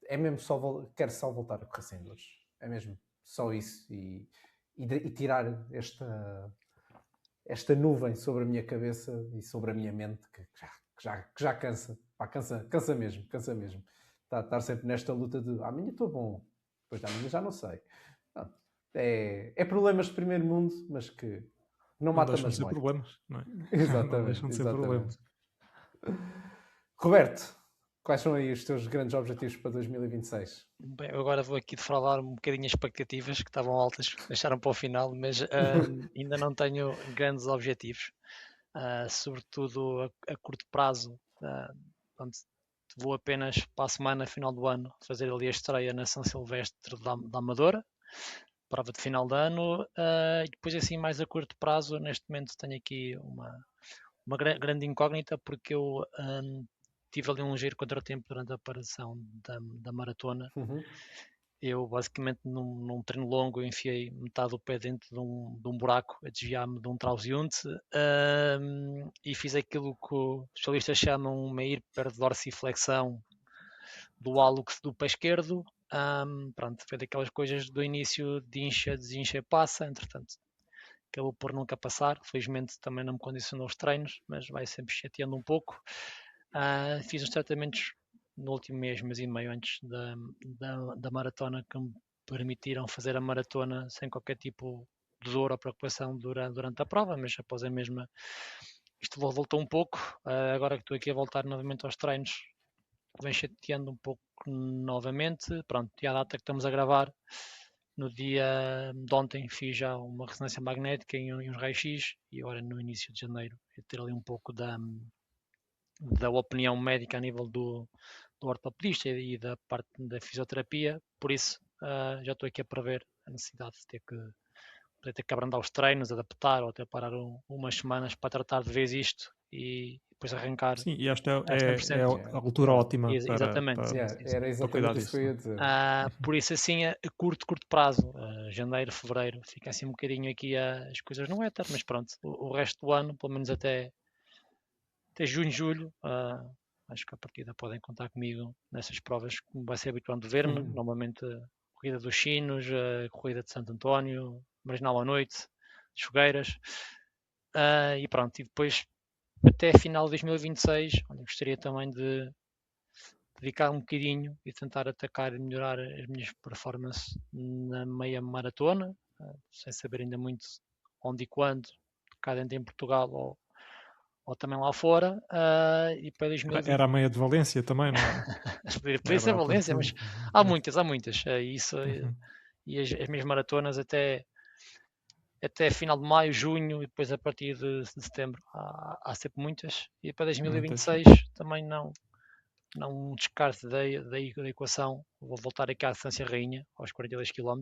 É mesmo quero só voltar a correr sem dores. É mesmo só isso. E tirar esta nuvem sobre a minha cabeça e sobre a minha mente que já cansa. Pá, cansa mesmo. Estar sempre nesta luta de amanhã estou bom, depois da manhã já não sei. É problemas de primeiro mundo, mas que não mata, deixam mas de ser mói. problemas, não é? Exatamente. Não deixam de ser problemas. Roberto, quais são aí os teus grandes objetivos para 2026? Bem, eu agora vou aqui defraudar um bocadinho as expectativas que estavam altas, deixaram para o final, mas ainda não tenho grandes objetivos, sobretudo a curto prazo. Vou apenas para a semana, final do ano, fazer ali a estreia na São Silvestre da Amadora, prova de final de ano, e depois assim mais a curto prazo, neste momento tenho aqui uma grande incógnita, porque eu tive ali um ligeiro contratempo durante a preparação da maratona. Eu basicamente num treino longo enfiei metade do pé dentro de um buraco a desviar-me de um trauseunte e fiz aquilo que os especialistas chamam uma hiperdorsiflexão do hálux do pé esquerdo. Pronto, foi daquelas coisas do início de incha, desincha, passa, entretanto acabou por nunca passar. Felizmente também não me condicionou os treinos, mas vai sempre chateando um pouco. Fiz uns tratamentos no último mês e meio antes da maratona que me permitiram fazer a maratona sem qualquer tipo de dor ou preocupação durante a prova, mas após a mesma isto voltou um pouco. Agora que estou aqui a voltar novamente aos treinos, vem chateando um pouco novamente. Pronto, e a data que estamos a gravar, no dia de ontem fiz já uma ressonância magnética e uns raios-x, e agora no início de janeiro eu ter ali um pouco da opinião médica a nível do ortopedista e da parte da fisioterapia. Por isso já estou aqui a prever a necessidade de ter que abrandar os treinos, adaptar ou até parar umas semanas para tratar de vez isto e depois arrancar. Sim, e esta é a altura ótima exatamente, para era exatamente isso que eu ia disso. dizer. Por isso assim a curto prazo, janeiro, fevereiro, fica assim um bocadinho aqui as coisas no éter, mas pronto, o resto do ano, pelo menos até junho, julho, acho que a partida podem contar comigo nessas provas, como vai ser habitual de ver-me, normalmente a corrida dos Chinos, a corrida de Santo António, Marginal à noite, de Fogueiras, e pronto, e depois até final de 2026, onde eu gostaria também de dedicar um bocadinho e tentar atacar e melhorar as minhas performances na meia maratona, sem saber ainda muito onde e quando, cá dentro em Portugal ou também lá fora, e para 2020... Era a meia de Valência também, não era? Podia ser Valência, mas há muitas, isso, e as minhas maratonas até final de maio, junho, e depois a partir de setembro há sempre muitas, e para 2026 também não descarte da equação. Vou voltar aqui à distância rainha, aos 42 km,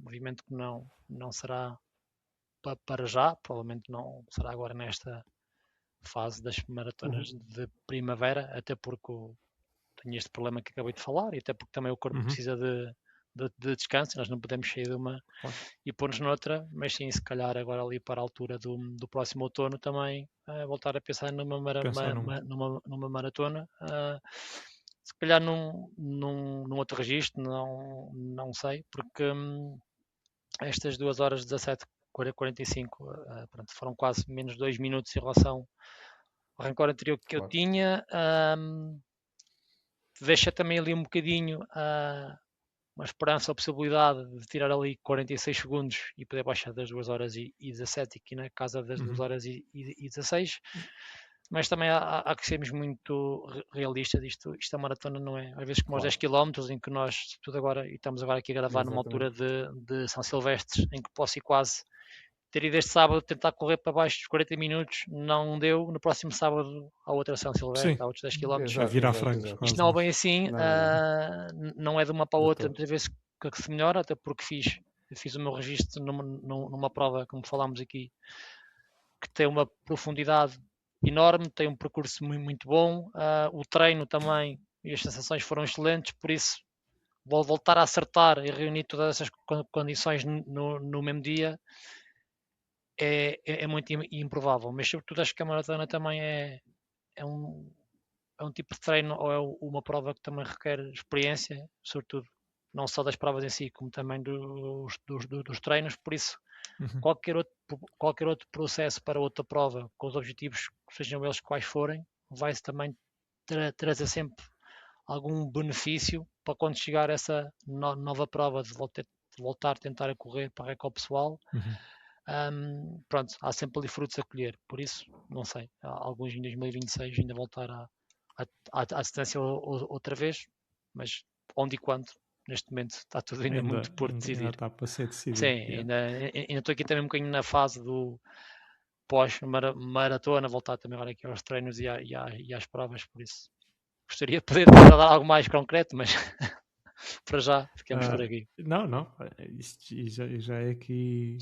movimento que não será para já, provavelmente não será agora nesta fase das maratonas de primavera, até porque tenho este problema que acabei de falar, e até porque também o corpo precisa de descanso, nós não podemos sair de uma e pôr-nos noutra, mas sim, se calhar agora ali para a altura do próximo outono também voltar a pensar numa maratona, se calhar num outro registro, não sei, porque estas 2 horas 17:45 pronto, foram quase menos 2 minutos em relação ao recorde anterior que eu tinha. Deixa também ali um bocadinho uma esperança ou possibilidade de tirar ali 46 segundos e poder baixar das 2 horas e 17 aqui na casa das 2 horas e 16, mas também há que sermos muito realistas. Isto a maratona não é, às vezes como aos 10 km, em que nós tudo agora, e estamos agora aqui a gravar numa altura de São Silvestre, em que posso ir quase ter ido este sábado tentar correr para baixo dos 40 minutos, não deu. No próximo sábado, há outra São Silvestre, Sim. há outros 10 km. A virar frangos, Isto quase. não é bem assim, Não. não é de uma para a De outra, todo. muitas vezes que se melhora, até porque fiz o meu registro numa prova, como falámos aqui, que tem uma profundidade enorme, tem um percurso muito bom, o treino também e as sensações foram excelentes, por isso vou voltar a acertar e reunir todas essas condições no mesmo dia é muito improvável, mas sobretudo acho que a maratona também é um tipo de treino ou é uma prova que também requer experiência, sobretudo não só das provas em si, como também dos treinos, por isso Uhum. qualquer outro processo para outra prova, com os objetivos, sejam eles quais forem, vai-se também trazer sempre algum benefício para quando chegar essa nova prova de voltar a tentar a correr para a recorde pessoal. Pronto, há sempre ali frutos a colher, por isso, não sei, alguns em 2026 ainda voltar à distância outra vez, mas onde e quando, neste momento está tudo ainda muito por decidir. Ainda está para ser decidido. Sim, ainda estou aqui também um bocadinho na fase do pós-maratona, voltar também agora aqui aos treinos e às provas, por isso gostaria de poder dar algo mais concreto, mas para já ficamos por aqui. Não, isto já é aqui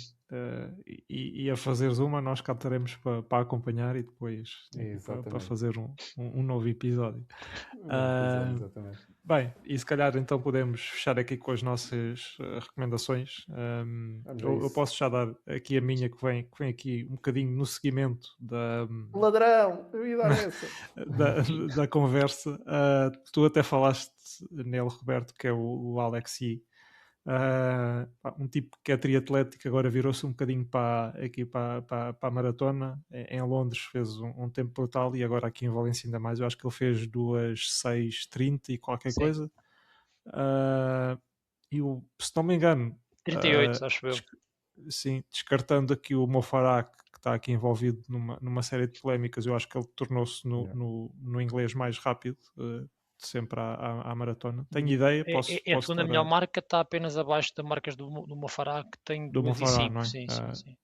e a fazeres uma, nós cá estaremos para acompanhar e depois para fazer um novo episódio. Exatamente. Bem, e se calhar então podemos fechar aqui com as nossas recomendações. Eu posso já dar aqui a minha que vem aqui um bocadinho no seguimento da ladrão, eu ia dar essa da conversa. Tu até falaste nele, Roberto, que é o Alex Yee. Um tipo que é triatlético, agora virou-se um bocadinho para a maratona. Em Londres fez um tempo brutal e agora aqui em Valência ainda mais. Eu acho que ele fez 2:6:30 e qualquer Sim. coisa. E se não me engano 38, acho eu. Sim, descartando aqui o Mo Farah, que está aqui envolvido numa série de polémicas, eu acho que ele tornou-se no inglês mais rápido sempre à maratona. Tenho ideia, posso a segunda melhor marca está apenas abaixo das marcas do Mo Farah, que tem 2:05, não é? Sim.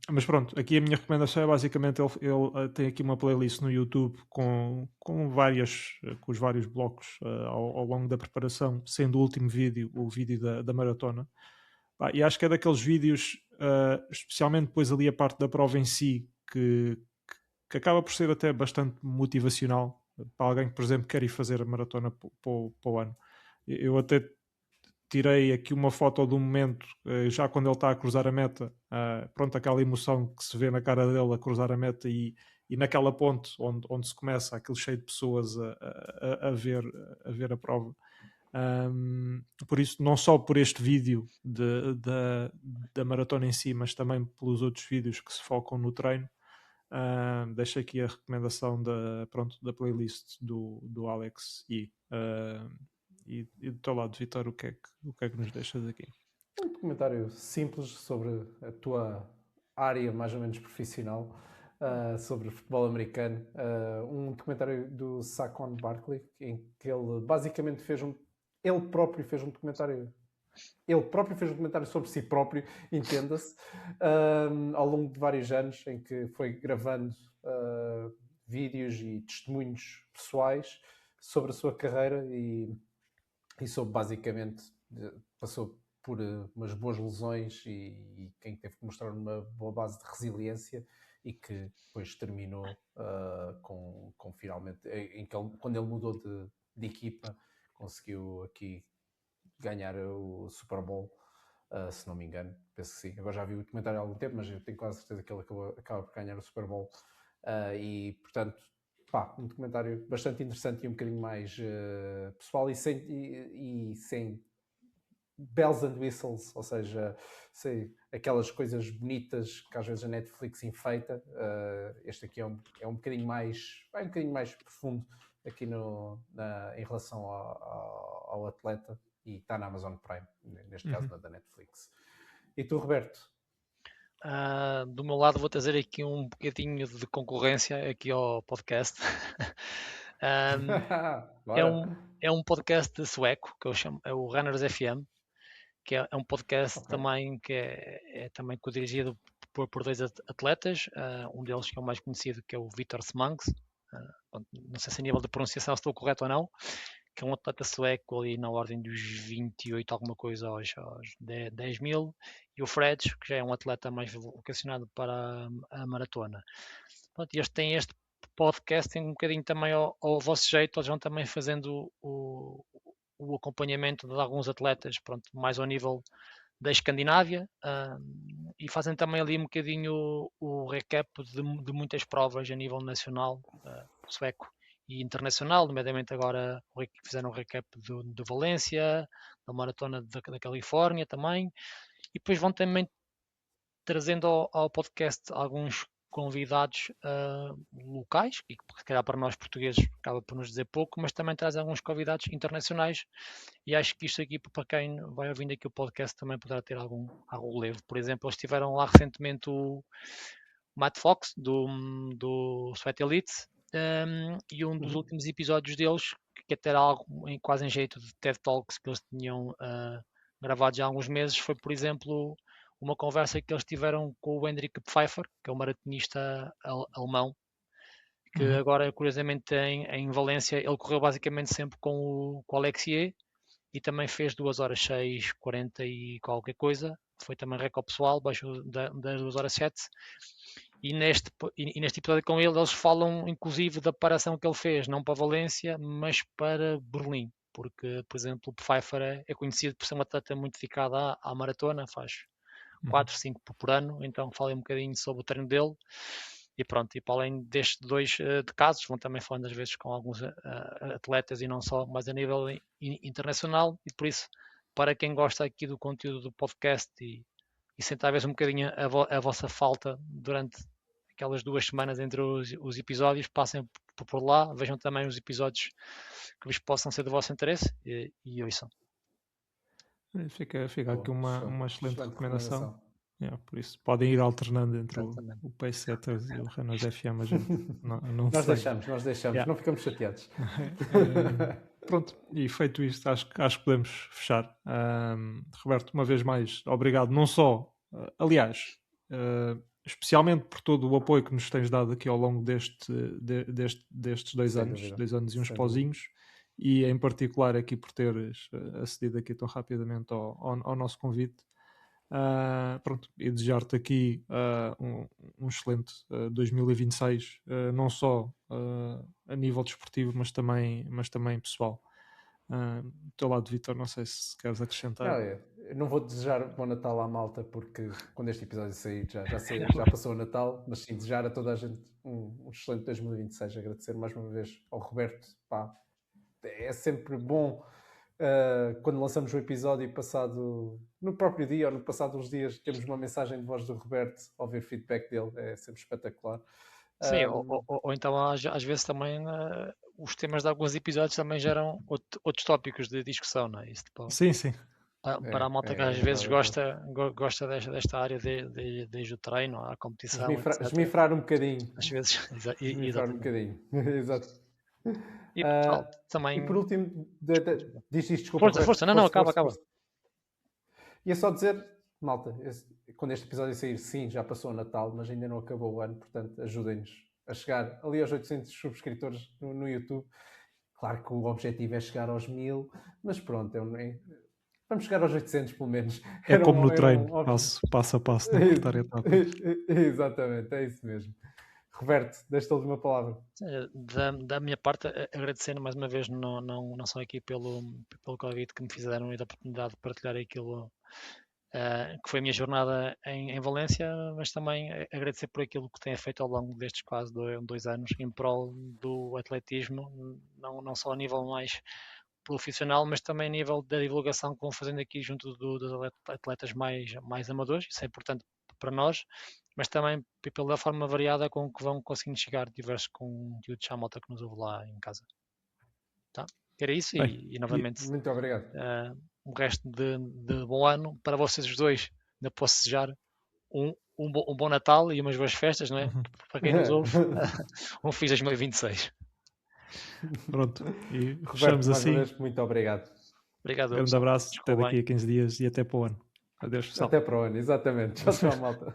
Mas pronto, aqui a minha recomendação é basicamente ele tem aqui uma playlist no YouTube com os vários blocos ao longo da preparação, sendo o último vídeo o vídeo da maratona. E acho que é daqueles vídeos, especialmente depois ali a parte da prova em si, que acaba por ser até bastante motivacional para alguém que, por exemplo, quer ir fazer a maratona para o ano. Eu até tirei aqui uma foto do momento, já quando ele está a cruzar a meta, pronto, aquela emoção que se vê na cara dele a cruzar a meta e naquela ponte onde se começa aquele cheio de pessoas a ver a prova. Por isso, não só por este vídeo da maratona em si, mas também pelos outros vídeos que se focam no treino, deixo aqui a recomendação da playlist do Alex e do teu lado, Vitor, o que é que nos deixas aqui? Um documentário simples sobre a tua área mais ou menos profissional, sobre futebol americano. Um documentário do Saquon Barkley, em que ele basicamente ele próprio fez um documentário sobre si próprio, entenda-se, ao longo de vários anos, em que foi gravando vídeos e testemunhos pessoais sobre a sua carreira e sobre, basicamente, passou por umas boas lesões e quem teve que mostrar uma boa base de resiliência e que depois terminou com finalmente, quando ele mudou de equipa, conseguiu aqui ganhar o Super Bowl, se não me engano, penso que sim. Agora já vi o documentário há algum tempo, mas eu tenho quase certeza que ele acaba por ganhar o Super Bowl. E, portanto, um documentário bastante interessante e um bocadinho mais pessoal e sem bells and whistles, ou seja, sem aquelas coisas bonitas que às vezes a Netflix enfeita. Este aqui é um bocadinho mais profundo aqui em relação ao atleta e está na Amazon Prime, neste caso da Netflix. E tu, Roberto? Do meu lado vou trazer aqui um bocadinho de concorrência aqui ao podcast. É um podcast sueco que eu chamo, é o Runners FM, que é um podcast Ok. também que é também co-dirigido por dois atletas, um deles que é o mais conhecido, que é o Vítor Semangs, não sei se a nível de pronunciação estou correto ou não, que é um atleta sueco ali na ordem dos 28 alguma coisa aos 10 mil, e o Freds, que já é um atleta mais vocacionado para a maratona. Pronto, e eles têm este podcast um bocadinho também ao vosso jeito, eles vão também fazendo o acompanhamento de alguns atletas, pronto, mais ao nível da Escandinávia, e fazem também ali um bocadinho o recap de muitas provas a nível nacional, sueco e internacional, nomeadamente agora fizeram um recap de Valência, da Maratona da Califórnia também, e depois vão também trazendo ao podcast alguns convidados locais, e que se calhar para nós portugueses acaba por nos dizer pouco, mas também traz alguns convidados internacionais, e acho que isto aqui, para quem vai ouvindo aqui o podcast, também poderá ter algum relevo. Por exemplo, eles tiveram lá recentemente o Matt Fox, do Sweat Elite, e um dos últimos episódios deles, que até era algo quase em jeito de TED Talks que eles tinham gravado já há alguns meses, foi, por exemplo, uma conversa que eles tiveram com o Hendrik Pfeiffer, que é um maratonista alemão, que agora, curiosamente, em Valência, ele correu basicamente sempre com o Alexier, e também fez 2 horas 6:40 e qualquer coisa, foi também recorde pessoal, baixou das 2 horas 7, e neste episódio com ele, eles falam inclusive da preparação que ele fez, não para Valência, mas para Berlim, porque, por exemplo, o Pfeiffer é conhecido por ser um atleta muito dedicado à maratona, faz 4, 5 por ano, então falei um bocadinho sobre o treino dele, e pronto, e para além destes dois de casos, vão também falando às vezes com alguns atletas e não só, mas a nível internacional, e por isso, para quem gosta aqui do conteúdo do podcast e sente talvez um bocadinho a vossa falta durante aquelas 2 semanas entre os episódios, passem por lá, vejam também os episódios que vos possam ser do vosso interesse e ouçam. Fica aqui uma excelente recomendação. Por isso, podem ir alternando entre o Pace Setters e o Runners FM. A gente não nós deixamos, não ficamos chateados. Pronto, e feito isto, acho que podemos fechar. Roberto, uma vez mais, obrigado, não só, aliás, especialmente por todo o apoio que nos tens dado aqui ao longo destes 2 anos, 2 anos e uns pauzinhos, e em particular aqui por teres acedido aqui tão rapidamente ao nosso convite. Pronto, e desejar-te aqui um excelente 2026, não só a nível desportivo, mas também pessoal. Do teu lado, Vítor, não sei se queres acrescentar. Eu não vou desejar bom Natal à malta, porque quando este episódio sair já passou o Natal, mas sim desejar a toda a gente um excelente 2026. Agradecer mais uma vez ao Roberto. Pá, é sempre bom quando lançamos o episódio passado no próprio dia ou no passado uns dias, temos uma mensagem de voz do Roberto, ouvir feedback dele, é sempre espetacular. Sim, ou então às vezes também os temas de alguns episódios também geram outros tópicos de discussão, não é? Isso, tipo, sim. Para a malta que às vezes gosta desta área desde o treino, a competição, esmifrar um bocadinho. Às vezes, esmifrar um bocadinho. Exato. E, também... e por último, diz isto, desculpa. Força, não, acaba. Ia só dizer, malta, quando este episódio sair, sim, já passou o Natal, mas ainda não acabou o ano, portanto, ajudem-nos a chegar ali aos 800 subscritores no YouTube. Claro que o objetivo é chegar aos 1000, mas pronto, vamos chegar aos 800 pelo menos. É como no treino, passo a passo, não cortar etapa. Exatamente, é isso mesmo. Roberto, deixa-te a última palavra. Da minha parte, agradecendo mais uma vez, não só aqui pelo convite que me fizeram e da oportunidade de partilhar aquilo que foi a minha jornada em Valência, mas também agradecer por aquilo que tenha feito ao longo destes quase 2 anos em prol do atletismo, não só a nível mais profissional, mas também a nível da divulgação que vão fazendo aqui junto dos atletas mais amadores. Isso é importante para nós, mas também pela forma variada com que vão conseguindo chegar diversos conteúdos à malta que nos ouve lá em casa. Tá? Era isso. Bem, e novamente muito obrigado. Um resto de bom ano para vocês os dois. Ainda posso desejar um bom Natal e umas boas festas, não é? Para quem nos ouve, um feliz 2026. Pronto, e fechamos assim. Muito obrigado. Obrigado, Grande pessoal. abraço, até Desculpa daqui bem. a 15 dias e até para o ano. Adeus, pessoal. Até para o ano, exatamente. Tchau, tchau, malta.